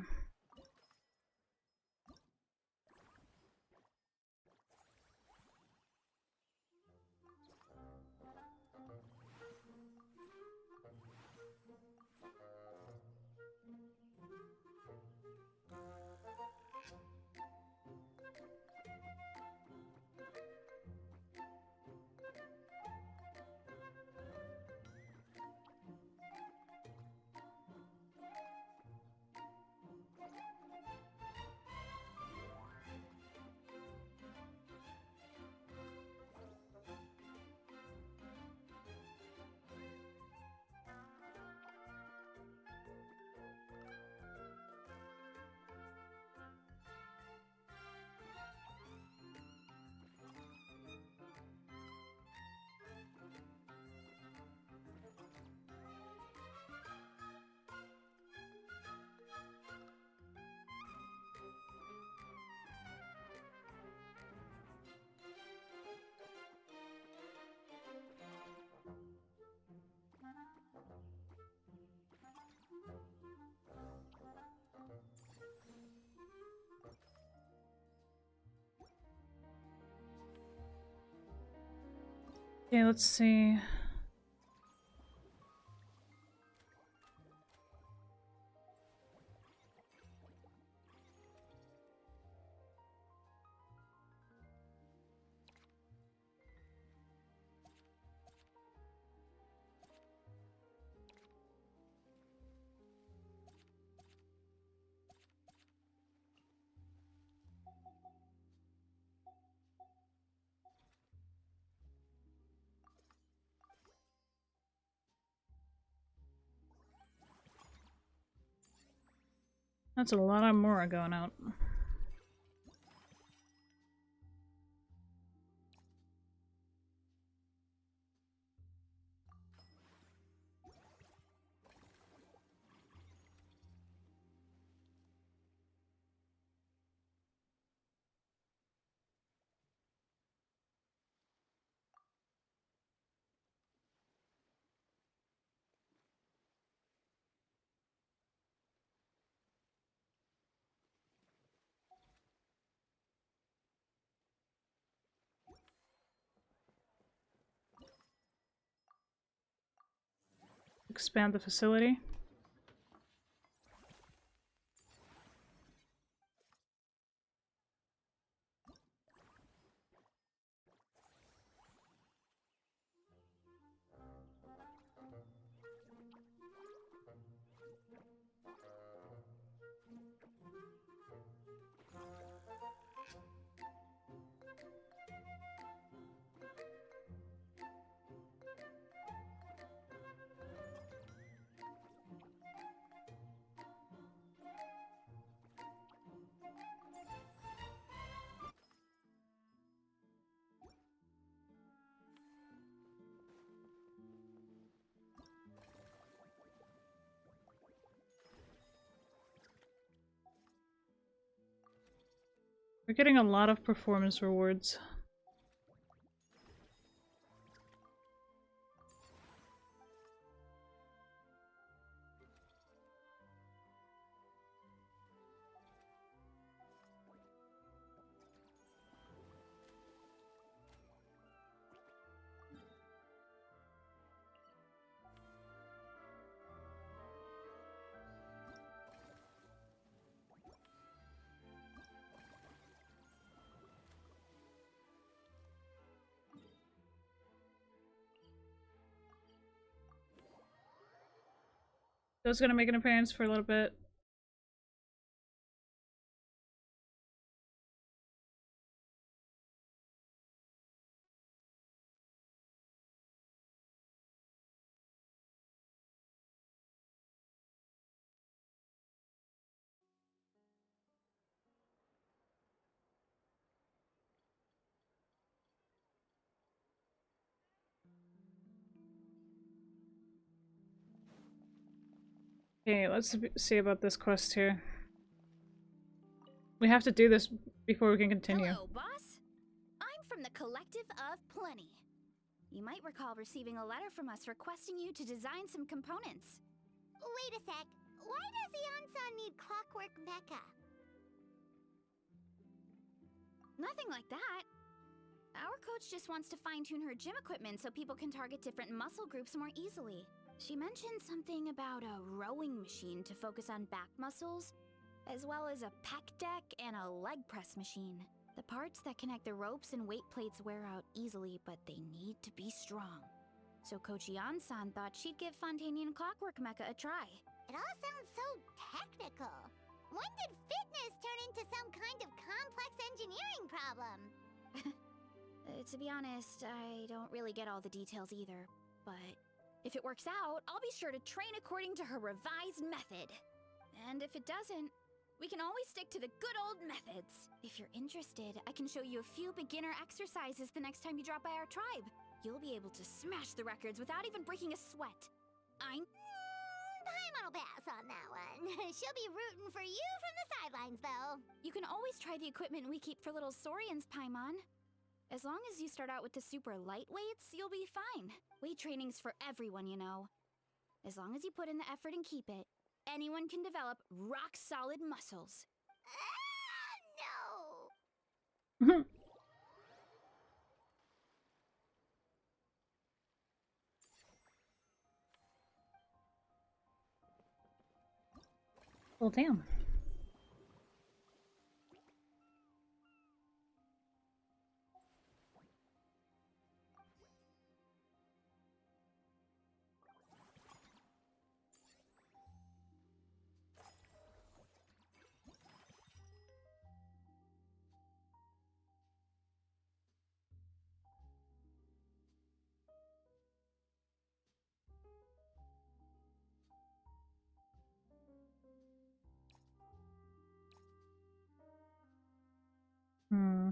Okay, let's see. That's a lot of Mora going out. Expand the facility. We're getting a lot of performance rewards. I was gonna make an appearance for a little bit. Okay, let's see about this quest here. We have to do this before we can continue. Hello, boss. I'm from the Collective of Plenty. You might recall receiving a letter from us requesting you to design some components. Wait a sec. why does Iansan need Clockwork Mecha? Nothing like that. Our coach just wants to fine-tune her gym equipment so people can target different muscle groups more easily. She mentioned something about a rowing machine to focus on back muscles, as well as a pec deck and a leg press machine. The parts that connect the ropes and weight plates wear out easily, but they need to be strong. So Coach Ian-san thought she'd give Fontanian Clockwork Mecha a try. It all sounds so technical. When did fitness turn into some kind of complex engineering problem? To be honest, I don't really get all the details either. But if it works out, I'll be sure to train according to her revised method. And if it doesn't, we can always stick to the good old methods. If you're interested, I can show you a few beginner exercises the next time you drop by our tribe. You'll be able to smash the records without even breaking a sweat. Paimon will pass on that one. She'll be rooting for you from the sidelines, though. You can always try the equipment we keep for little Saurians, Paimon. As long as you start out with the super light weights, you'll be fine. Weight training's for everyone, you know. As long as you put in the effort and keep it, anyone can develop rock-solid muscles. No! Well, damn. Hmm.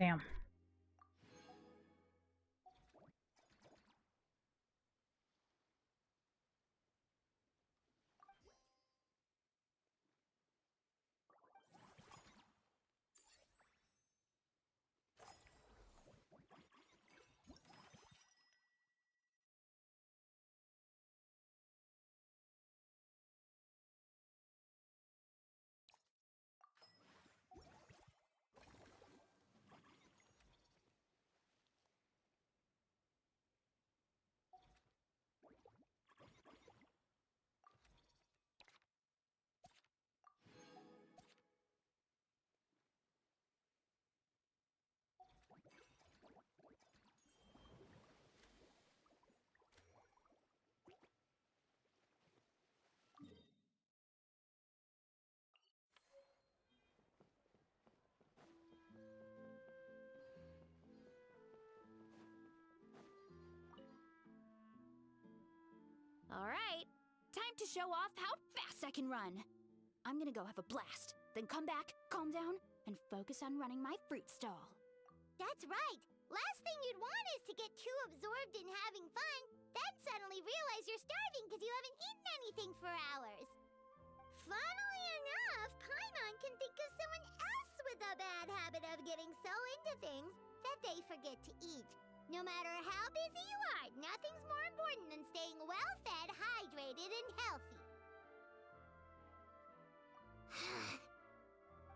Damn. All right, time to show off how fast I can run. I'm gonna go have a blast, then come back, calm down, and focus on running my fruit stall. That's right. Last thing you'd want is to get too absorbed in having fun, then suddenly realize you're starving because you haven't eaten anything for hours. Funnily enough, Paimon can think of someone else with a bad habit of getting so into things that they forget to eat. No matter how busy you are, nothing's more important than staying well-fed, hydrated, and healthy.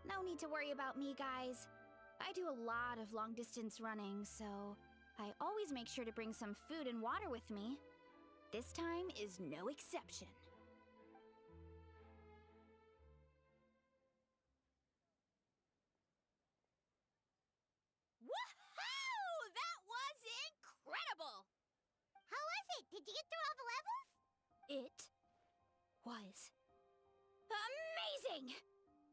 No need to worry about me, guys. I do a lot of long-distance running, so I always make sure to bring some food and water with me. This time is no exception. Woohoo! That was incredible! How was it? Did you get through all the levels? It was amazing!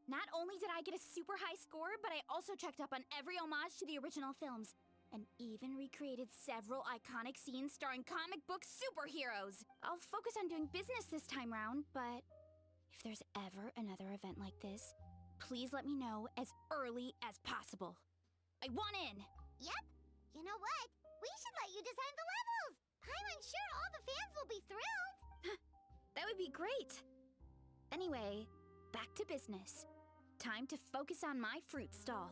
Not only did I get a super high score, but I also checked up on every homage to the original films, and even recreated several iconic scenes starring comic book superheroes. I'll focus on doing business this time round, but if there's ever another event like this, please let me know as early as possible. I want in! Yep. You know what? We should let you design the levels. I'm sure all the fans will be thrilled. That would be great. Anyway, back to business. Time to focus on my fruit stall.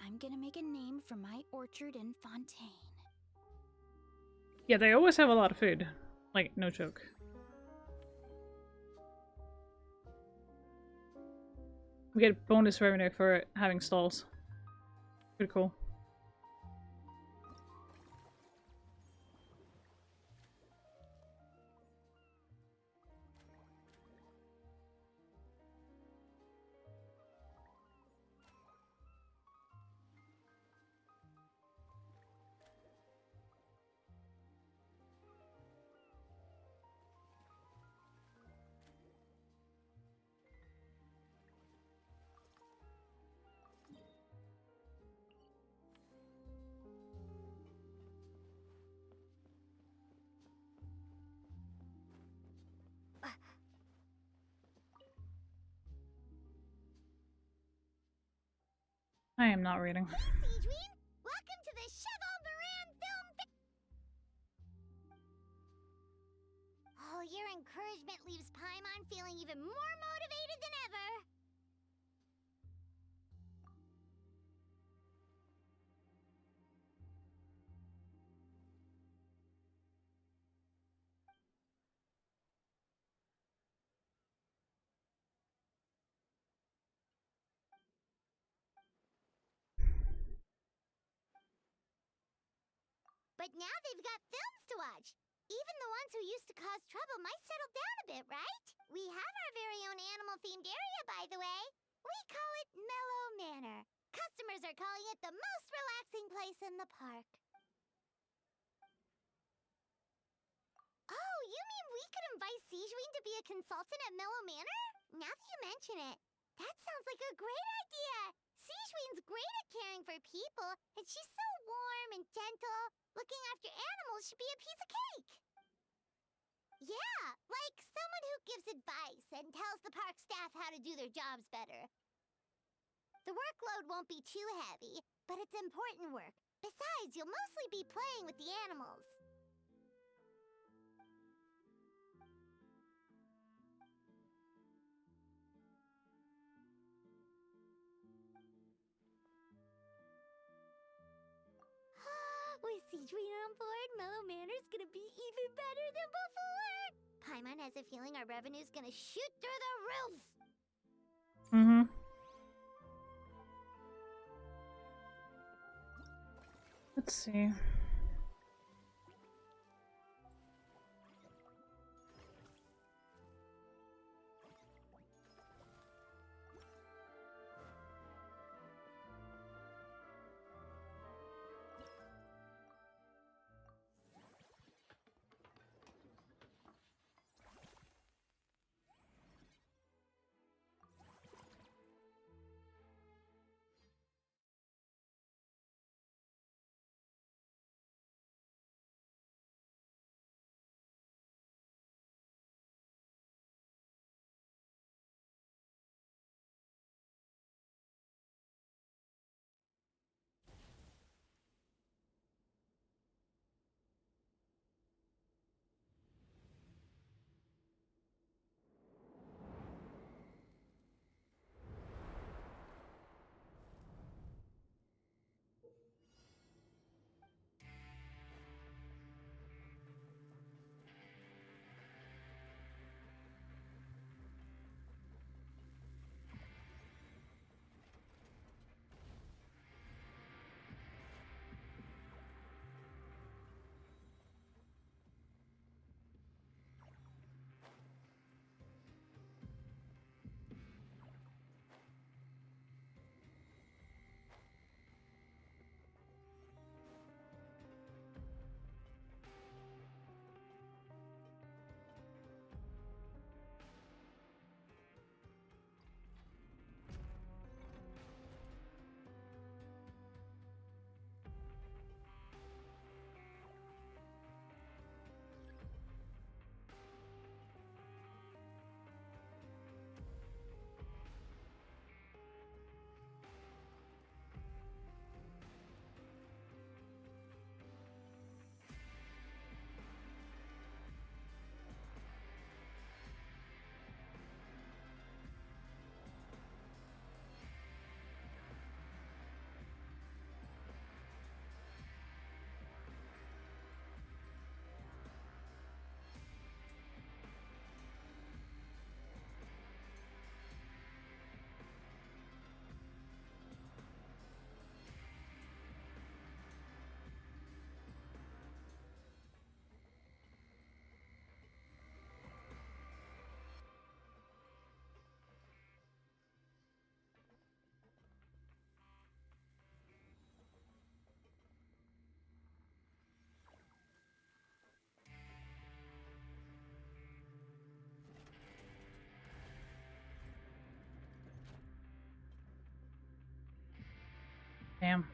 I'm gonna make a name for my orchard in Fontaine. Yeah, they always have a lot of food. Like, no joke. We get bonus revenue for having stalls. Pretty cool. I am not reading. Seedween, welcome to the Cheval Moran Film Oh, your encouragement leaves Paimon feeling even more motivated than ever. But now they've got films to watch. Even the ones who used to cause trouble might settle down a bit, right? We have our very own animal-themed area, by the way. We call it Mellow Manor. Customers are calling it the most relaxing place in the park. Oh, you mean we could invite Seedween to be a consultant at Mellow Manor? Now that you mention it, that sounds like a great idea. Seedween's great at caring for people, and she's so warm and gentle. Looking after animals should be a piece of cake. Yeah, like someone who gives advice and tells the park staff how to do their jobs better. The workload won't be too heavy, but it's important work. Besides, you'll mostly be playing with the animals. With Seedween on board, Mellow Manor's gonna be even better than before. Paimon has a feeling our revenue's gonna shoot through the roof. Mm-hmm. Let's see. Damn.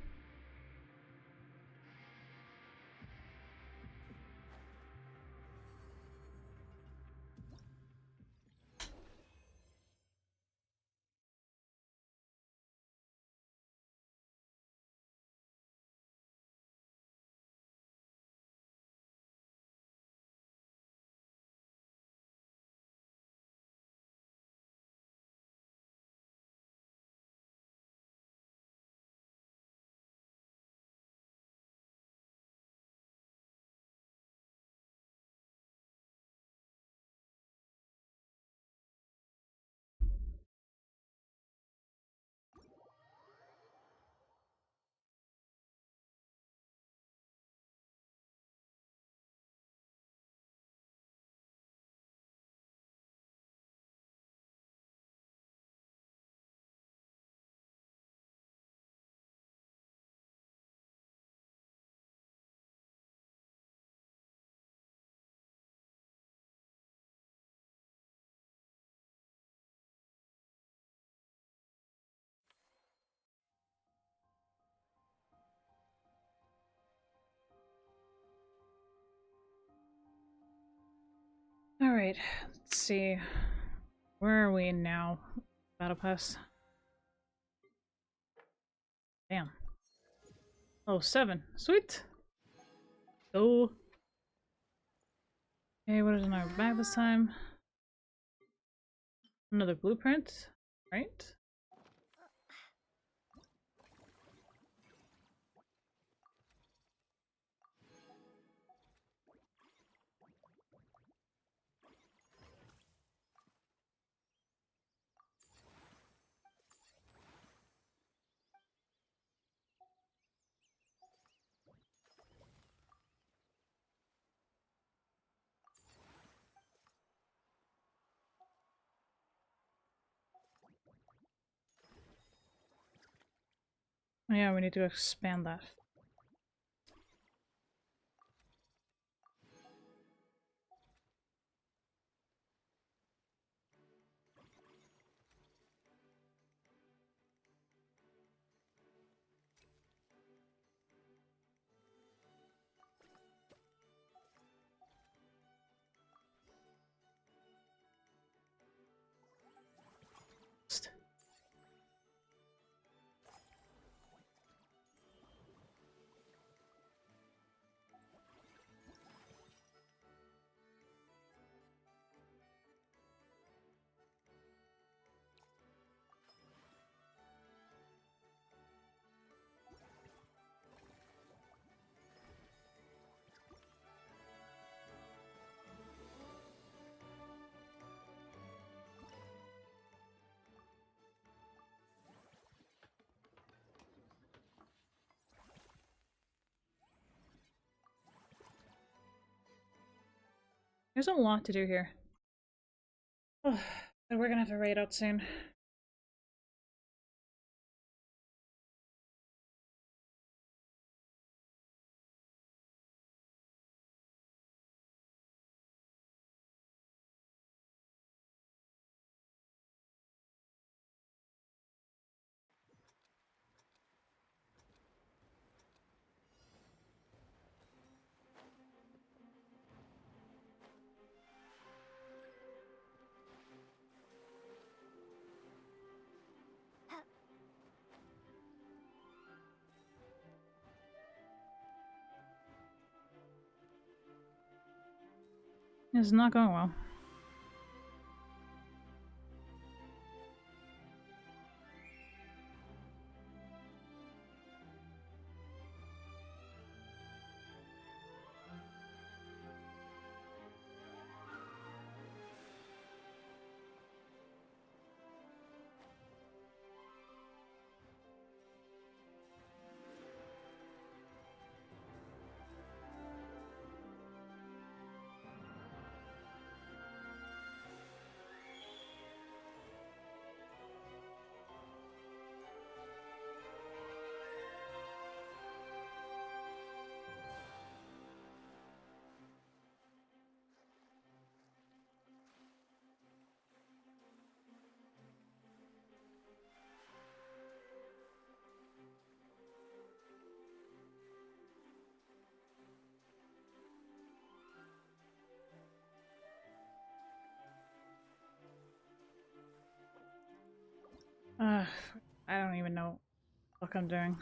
Alright, let's see. Where are we now? Battle Pass. Damn. Oh, 7. Sweet! Go. Okay, what is in our bag this time? Another blueprint, right? Yeah, we need to expand that. There's a lot to do here. Oh, and we're gonna have to raid out soon. It's not going well. I don't even know what I'm doing.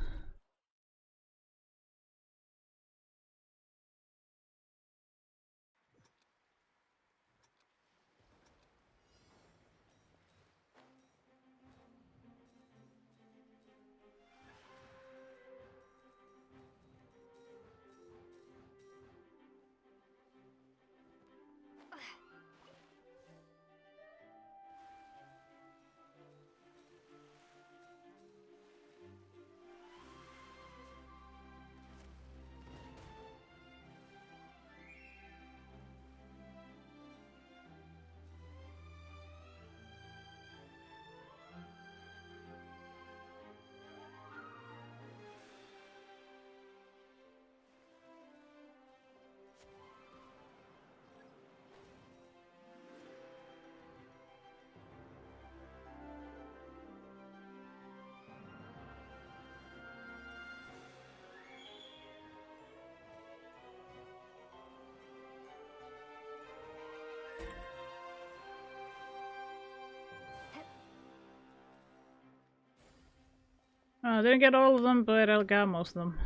I didn't get all of them, but I got most of them.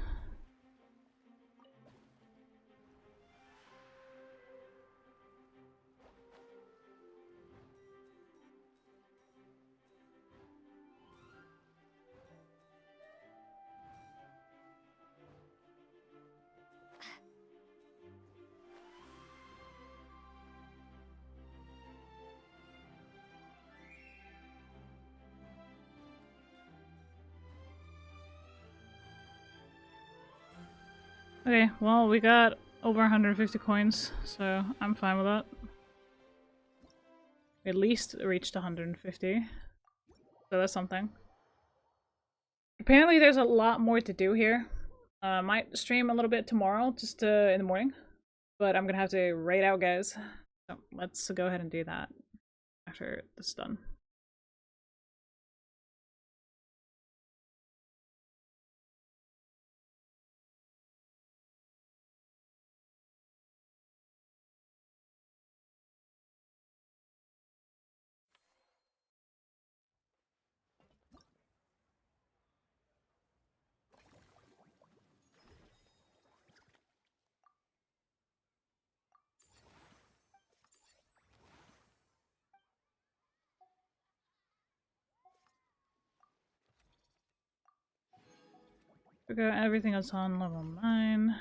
Okay, well, we got over 150 coins, so I'm fine with that. We at least reached 150, so that's something. Apparently there's a lot more to do here. Might stream a little bit tomorrow, just in the morning, but I'm gonna have to raid out, guys. So let's go ahead and do that after this is done. Okay, everything is on level 9.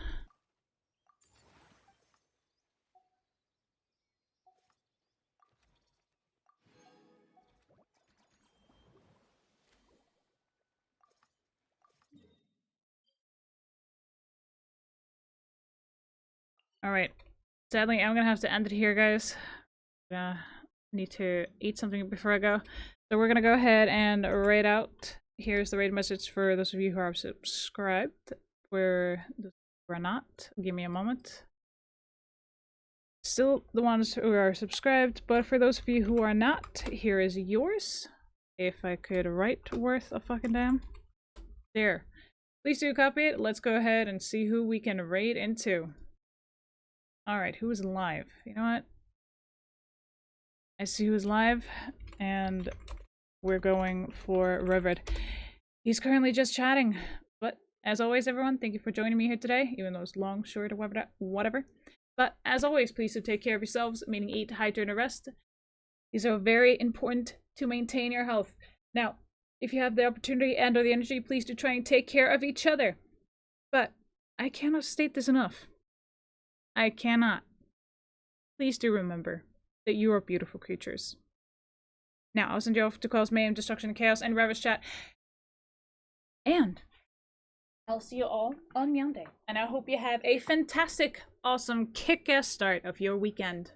Alright. Sadly, I'm gonna have to end it here, guys. Need to eat something before I go. So we're gonna go ahead and raid out. Here's the raid message for those of you who are subscribed. For those who are not, give me a moment. Still the ones who are subscribed, but for those of you who are not, here is yours. If I could write worth a fucking damn. There. Please do copy it. Let's go ahead and see who we can raid into. Alright, who is live? You know what? I see who is live, and we're going for Revered. He's currently just chatting, but as always, everyone, thank you for joining me here today, even though it's long, short, or whatever. But as always, please do take care of yourselves, meaning eat, hydrate, and rest. These are very important to maintain your health. Now, if you have the opportunity and or the energy, please do try and take care of each other. But I cannot state this enough. I cannot. Please do remember that you are beautiful creatures. Now, I'll send you off to cause mayhem, destruction, chaos, and ravish chat. And I'll see you all on Monday. And I hope you have a fantastic, awesome, kick-ass start of your weekend.